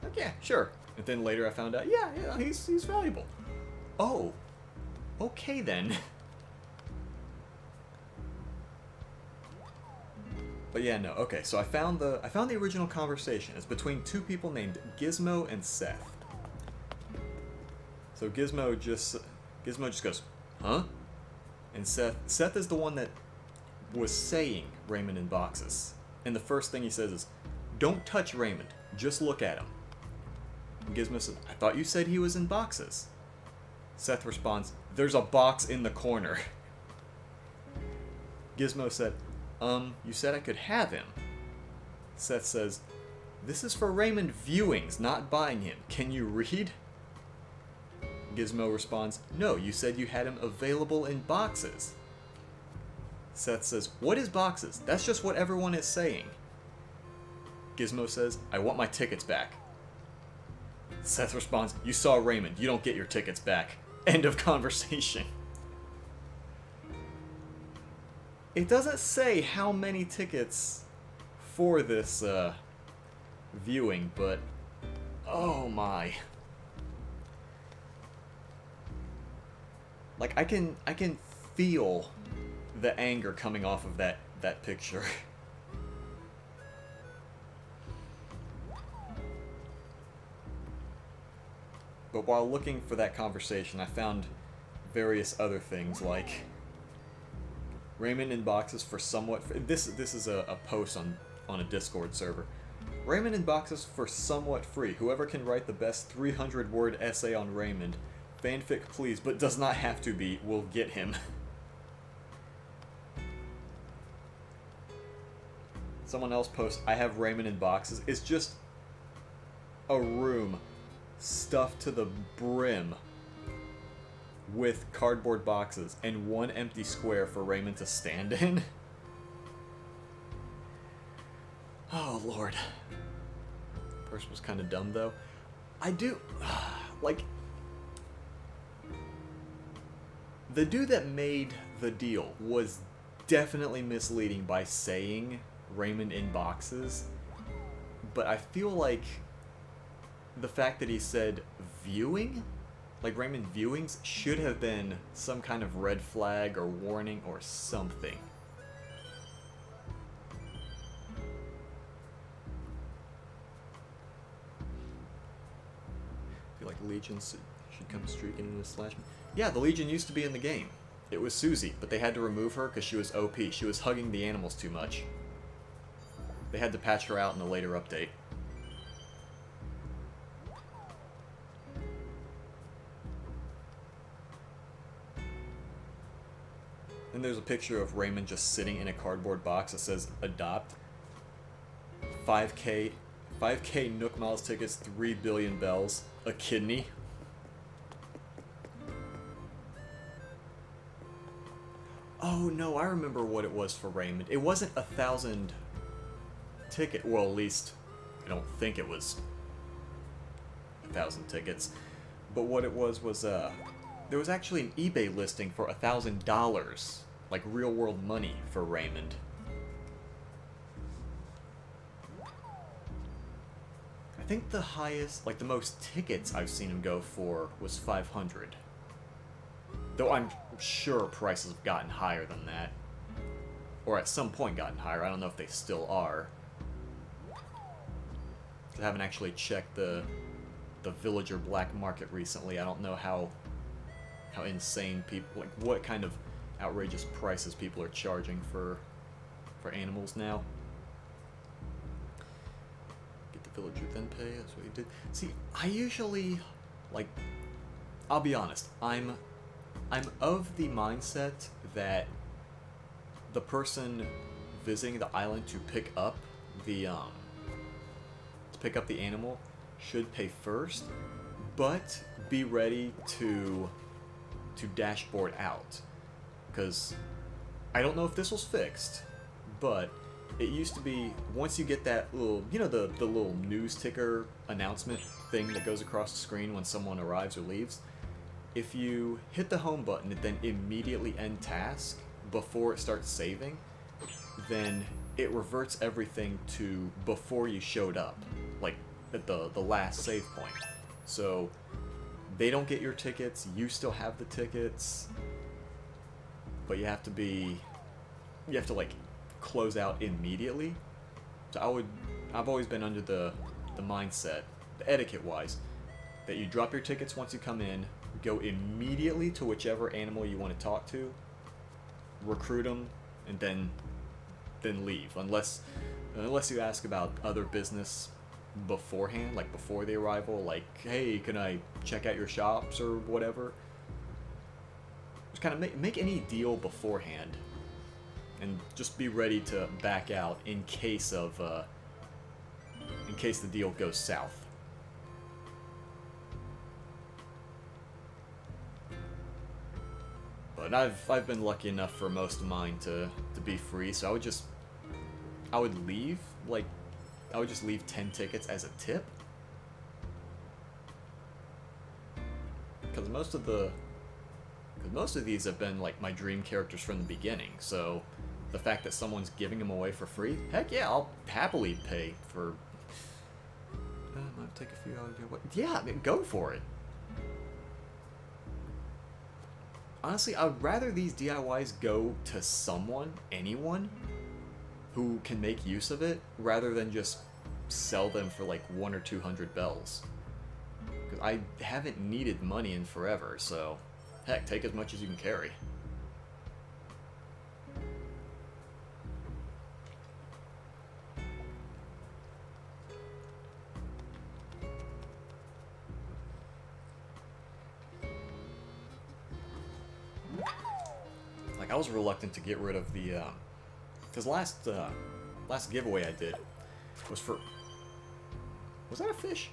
Like, yeah, sure. And then later I found out, yeah, he's valuable. Oh, okay then. But yeah, no, okay, so I found the original conversation. It's between 2 people named Gizmo and Seth. So Gizmo just goes, huh? And Seth is the one that was saying Raymond in boxes. And the first thing he says is, don't touch Raymond, just look at him. And Gizmo says, I thought you said he was in boxes. Seth responds, there's a box in the corner. Gizmo said, you said I could have him. Seth says, this is for Raymond viewings, not buying him. Can you read? Gizmo responds, no, you said you had him available in boxes. Seth says, what is boxes? That's just what everyone is saying. Gizmo says, I want my tickets back. Seth responds, "You saw Raymond. You don't get your tickets back." End of conversation. It doesn't say how many tickets for this viewing, but oh my. Like I can feel the anger coming off of that picture. But while looking for that conversation, I found various other things like Raymond in boxes for somewhat. This is a post on a Discord server. Raymond in boxes for somewhat free. Whoever can write the best 300-word essay on Raymond, fanfic please, but does not have to be, will get him. Someone else posts, "I have Raymond in boxes." It's just a room stuffed to the brim with cardboard boxes and one empty square for Raymond to stand in. Oh lord. Person was kind of dumb though. I do like the dude that made the deal was definitely misleading by saying Raymond in boxes, but I feel like the fact that he said viewing, like Raymond viewings, should have been some kind of red flag or warning or something. I feel like Legion should come streaking in a slash. Yeah, the Legion used to be in the game. It was Susie, but they had to remove her because she was OP. She was hugging the animals too much. They had to patch her out in a later update. And there's a picture of Raymond just sitting in a cardboard box that says adopt. 5k Nook Miles tickets, 3 billion bells, a kidney. Oh no, I remember what it was for Raymond. It wasn't 1,000 ticket. Well, at least I don't think it was 1,000 tickets. But what it was there was actually an eBay listing for $1,000, like real world money for Raymond. I think the highest, like the most tickets I've seen him go for was 500. Though I'm sure prices have gotten higher than that. Or at some point gotten higher. I don't know if they still are. I haven't actually checked the villager black market recently. I don't know how insane people, like what kind of outrageous prices people are charging for animals now. Get the villager then pay, that's what he did. See, I usually, like, I'll be honest, I'm of the mindset that the person visiting the island to pick up the animal should pay first, but be ready to dashboard out, because I don't know if this was fixed, but it used to be once you get that little, you know, the little news ticker announcement thing that goes across the screen when someone arrives or leaves, if you hit the home button and then immediately end task before it starts saving, then it reverts everything to before you showed up, like at the last save point. So they don't get your tickets, you still have the tickets, but you have to like close out immediately. So I've always been under the mindset, the etiquette wise, that you drop your tickets once you come in, go immediately to whichever animal you want to talk to, recruit them, and then leave, unless you ask about other business beforehand, like before the arrival, like, hey, can I check out your shops or whatever. Just kind of make any deal beforehand, and just be ready to back out in case the deal goes south. But I've been lucky enough for most of mine to be free, so I would leave, like, I would just leave 10 tickets as a tip. Because most of these have been like my dream characters from the beginning, so the fact that someone's giving them away for free, heck yeah, I'll happily pay for... might take a few hours. Yeah, I mean, go for it. Honestly, I'd rather these DIYs go to someone, anyone, who can make use of it, rather than just sell them for like 100 or 200 bells. Because I haven't needed money in forever, so heck, take as much as you can carry. Like, I was reluctant to get rid of the, because last giveaway I did was for, was that a fish?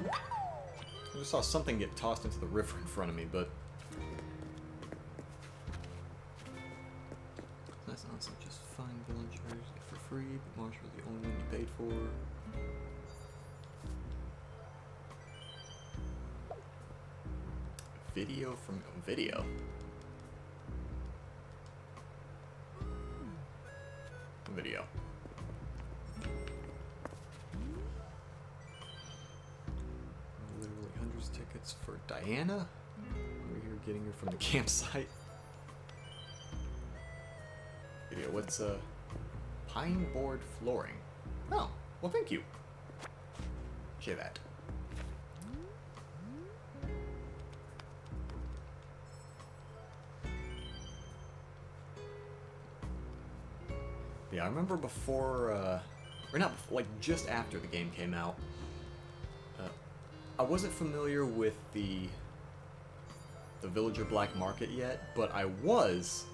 I just saw something get tossed into the river in front of me, but that's not so just find villagers for free, but Marsh was the only one you paid for. Video from video. Video. Literally hundreds of tickets for Diana. We're here getting her from the campsite. Video. What's pine board flooring? Oh, well, thank you. Share that. Yeah, I remember before, or not before, like just after the game came out, I wasn't familiar with the Villager Black Market yet, but I was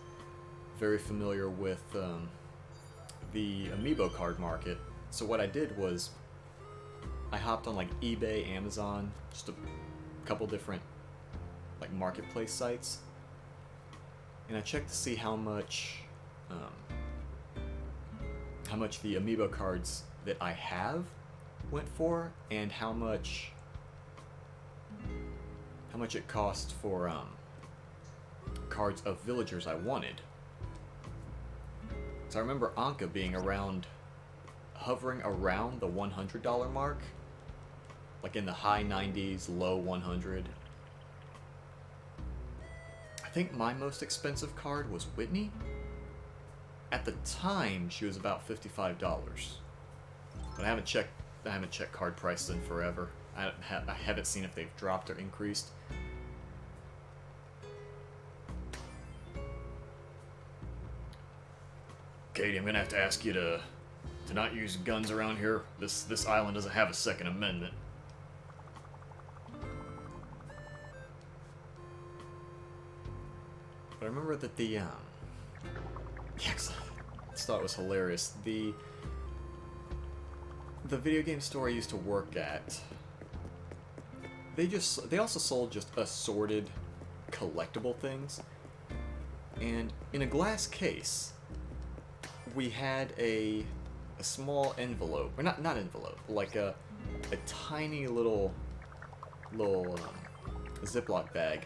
very familiar with the Amiibo card market. So what I did was, I hopped on like eBay, Amazon, just a couple different like marketplace sites, and I checked to see how much the Amiibo cards that I have went for, and how much it cost for cards of villagers I wanted. So I remember Anka being hovering around the $100 mark, like in the high 90s, low 100. I think my most expensive card was Whitney. At the time, she was about $55, but I haven't checked card prices in forever. I haven't seen if they've dropped or increased. Katie, I'm gonna have to ask you to not use guns around here. This island doesn't have a Second Amendment. But I remember that the yeah, I just thought it was hilarious. The video game store I used to work at, they also sold just assorted collectible things, and in a glass case we had a small envelope, or not envelope, like a tiny little Ziploc bag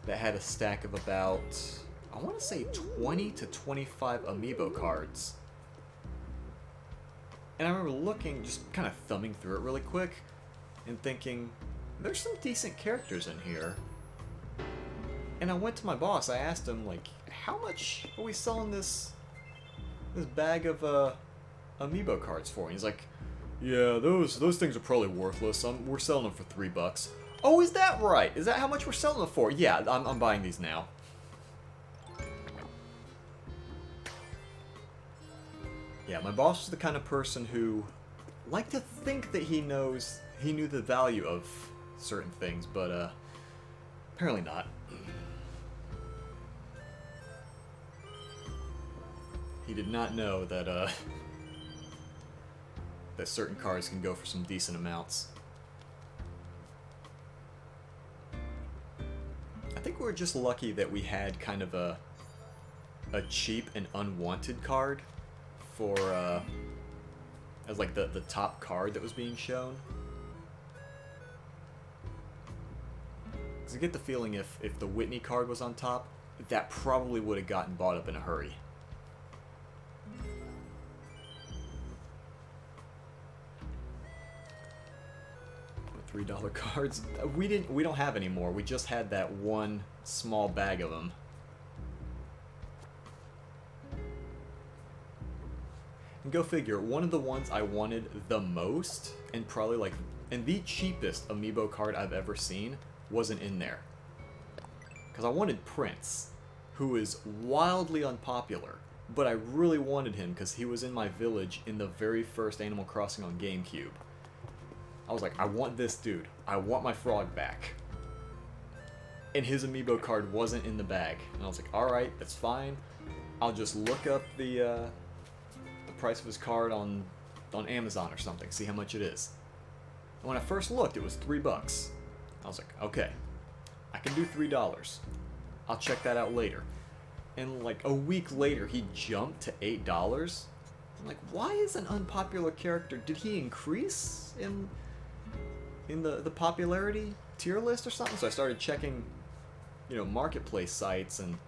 that had a stack of about, I want to say 20 to 25 Amiibo cards. And I remember looking, just kind of thumbing through it really quick, and thinking, there's some decent characters in here. And I went to my boss, I asked him, like, how much are we selling this bag of Amiibo cards for? And he's like, yeah, those things are probably worthless. We're selling them for $3. Oh, is that right? Is that how much we're selling them for? Yeah, I'm buying these now. Yeah, my boss was the kind of person who liked to think that he knew the value of certain things, but apparently not. He did not know that that certain cards can go for some decent amounts. I think we were just lucky that we had kind of a cheap and unwanted card for as like the top card that was being shown. Because I get the feeling if the Whitney card was on top, that probably would have gotten bought up in a hurry. $3 cards. We don't have any more. We just had that one small bag of them. And go figure, one of the ones I wanted the most, and probably like, and the cheapest amiibo card I've ever seen, wasn't in there. Because I wanted Prince, who is wildly unpopular, but I really wanted him because he was in my village in the very first Animal Crossing on GameCube. I was like, I want this dude. I want my frog back. And his amiibo card wasn't in the bag. And I was like, alright, that's fine. I'll just look up the price of his card on Amazon or something, see how much it is. And when I first looked, it was $3. I was like, okay, I can do $3. I'll check that out later. And like a week later, he jumped to $8. I'm like, why is an unpopular character? Did he increase in the popularity tier list or something? So I started checking, you know, marketplace sites and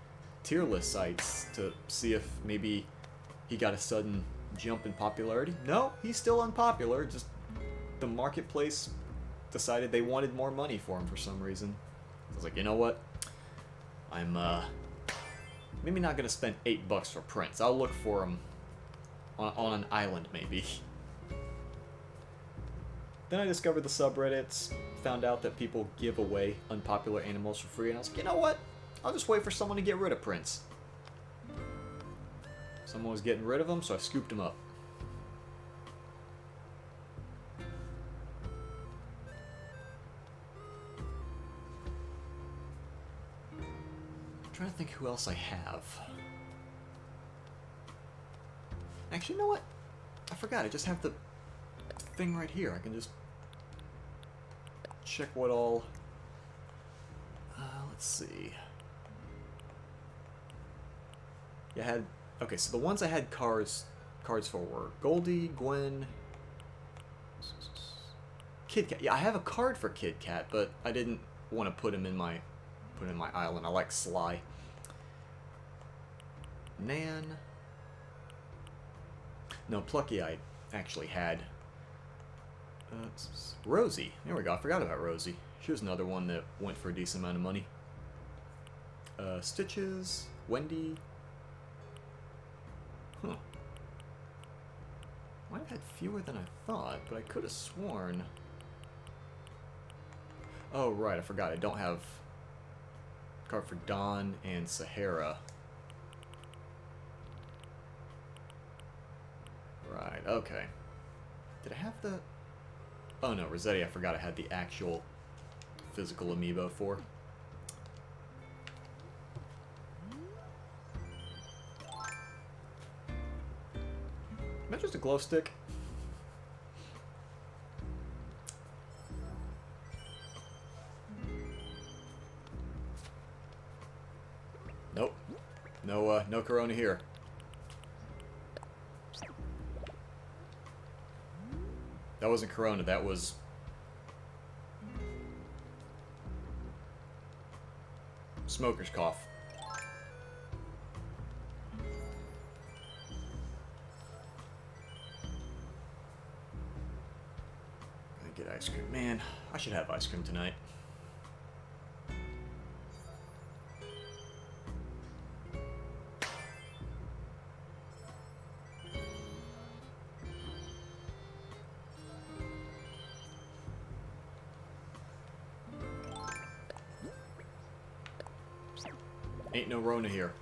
tier list sites to see if maybe he got a sudden jump in popularity. No, he's still unpopular. Just the marketplace decided they wanted more money for him for some reason. I was like, you know what? I'm maybe not gonna spend $8 for Prince. I'll look for him on an island maybe. Then I discovered the subreddits, found out that people give away unpopular animals for free, and I was like, you know what? I'll just wait for someone to get rid of Prince. Someone was getting rid of him, so I scooped him up. I'm trying to think who else I have. Actually, you know what? I forgot, I just have the thing right here. I can just check what all... let's see. Yeah, I had... Okay, so the ones I had cards for were Goldie, Gwen, Kid Cat. Yeah, I have a card for Kid Cat, but I didn't want to put him in my island. I like Sly. Nan. No, Plucky I actually had. Rosie. There we go. I forgot about Rosie. She was another one that went for a decent amount of money. Stitches, Wendy. Huh. Might have had fewer than I thought, but I could have sworn... Oh, right, I forgot. I don't have a card for Dawn and Sahara. Right, okay. Did I have the... Oh no, Rossetti, I forgot I had the actual physical amiibo for. Is that just a glow stick? Nope. No Corona here. That wasn't Corona, that was... smoker's cough. Get ice cream. Man, I should have ice cream tonight. Ain't no Rona here.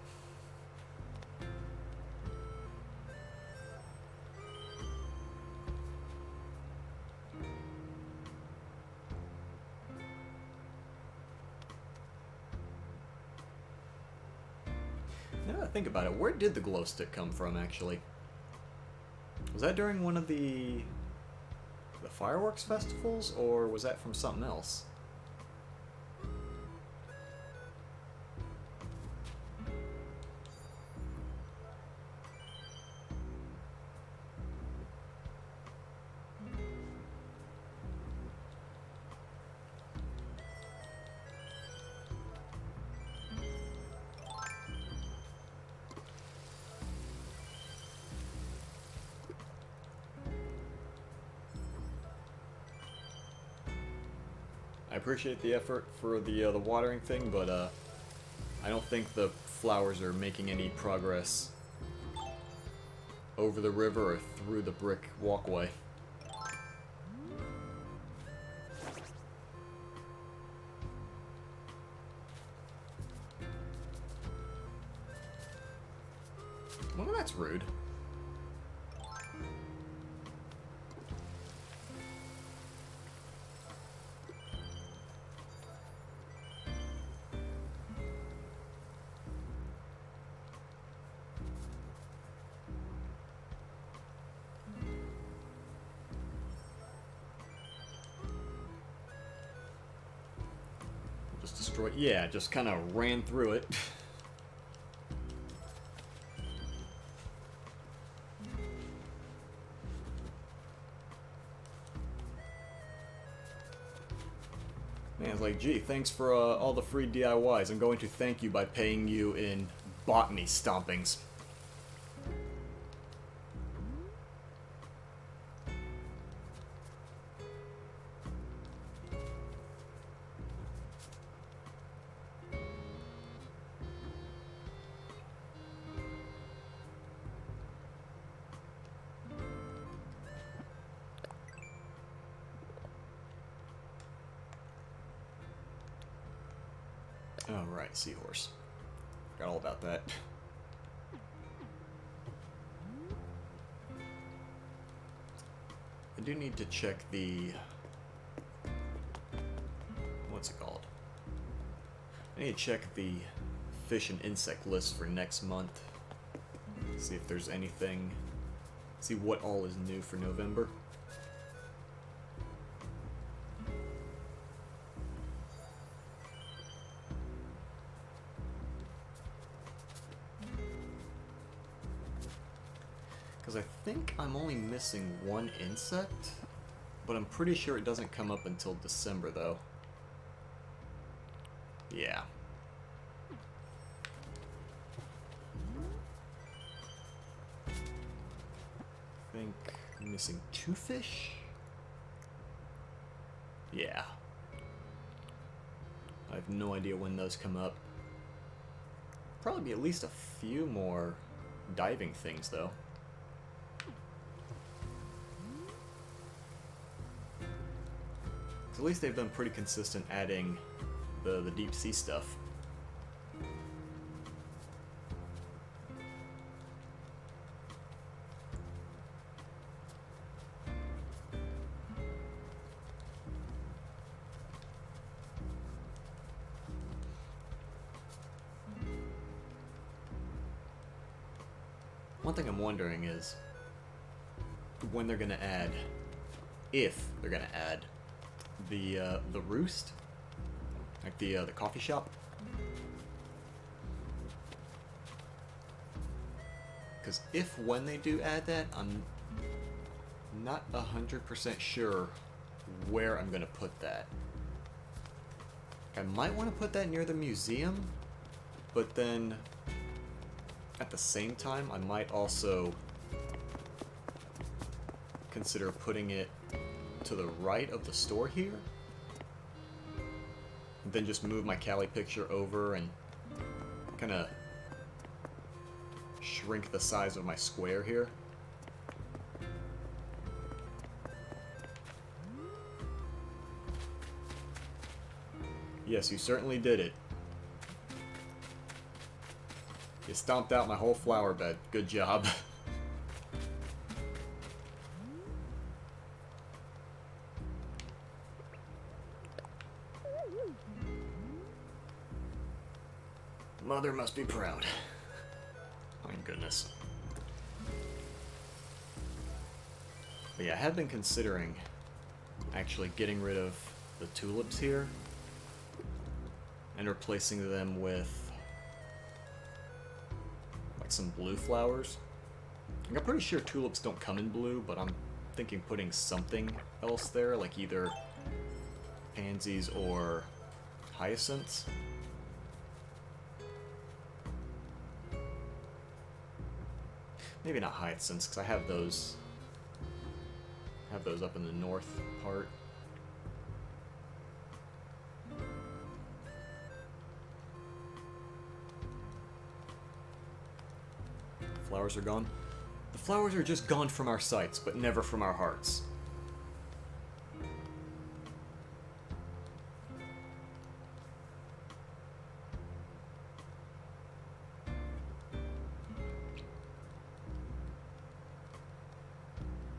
Now that I think about it, where did the glow stick come from, actually? Was that during one of the fireworks festivals, or was that from something else? I appreciate the effort for the watering thing, but I don't think the flowers are making any progress over the river or through the brick walkway. Well, that's rude. Just destroy. Yeah, just kind of ran through it. Man, it's like, gee, thanks for all the free DIYs. I'm going to thank you by paying you in botany stompings. Oh, right, seahorse. Forgot all about that. I do need to check the... What's it called? I need to check the fish and insect list for next month. See if there's anything... See what all is new for November. Because I think I'm only missing one insect, but I'm pretty sure it doesn't come up until December, though. Yeah. I think I'm missing 2 fish? Yeah. I have no idea when those come up. Probably be at least a few more diving things, though. At least they've been pretty consistent adding the deep sea stuff. One thing I'm wondering is when they're gonna add, if they're gonna add the roost, like the coffee shop, because when they do add that, I'm not 100% sure where I'm gonna put that. I might want to put that near the museum, but then at the same time I might also consider putting it to the right of the store here, and then just move my Cali picture over and kind of shrink the size of my square here. Yes, you certainly did it. You stomped out my whole flower bed. Good job. Mother must be proud. My goodness. But yeah, I have been considering actually getting rid of the tulips here and replacing them with like some blue flowers. I'm pretty sure tulips don't come in blue, but I'm thinking putting something else there, like either pansies or hyacinths. Maybe not hyacinths, because I have those up in the north part. Flowers are gone. The flowers are just gone from our sights, but never from our hearts.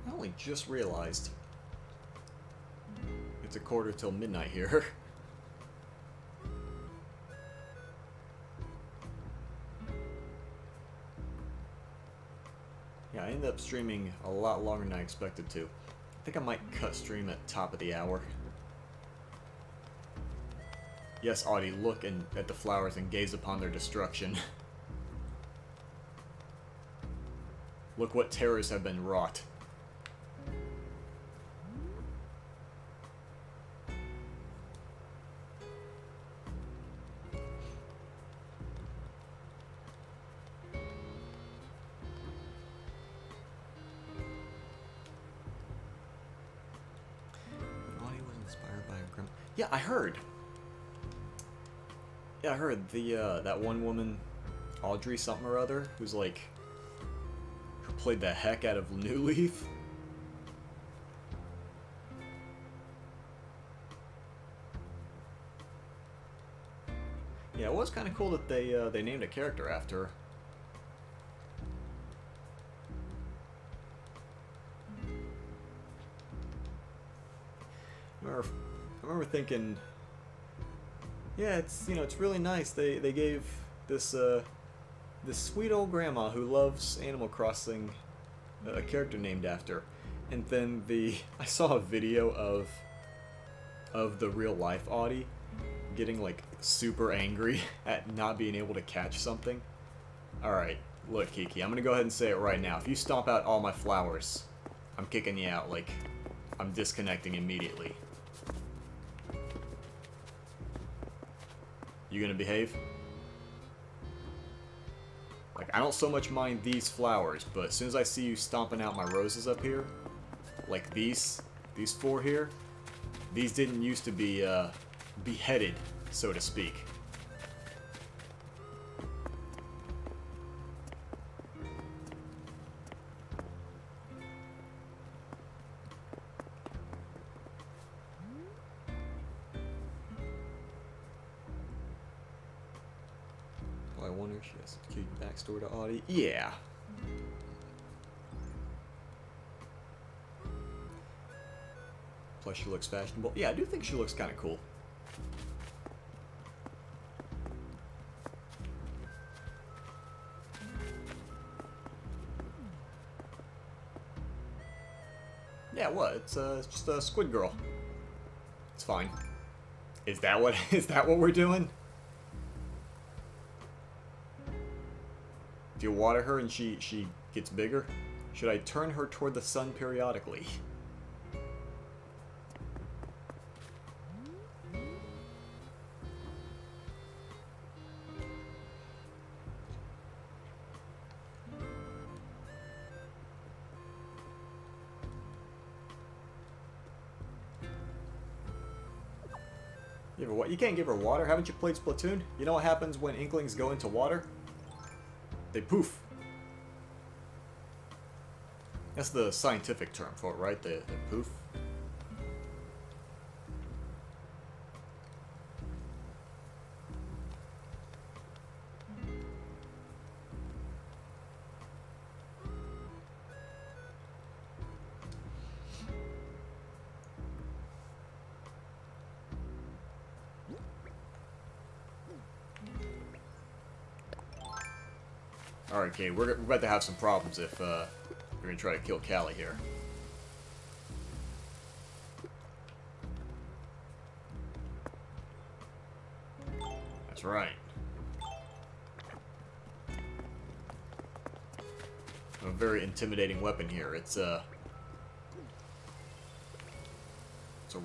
I only just realized it's a quarter till midnight here. Yeah, I ended up streaming a lot longer than I expected to. I think I might cut stream at top of the hour. Yes, Audie, look at the flowers and gaze upon their destruction. Look what terrors have been wrought. Yeah, I heard. Yeah, I heard that one woman, Audrey something or other, who's like, who played the heck out of New Leaf. Yeah, it was kind of cool that they named a character after her. I remember thinking, yeah, it's really nice. They gave this this sweet old grandma who loves Animal Crossing a character named after, and then I saw a video of the real life Audie getting like super angry at not being able to catch something. All right, look, Kiki, I'm gonna go ahead and say it right now. If you stomp out all my flowers, I'm kicking you out. Like, I'm disconnecting immediately. You gonna behave? Like, I don't so much mind these flowers, but as soon as I see you stomping out my roses up here, like these four here, these didn't used to be beheaded, so to speak. I wonder if she has a cute backstory to Audie. Yeah. Plus she looks fashionable. Yeah, I do think she looks kind of cool. Yeah, what? It's just a squid girl. It's fine. Is that what we're doing? Do you water her and she gets bigger? Should I turn her toward the sun periodically? Give her what? You can't give her water. Haven't you played Splatoon? You know what happens when Inklings go into water? They poof. That's the scientific term for it, right? The poof. Alright, Kate, we're about to have some problems if you're going to try to kill Callie here. That's right. A very intimidating weapon here. It's a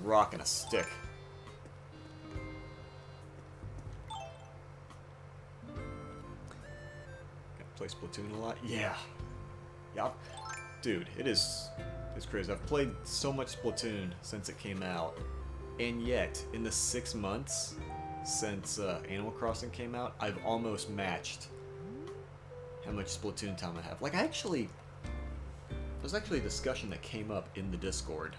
rock and a stick. Play Splatoon a lot? Yeah. Yeah. Dude, it's crazy. I've played so much Splatoon since it came out, and yet, in the 6 months since Animal Crossing came out, I've almost matched how much Splatoon time I have. Like, there's actually a discussion that came up in the Discord.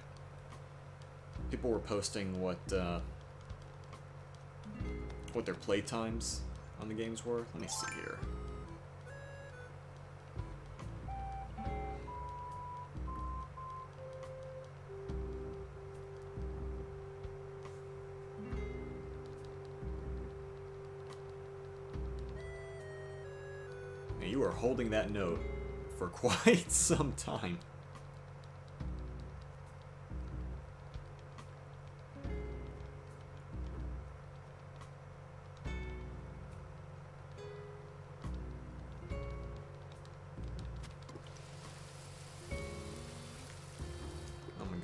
People were posting what their play times on the games were. Let me see here. Now, you are holding that note for quite some time.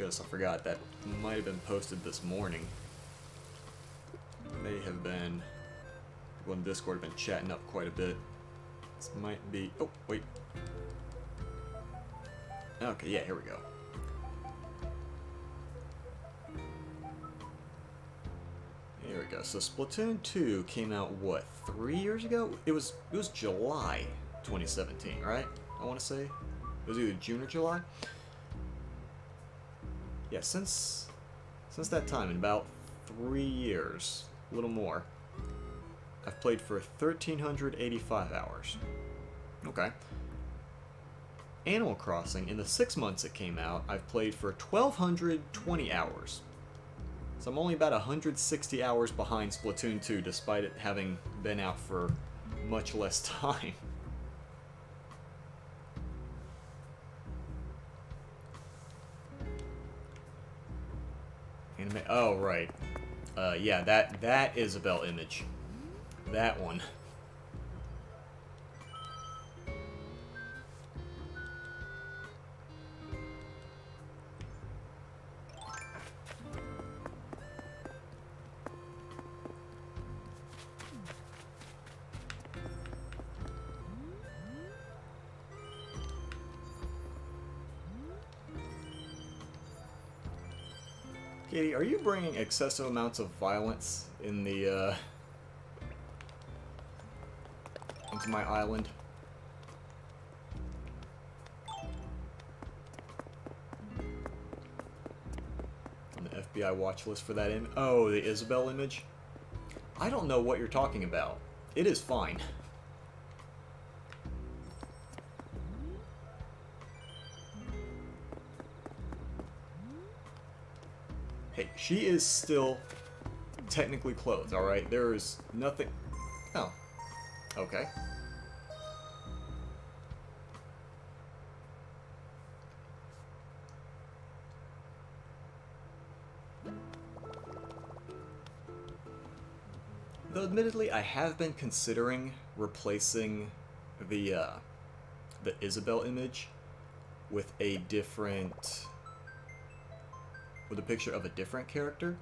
I forgot that might have been posted this morning. May have been. People in Discord have been chatting up quite a bit. This might be. Oh, wait. Okay, yeah, here we go. Here we go. So Splatoon 2 came out what, 3 years ago? It was July 2017, right? I want to say it was either June or July. Yeah, since that time, in about 3 years, a little more, I've played for 1,385 hours. Okay. Animal Crossing, in the 6 months it came out, I've played for 1,220 hours. So I'm only about 160 hours behind Splatoon 2, despite it having been out for much less time. Oh, right. Yeah, that Isabelle image. That one. Katie, are you bringing excessive amounts of violence in the, into my island? On the FBI watch list for that image? Oh, the Isabelle image? I don't know what you're talking about. It is fine. Hey, she is still technically clothed, alright? There is nothing... Oh. Okay. Though admittedly, I have been considering replacing the Isabelle image with a different... with a picture of a different character.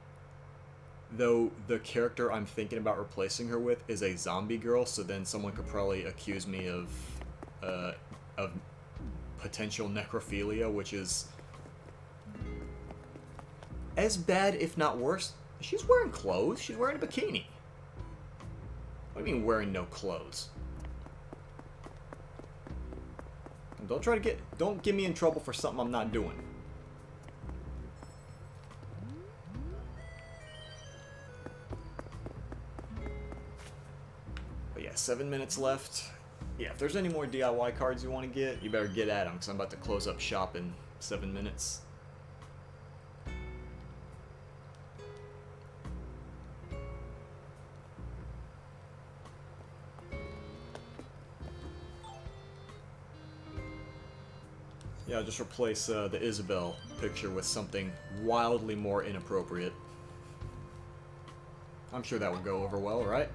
Though the character I'm thinking about replacing her with is a zombie girl, so then someone could probably accuse me of potential necrophilia, which is as bad, if not worse. She's wearing clothes. She's wearing a bikini. What do you mean wearing no clothes? Don't get me in trouble for something I'm not doing. But yeah, 7 minutes left. Yeah, if there's any more DIY cards you want to get, you better get at them, because I'm about to close up shop in 7 minutes. Yeah, I'll just replace the Isabelle picture with something wildly more inappropriate. I'm sure that would go over well, right?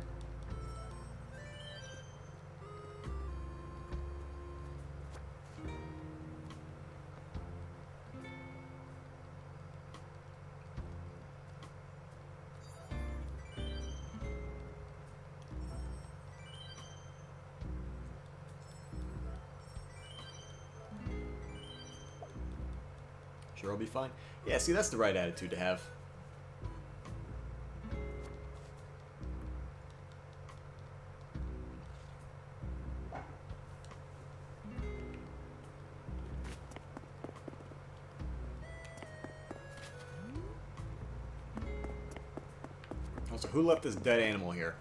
Sure, I'll be fine. Yeah, see, that's the right attitude to have. So who left this dead animal here?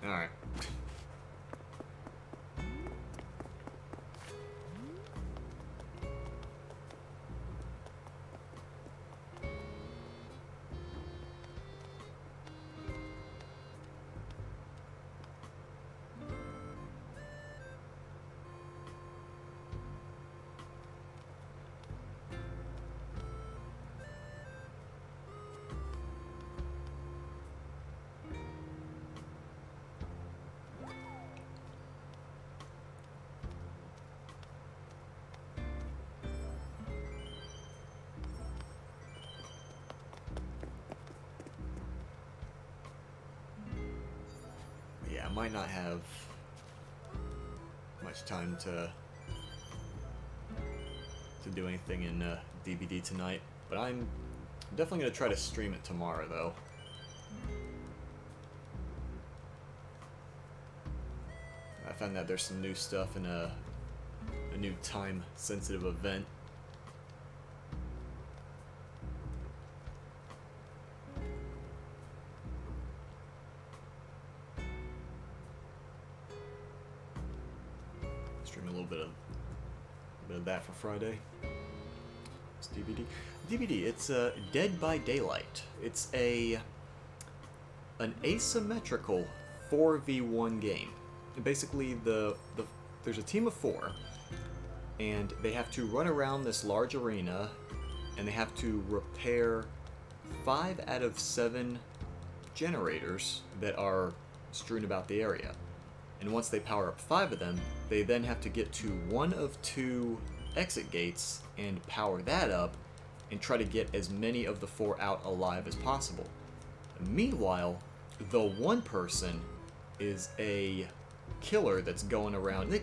Alright. Yeah, I might not have much time to do anything in DVD tonight, but I'm definitely going to try to stream it tomorrow, though. I found that there's some new stuff in a new time-sensitive event. Stream a little bit of that for Friday. It's DVD. DVD. It's Dead by Daylight. It's an asymmetrical 4v1 game. And basically, there's a team of 4, and they have to run around this large arena, and they have to repair 5 out of 7 generators that are strewn about the area. And once they power up 5 of them, they then have to get to one of 2 exit gates and power that up and try to get as many of the 4 out alive as possible. Meanwhile, the one person is a killer that's going around.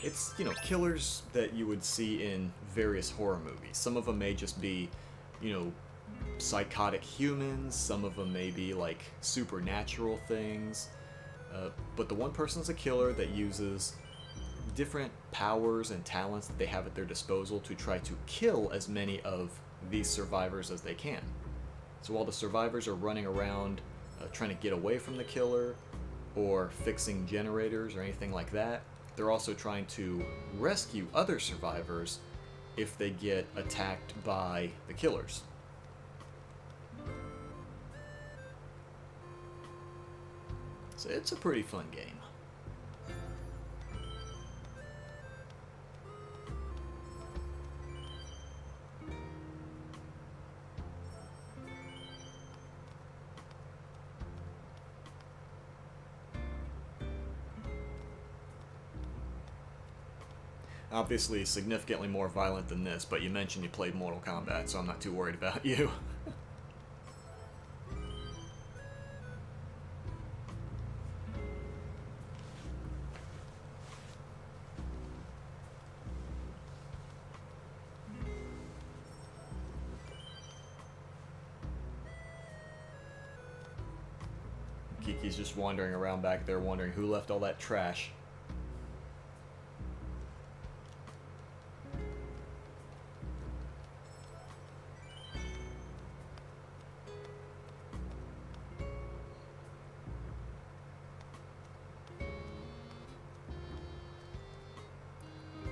It's, you know, killers that you would see in various horror movies. Some of them may just be, you know, psychotic humans. Some of them may be like supernatural things. But the one person's a killer that uses different powers and talents that they have at their disposal to try to kill as many of these survivors as they can. So while the survivors are running around trying to get away from the killer or fixing generators or anything like that, they're also trying to rescue other survivors if they get attacked by the killers. So it's a pretty fun game. Obviously significantly more violent than this, but you mentioned you played Mortal Kombat, so I'm not too worried about you. Kiki's just wandering around back there wondering who left all that trash.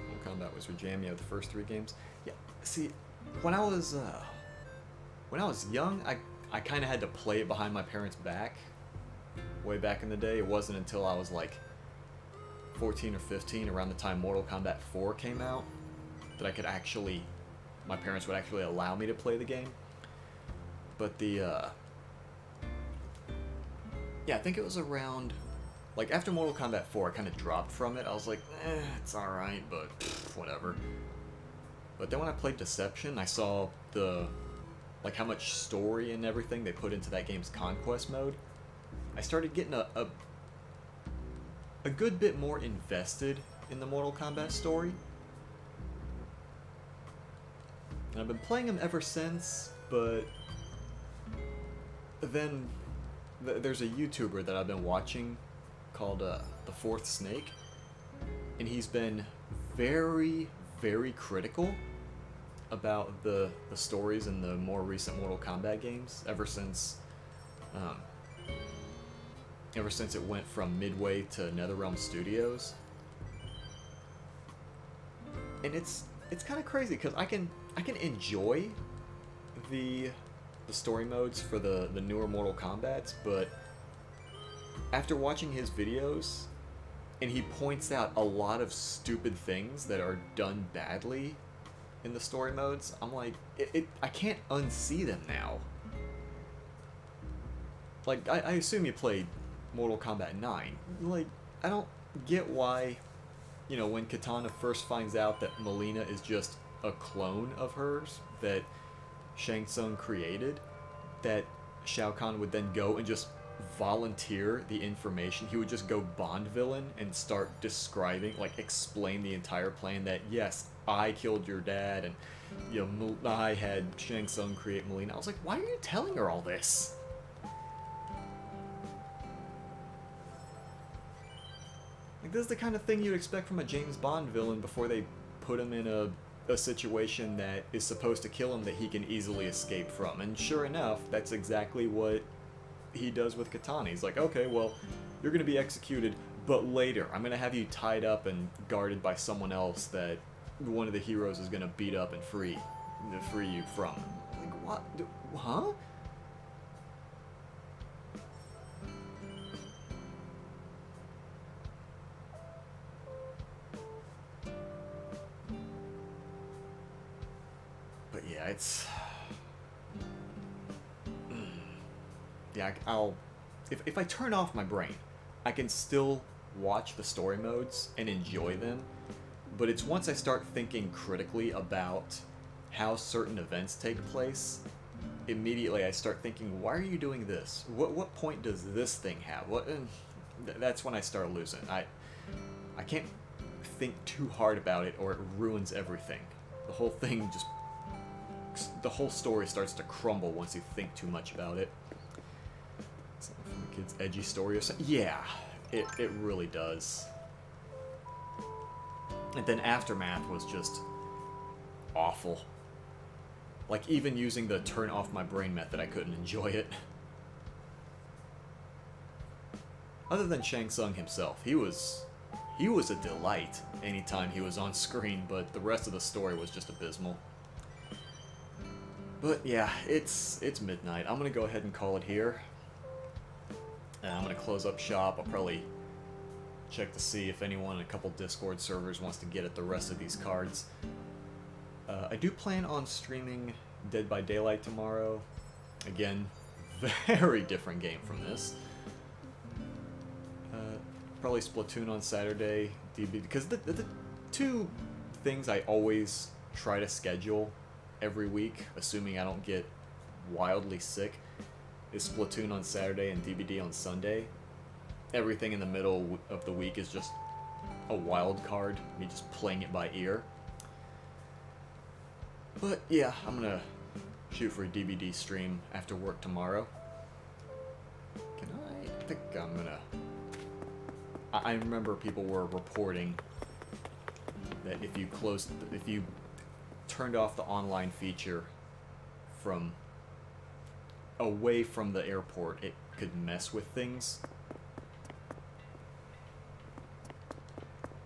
Mortal Kombat was your jam, the first 3 games. Yeah, see, when I was young, I kind of had to play it behind my parents' back. Way back in the day, it wasn't until I was like 14 or 15, around the time Mortal Kombat 4 came out, that I could actually, my parents would actually allow me to play the game. But yeah, I think it was around, like after Mortal Kombat 4, I kind of dropped from it. I was like, it's alright, but whatever. But then when I played Deception, I saw like how much story and everything they put into that game's conquest mode. I started getting a good bit more invested in the Mortal Kombat story. And I've been playing them ever since, but then there's a YouTuber that I've been watching called The Fourth Snake, and he's been very, very critical about the stories in the more recent Mortal Kombat games ever since it went from Midway to NetherRealm Studios. And it's kind of crazy because I can enjoy the story modes for the newer Mortal Kombats, but after watching his videos, and he points out a lot of stupid things that are done badly in the story modes, I'm like, I can't unsee them now. Like, I assume you played Mortal Kombat 9. Like, I don't get why, you know, when Katana first finds out that Melina is just a clone of hers that Shang Tsung created, that Shao Kahn would then go and just volunteer the information. He would just go Bond villain and start describing, like, explain the entire plan that, yes, I killed your dad, and, you know, I had Shang Tsung create Melina. I was like, why are you telling her all this? Like, this is the kind of thing you'd expect from a James Bond villain before they put him in a situation that is supposed to kill him that he can easily escape from. And sure enough, that's exactly what he does with Katana. He's like, okay, well, you're going to be executed, but later I'm going to have you tied up and guarded by someone else that one of the heroes is going to beat up and free you from. Like, what? Huh? But yeah, it's... Yeah, if I turn off my brain, I can still watch the story modes and enjoy them, but it's once I start thinking critically about how certain events take place, immediately I start thinking, why are you doing this? What point does this thing have? That's when I start losing. I can't think too hard about it or it ruins everything. The whole thing just... The whole story starts to crumble once you think too much about it. Something from a kid's edgy story or something. Yeah, it really does. And then Aftermath was just awful. Like, even using the turn off my brain method, I couldn't enjoy it. Other than Shang Tsung himself, he was a delight anytime he was on screen, but the rest of the story was just abysmal. But yeah, it's midnight. I'm gonna go ahead and call it here. I'm gonna close up shop. I'll probably check to see if anyone in a couple Discord servers wants to get at the rest of these cards. I do plan on streaming Dead by Daylight tomorrow. Again, very different game from this. Probably Splatoon on Saturday, DB, because the two things I always try to schedule every week, assuming I don't get wildly sick, is Splatoon on Saturday and DBD on Sunday. Everything in the middle of the week is just a wild card, me just playing it by ear. But yeah, I'm gonna shoot for a DBD stream after work tomorrow. I think I'm gonna... I remember people were reporting that if you turned off the online feature from away from the airport, it could mess with things.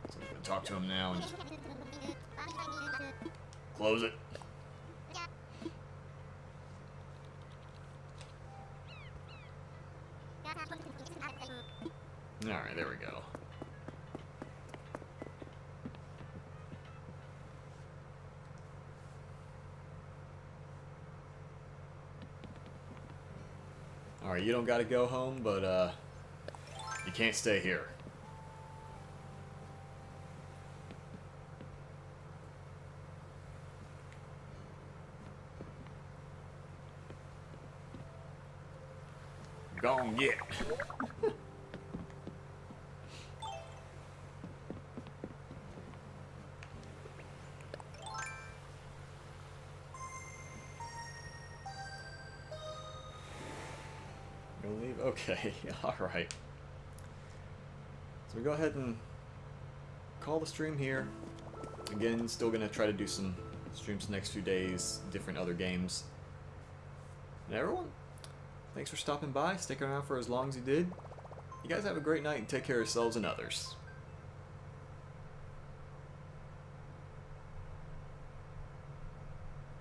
So I'm gonna talk to him now and just close it. Alright, there we go. Alright, you don't gotta go home, but, you can't stay here. Gone yet. Leave? Okay, alright. So we go ahead and call the stream here. Again, still gonna try to do some Streams the next few days, different other games. And everyone, thanks for stopping by, sticking around for as long as you did. You guys have a great night and take care of yourselves and others.